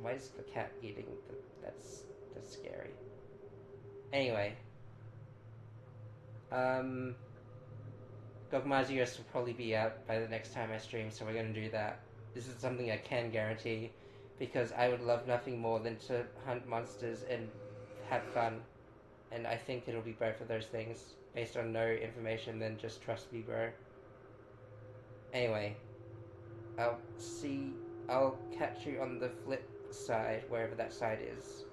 Why is the cat eating the, that's scary. Anyway, Gogmazios will probably be out by the next time I stream, so we're gonna do that. This is something I can guarantee, because I would love nothing more than to hunt monsters and have fun, and I think it'll be both of those things, based on no information than just trust me, bro. Anyway, I'll catch you on the flip side, wherever that side is.